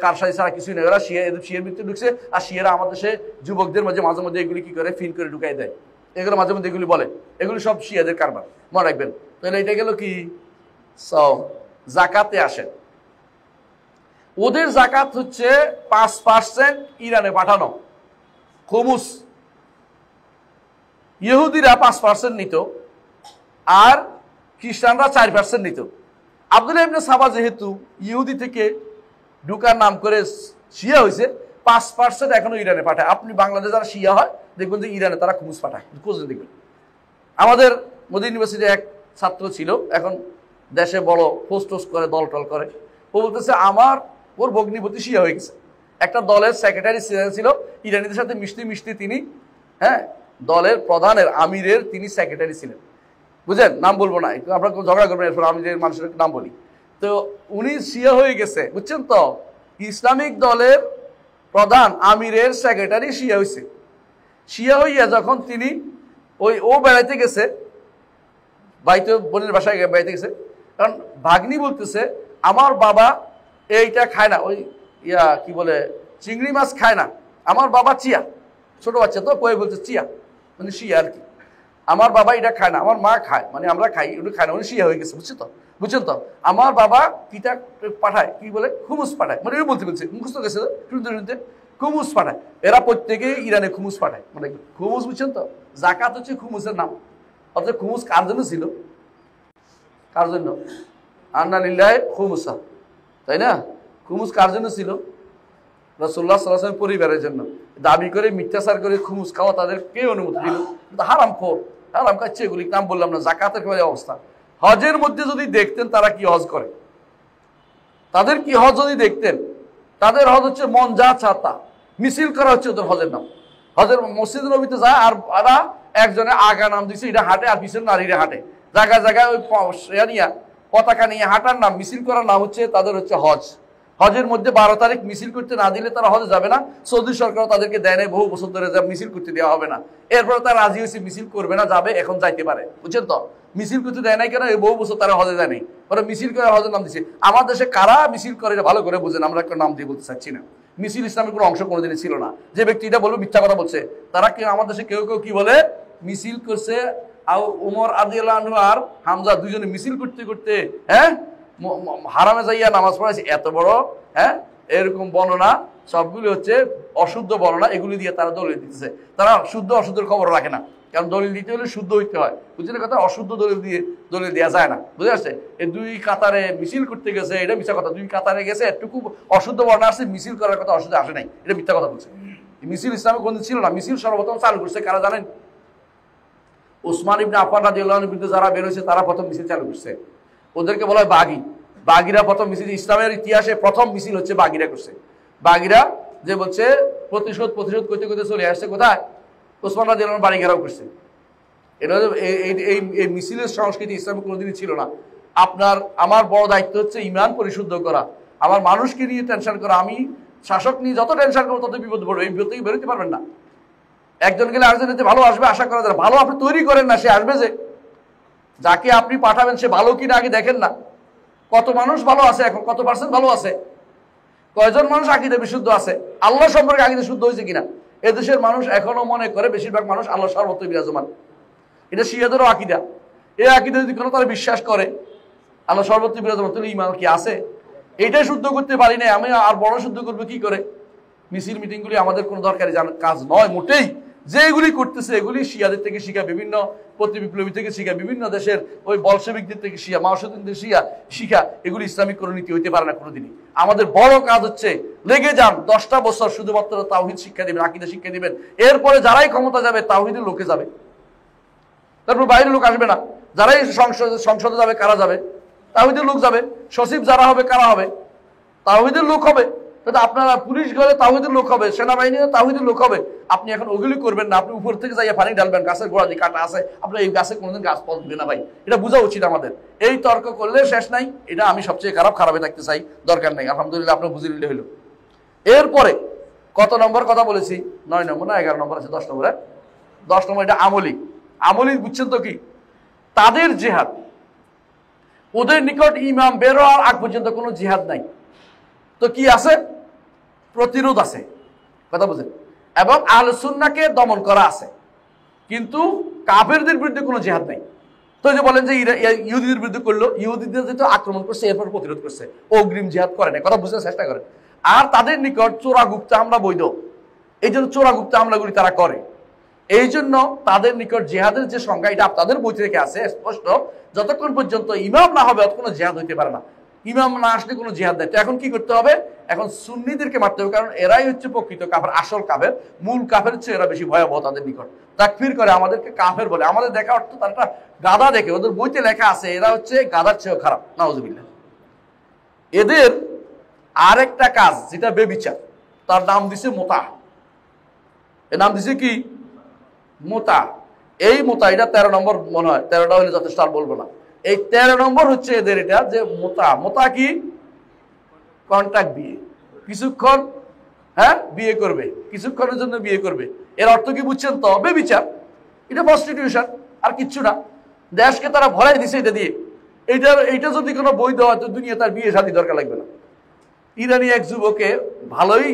কারসাজি ছাড়া কিছুই নেই। ওরা শিয়ার ভিতরে ঢুকছে, আর শিয়ারা আমাদের দেশে যুবকদের মাঝে মধ্যে এগুলি কি করে ফিল করে ঢুকাই দেয়, এগুলো মাঝে মধ্যে এগুলি বলে, এগুলি সব শিয়াদের কারবার, মনে রাখবেন। তাহলে এটা গেল কি সওম। জাকাতে আসেন, ওদের জাকাত হচ্ছে 5% ইরানে পাঠানো খুমুস। ইহুদিরা 5% নিত, আর খ্রিস্টানরা 4% নিত। আব্দুল্লাহ ইবনে সাবা যেহেতু ইহুদি থেকে ঢুকার নাম করে শিয়া হয়েছে, 5% এখনো ইরানে পাঠায়। আপনি বাংলাদেশে যারা শিয়া হয় দেখবেন যে ইরানে তারা খুমুস পাঠায়, খুঁজে দেখবেন। আমাদের মদিনা ইউনিভার্সিটির এক ছাত্র ছিল, এখন দেশে বড় পোস্ট করে, দল টল করে। ও বলতেছে ওর ভগ্নিপতি শিয়া হয়ে গেছে। একটা দলের সেক্রেটারি ছিল, ইরানিদের সাথে মিশতে তিনি দলের প্রধানের আমিরের তিনি সেক্রেটারি ছিলেন। বুঝলেন? নাম বলবো না, একটু আপনার ঝগড়া করবেন এরপর আমি যে মানুষের নাম বলি। তো উনি শিয়া হয়ে গেছে, বুঝছেন তো? ইসলামিক দলের প্রধান আমিরের সেক্রেটারি শিয়া হয়েছে। শিয়া হইয়া যখন তিনি ও বেড়াইতে গেছে, বাড়িতে বোনের বাসায় বেড়াইতে গেছে, কারণ ভাগ্নি বলতেছে আমার বাবা এইটা খায় না, ওই কি বলে চিংড়ি মাছ খায় না, আমার বাবা চিয়া, ছোট বাচ্চা তো কয়ে বলছে চিয়া মানে শিয়া আর কি, আমার বাবা এটা খায় না, আমার মা খায়, মানে আমরা খাই, ওটা খায় না, মানে শিয়া হয়ে গেছে, বুঝছেন তো? আমার বাবা কিটা পাঠায়, কি বলে খুমুস পাঠায়, মানে বলতে মুখস্থ গেছে শুনতে শুনতে, খুমুস পাঠায়। এরা প্রত্যেকে ইরানে খুমুস পাঠায়, মানে খুমুস, বুঝছেন তো? জাকাত হচ্ছে খুমুসের নাম। অর্থাৎ খুমুস কার জন্য ছিল? কার জন্য? আন্না লিল্লাহি খুমুসা, তাই না? খুমুস কার জন্য ছিল? রাসূলুল্লাহ সাল্লাল্লাহু আলাইহি ওয়াসাল্লাম পরিবারের জন্য। দাবি করে মিথ্যাচার করে খুমুস খাওয়া তাদের কে অনুমতি দিল? হারাম খোর, হারাম খাচ্ছে, এগুলি নাম বললাম না। জাকাতের কি অবস্থা? হজের মধ্যে যদি দেখতেন তারা কি হজ করে, তাদের কি হজ যদি দেখতেন, তাদের হজ হচ্ছে মন যা ছাতা মিছিল করা হচ্ছে ওদের হজের নাম। হজের মসজিদ নবীতে যায় আর ওরা একজনে আগা নাম দিচ্ছে এটা হাঁটে, আর পিছনে নারীরা হাঁটে, জায়গায় জায়গায় ওই পতাকা নিয়ে হাঁটার নাম, মিছিল করার নাম হচ্ছে তাদের হচ্ছে হজ। হজের মধ্যে 12 তারিখ মিছিল করতে না দিলে তারা হজে যাবে না। সৌদি সরকার তাদেরকে দেয় নাই, বহু বছর ধরে মিছিল করতে দেওয়া হবে না। এরপরে তারা রাজি হয়েছে মিছিল করবে না, যাবে, এখন যাইতে পারে, বুঝছেন তো? মিছিল করতে দেয় নাই কেন? এই বহু বছর তারা হজে দেয় নাই, ওরা মিছিল করে হজের নাম দিচ্ছে। আমার দেশে কারা মিছিল করে এটা ভালো করে বুঝেন, আমরা একটা নাম দিয়ে বলতে চাচ্ছি না। মিছিল ইসলামের কোনো অংশ কোনোদিনই ছিল না। যে ব্যক্তি এটা বলবো মিথ্যা কথা বলছে। তারা কি আমার দেশে কেউ কেউ কি বলে মিছিল করছে, উমর রাদিয়াল্লাহু আনহু আর হামজা দুইজনে মিছিল করতে করতে হারামে যাইয়া নামাজ পড়াইছে, এত বড় এরকম বর্ণনা সবগুলি হচ্ছে অশুদ্ধ বর্ণনা, এগুলি দিয়ে তারা দলিল দিতেছে। তারা শুদ্ধ অশুদ্ধের খবর রাখে না, কারণ দলিল দিতে হলে শুদ্ধ হইতে হয়, বুঝলেন কথা? অশুদ্ধ দলিল দেওয়া যায় না, বুঝে আসছে? এই দুই কাতারে মিছিল করতে গেছে, এটা মিথ্যা কথা। দুই কাতারে গেছে, একটুকু অশুদ্ধ বর্ণনা আসছে, মিছিল করার কথা অশুদ্ধ আসে নাই, এটা মিথ্যা কথা বলছে। মিছিল ইসলামে কোনদিন ছিল না। মিছিল সর্বপ্রথম চালু করছে কারা জানেন? উসমান ইবনে আফফান রাদিয়াল্লাহু আনহুর বিরুদ্ধে যারা বের হয়েছে তারা প্রথম মিছিল চালু করছে। ওদেরকে বলা হয় বাগি। বাগিরা প্রথম মিছিল, ইসলামের ইতিহাসে প্রথম মিছিল হচ্ছে বাগিরা করছে। বাগিরা যে বলছে প্রতিশোধ করতে করতে চলে আসছে কোথায়? উসমান রাদিয়াল্লাহু আনহুর বাড়ি ঘেরাও করছে। এটা এই মিছিলের সংস্কৃতি ইসলামে কোনোদিনই ছিল না। আমার বড় দায়িত্ব হচ্ছে ইমান পরিশুদ্ধ করা, আমার মানুষকে নিয়ে টেনশন করা। আমি শাসক নিয়ে যত টেনশন করবো তত বিপদ পড়বে, এই বিপদ থেকে বেরোতে পারবেন না। একজন গেলে আরেকজন এতে ভালো আসবে আশা করা যায়, ভালো আপনি তৈরি করেন না, সে আসবে যে। যাকে আপনি পাঠাবেন সে ভালো কিনা আগে দেখেন না। কত মানুষ ভালো আছে এখন, কত পার্সেন্ট ভালো আছে, কয়জন মানুষ আকীদা বিশুদ্ধ আছে, আল্লাহ সম্পর্কে আকীদা শুদ্ধ হয়েছে কিনা। এদেশের মানুষ এখনো মনে করে, বেশিরভাগ মানুষ আল্লাহ সর্বত্র বিরাজমান। এটা শিয়াদেরও আকীদা। এই আকীদা যদি কোনো তারা বিশ্বাস করে আল্লাহ সর্বত্র বিরাজমান, তাহলে ঈমান কি আছে? এইটাই শুদ্ধ করতে পারি না, আমি আর বড় শুদ্ধ করবো কি করে? মিছিল মিটিংগুলি আমাদের কোনো দরকারি কাজ নয় মোটেই। যেগুলি করতেছে এগুলি শিয়াদের থেকে শিখা, বিভিন্ন প্রতিবিপ্লবী থেকে শিখা, বিভিন্ন দেশের ওই বলশেবিকদের থেকে শিখা, মাওসুদ্দিনদের শিখা, এগুলি ইসলামিক কোনো নীতি হইতে পারে না কোনোদিনই। আমাদের বড় কাজ হচ্ছে লেগে যান 10টা বছর শুধুমাত্র তাওহীদ শিক্ষা দিবেন, আকীদা শিক্ষা দিবেন। এরপরে যারাই ক্ষমতা যাবে তাওহীদের লোকে যাবে, তারপর বাইরের লোক আসবে না। যারাই সংসদে যাবে কারা যাবে? তাওহীদের লোক যাবে। সচিব যারা হবে কারা হবে? তাওহীদের লোক হবে। আপনারা পুলিশ গেলে তাওহীদের লোক হবে, সেনাবাহিনীতে তাওহীদের লোক হবে। আপনি এখন ওগুলি করবেন না, আপনি উপর থেকে যাইয়া পানি ঢালবেন, গাছের গোড়া দিয়ে কাটা আছে, আপনার এই গাছে কোনোদিন গাছ ফল দিবে না ভাই, এটা বোঝা উচিত আমাদের। এই তর্ক করলে শেষ নাই, এটা আমি সবচেয়ে খারাপে থাকতে চাই, দরকার নাই। আলহামদুলিল্লাহ আপনার বুঝে নিলে হইল। এরপরে কত নম্বর কথা বলেছি? 9 নম্বর না 11 নম্বর আছে? 10 নম্বর। 10 নম্বর এটা আমলি। আমলি বুঝছেন তো কি? তাদের জিহাদ, ওদের নিকট ইমাম বের হওয়ার আগ পর্যন্ত কোনো জিহাদ নাই। তো কি আছে? প্রতিরোধ আছে, কথা বুঝেন, এবং আহলে সুন্নাহকে দমন করা আছে, কিন্তু কাফেরদের বিরুদ্ধে কোনো জিহাদ নাই। তো যে বলেন যে ইহুদিদের বিরুদ্ধে করলো, ইহুদিদের যেহেতু আক্রমণ করছে এরপর প্রতিরোধ করছে, অগ্রিম জিহাদ করে না, কথা বুঝতে চেষ্টা করেন। আর তাদের নিকট চোরা গুপ্তা হামলা বৈধ, এই জন্য চোরা গুপ্তা হামলাগুলি তারা করে। এই জন্য তাদের নিকট জিহাদের যে সংজ্ঞা, এটা আপনাদের বই থেকে আছে স্পষ্ট, যতক্ষণ পর্যন্ত ইমাম না হবে ততক্ষণ জিহাদ হইতে পারে না। ইমাম না আসলে কোনো জিহাদ নেই। তো এখন কি করতে হবে? এখন সুন্নিদেরকে মারতে হবে, কারণ এরাই হচ্ছে প্রকৃত কাফের, আসল কাফের, মূল কাফের হচ্ছে এরা বেশি ভয়াবহ তাদের নিকট। তাকফির করে, আমাদেরকে কাফের বলে। আমাদের দেখা অর্থ তারা একটা গাধা দেখে, ওদের বইতে লেখা আছে এরা হচ্ছে গাধার চেয়েও খারাপ, নাউজুবিল্লাহ। এদের আরেকটা কাজ যেটা বেবিচার, তার নাম দিছে মোতা। এর নাম দিছে কি? মোতা। এই মোতা, এটা 13 নম্বর মনে হয়, 13টা হলে যথেষ্ট, আর বলবো না। এই 13 নম্বর হচ্ছে এদের এটা, যে মোতা। মোতা কি? কন্ট্রাক্ট বিয়ে, কিছুক্ষণ বিয়ে করবে, কিছুক্ষণের জন্য বিয়ে করবে। এর অর্থ কি বুঝছেন তো? বেবিচার, এটা প্রস্টিটিউশন, আর কিচ্ছু না। দেশকে তারা ভরাই দিছে এটা দিয়ে। এইটা যদি কোনো বৈধ হয় তো দুনিয়া তার বিয়ে শাদী দরকার লাগবে না। ইরানি এক যুবকে ভালোই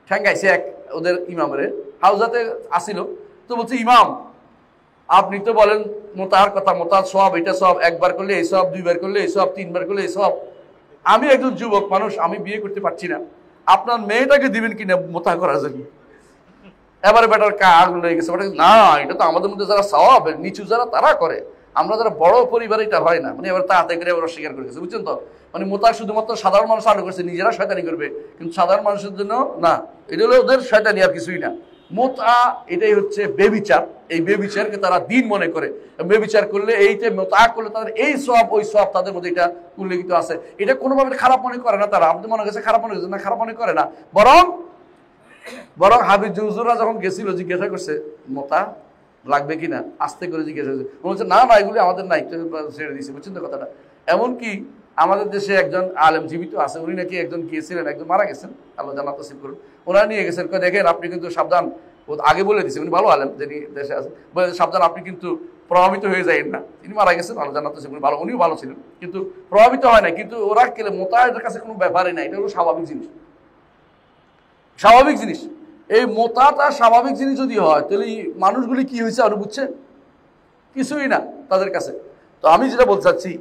ঠেঙ্গাইছে এক ওদের ইমামের হাউজাতে আসিল, তো বলছে, ইমাম আপনি তো বলেন মোতার কথা, মোতার সব, এটা সব, একবার করলে এই সব, দুইবার করলে এই সব, তিনবার করলে এই সব। আমি একজন যুবক মানুষ, আমি বিয়ে করতে পারছি না, আপনার মেয়েটাকে দিবেন কিনা মোতা করার জন্য? এবারে বেটার আগুন লেগে গেছে, না এটা তো আমাদের মধ্যে যারা সওয়াব নিচু যারা তারা করে, আমরা যারা বড় পরিবার এটা হয় না। মানে এবার তাড়াতাড়ি করে এবার অস্বীকার করে গেছে, বুঝছেন তো? মানে মোতা শুধুমাত্র সাধারণ মানুষ আলো করছে, নিজেরা শয়তানি করবে, কিন্তু সাধারণ মানুষের জন্য না। এটা হলো ওদের শয়তানি, আর কিছুই না। মোতা এটাই হচ্ছে বেবিচার। এই বেবিচারকে তারা দিন মনে করে। বেবিচার করলে, এইটা মোতা করলে তাদের এই সব ওই সব তাদের মধ্যে এটা উল্লেখিত আছে। এটা কোনোভাবে খারাপ মনে করে না তারা। আমাদের মনে হয়েছে খারাপ মনে হয়েছে না, খারাপ মনে করে না। বরং হাবিজ হুজুররা যখন গেছিল জিজ্ঞাসা করছে মোতা লাগবে কিনা, আস্তে করে জিজ্ঞাসা করছে, বলছে না না এগুলি আমাদের নাই, ছেড়ে দিয়েছে। বুঝছেন তো কথাটা? এমনকি আমাদের দেশে একজন আলেম জীবিত আছে, উনি নাকি একজন গিয়েছিলেন, একজন মারা গেছেন, আল্লাহ জান্নাত নসিব করুন, ওনারা নিয়ে গেছেন, দেখেন আপনি কিন্তু সাবধান, ও আগে বলে দিয়েছে, উনি ভালো আলেম যিনি দেশে আছে, বলে সাবধান আপনি কিন্তু প্রভাবিত হয়ে যাবেন না। তিনি মারা গেছেন, আল্লাহ জান্নাত নসিব করুন, ভালো, উনিও ভালো ছিলেন, কিন্তু প্রভাবিত হয় না। কিন্তু ওরা কেলে মোতা এদের কাছে কোনো ব্যাপারই নাই, এটা হলো স্বাভাবিক জিনিস, স্বাভাবিক জিনিস। এই মোতাটা স্বাভাবিক জিনিস যদি হয়, তাহলে মানুষগুলি কি হয়েছে আর বুঝছে? কিছুই না তাদের কাছে। তো আমি যেটা বলতে চাচ্ছি,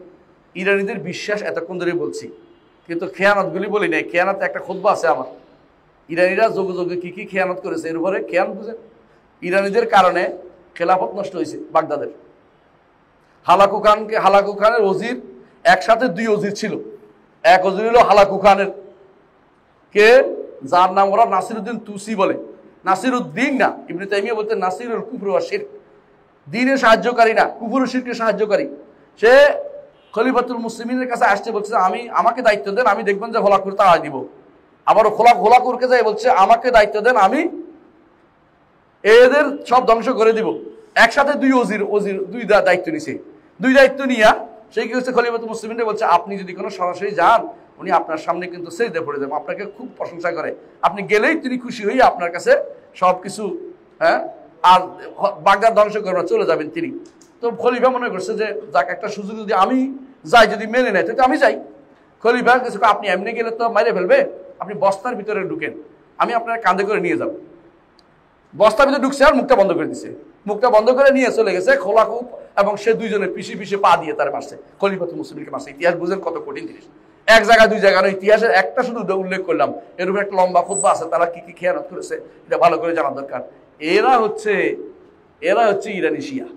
ইরানিদের বিশ্বাস এতক্ষণ ধরে বলছি, কিন্তু খেয়ানতগুলি বলি নাই। খেয়ানত একটা খুতবা আছে আমার, ইরানিরা যোগে যোগে কি কি খেয়ানত করেছে, এর উপরে খেয়ানত বুঝেন। ইরানিদের কারণে খেলাফত নষ্ট হয়েছে বাগদাদের। হালাকু খানের ওজির, একসাথে 2 ওজির ছিল। এক ওজির হলো হালাকু খানের, কে, যার নাম ওরা নাসিরউদ্দিন তুসি বলে। নাসিরউদ্দিন না, ইবনে তাইমিয়া বলতে নাসিরুল কুফর ওয়া শিরক, দ্বীনের সাহায্যকারী না, কুফর ও শিরকের সাহায্যকারী। সে খলিফাতুল মুসলিমিনের কাছে আসছে, বলছে আমাকে দায়িত্ব দেন, আমি দেখবেন যে হোলাকুর তাড়া দিব। আবারও হোলাকুরকে যাই বলছে আমাকে দায়িত্ব দেন, আমি এদের সব ধ্বংস করে দিব। একসাথে 2 ওজির 2 দায়িত্ব নিছে। 2 দায়িত্ব নিয়া সেই কি হচ্ছে, খলিফাতুল মুসলিমিন বলছে আপনি যদি কোনো সরাসরি যান, উনি আপনার সামনে কিন্তু সেজদা পড়ে যাবেন, আপনাকে খুব প্রশংসা করে, আপনি গেলেই তিনি খুশি হয়ে আপনার কাছে সবকিছু আর বাগদাদ ধ্বংস করে চলে যাবেন তিনি। তো খলিফা মনে করছে যে যাক, একটা সুযোগ যদি আমি যাই, যদি মেনে নেয় তো আমি যাই। খলিফা কিছু, আপনি এমনি গেলে তো মাইরে ফেলবে, আপনি বস্তার ভিতরে ঢুকেন, আমি আপনার কাঁধে করে নিয়ে যাব। বস্তার ভিতরে ঢুকছে আর মুখটা বন্ধ করে দিছে, মুখটা বন্ধ করে নিয়ে চলে গেছে খোলাকুপ, এবং সে 2 জনের পিছে পিছে পা দিয়ে তার মারছে, খলিফাতুল মুসলিমকে মারছে। ইতিহাস বুঝেন কত কঠিন জিনিস। এক জায়গায় 2 জায়গায়, ইতিহাসের একটা শুধু উল্লেখ করলাম, এর উপরে একটা লম্বা খুতবা আছে, তারা কি কি খেয়ানত করেছে এটা ভালো করে জানা দরকার। এরা হচ্ছে ইরানি শিয়া,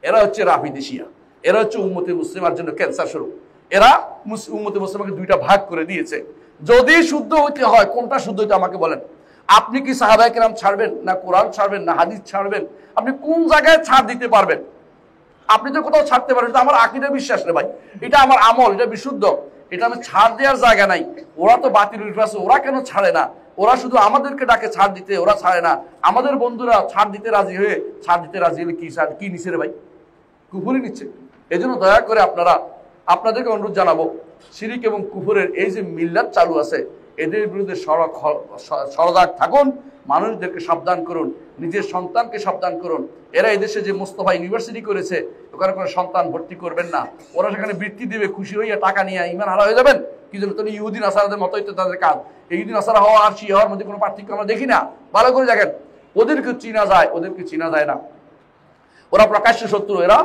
এরা হচ্ছে রাফিদি শিয়া, এরা হচ্ছে উম্মতে মুসলিমার জন্য ক্যান্সার স্বরূপ। এরা উম্মতে মুসলিমাকে 2টা ভাগ করে দিয়েছে। যদি শুদ্ধ হইতে হয়, কোনটা শুদ্ধ হইতে আমাকে বলেন। আপনি কি সাহাবায়ে কেরাম ছাড়বেন, না কোরআন ছাড়বেন, না হাদিস ছাড়বেন? আপনি কোন জায়গায় ছাড় দিতে পারবেন? আপনি তো কোথাও ছাড়তে পারেন, এটা আমার আকীদা বিশ্বাস রে ভাই, এটা আমার আমল, এটা বিশুদ্ধ, এটা আমি ছাড় দেওয়ার জায়গা নাই। ওরা তো বাতিল আছে, ওরা কেন ছাড়ে না? ওরা শুধু আমাদেরকে ডাকে ছাড় দিতে, ওরা ছাড়ে না। আমাদের বন্ধুরা ছাড় দিতে রাজি হয়ে, ছাড় দিতে রাজি হলে কি নিচ্ছে রে ভাই? কুফুরি নিচ্ছে। এই জন্য দয়া করে আপনাদেরকে অনুরোধ জানাবো, শিরিক এবং কুফুরের এই যে মিল্লাত চালু আছে, এদের বিরুদ্ধে সজাগ থাকুন, মানুষদেরকে সাবধান করুন, নিজের সন্তানকে সাবধান করুন। এরা এদেশে যে মোস্তফা ইউনিভার্সিটি করেছে, ওখানে কোনো সন্তান ভর্তি করবেন না। ওরা সেখানে বৃত্তি দিবে, খুশি হইয়া টাকা নিয়ে ইমান হারা হয়ে যাবেন। কি জন্য? তুমি ইহুদি নাসারাদের মতোই তো তাদের কাজ। ইহুদি নাসারা হওয়া আর শিয়া হওয়ার মধ্যে কোনো পার্থক্য আমরা দেখি না। ভালো করে দেখেন, ওদেরকে চিনা যায় না। ওরা প্রকাশ্য শত্রু, এরা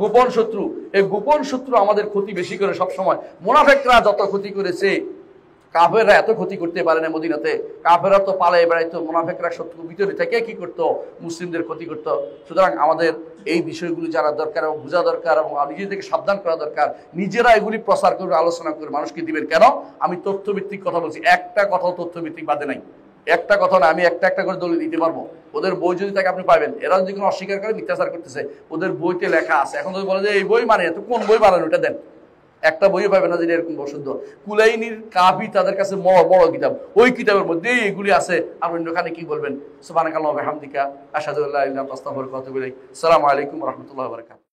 গোপন শত্রু। এই গোপন শত্রু আমাদের ক্ষতি বেশি করে সবসময়। মুনাফিকরা যত ক্ষতি করেছে, কাফেররা এত ক্ষতি করতে পারে না মদিনাতে। কাফেররা তো পালায় বেড়াইতো, মুনাফিকরা শত্রু ভিতরে থেকে কি করতো? মুসলিমদের ক্ষতি করতো। সুতরাং আমাদের এই বিষয়গুলি জানা দরকার এবং বোঝা দরকার, এবং নিজেদেরকে সাবধান করা দরকার। নিজেরা এগুলি প্রচার করে, আলোচনা করে মানুষকে দিবেন। কেন? আমি তথ্যভিত্তিক কথা বলছি, একটা কথাও তথ্যভিত্তিক বাদে নাই। একটা কথা না, আমি একটা করে দলিল দিতে পারবো। ওদের বই যদি থাকে আপনি পাবেন। এরা যদি কোনো অস্বীকার করে মিথ্যাচার করতেছে, ওদের বইতে লেখা আছে। এখন যদি বলে যে এই বই মানে, তো কোন বই বানানো, ওটা দেন। একটা বইও পাবে না যে এরকম বসুদ্ধ। কুলাইনির কাফি তাদের কাছে বড় কিতাব, ওই কিতাবের মধ্যে এগুলি আছে। আপনি অন্যখানে কি বলবেন? সুবহানাকাল্লাহু ওয়া বিহামদিকা আশহাদু আল্লা ইলাহা ইল্লা আনতা আস্তাগফিরুকা ওয়া আতুবু ইলাইক। আসসালামু আলাইকুম ওয়া রাহমাতুল্লাহি ওয়া বারাকাতুহু।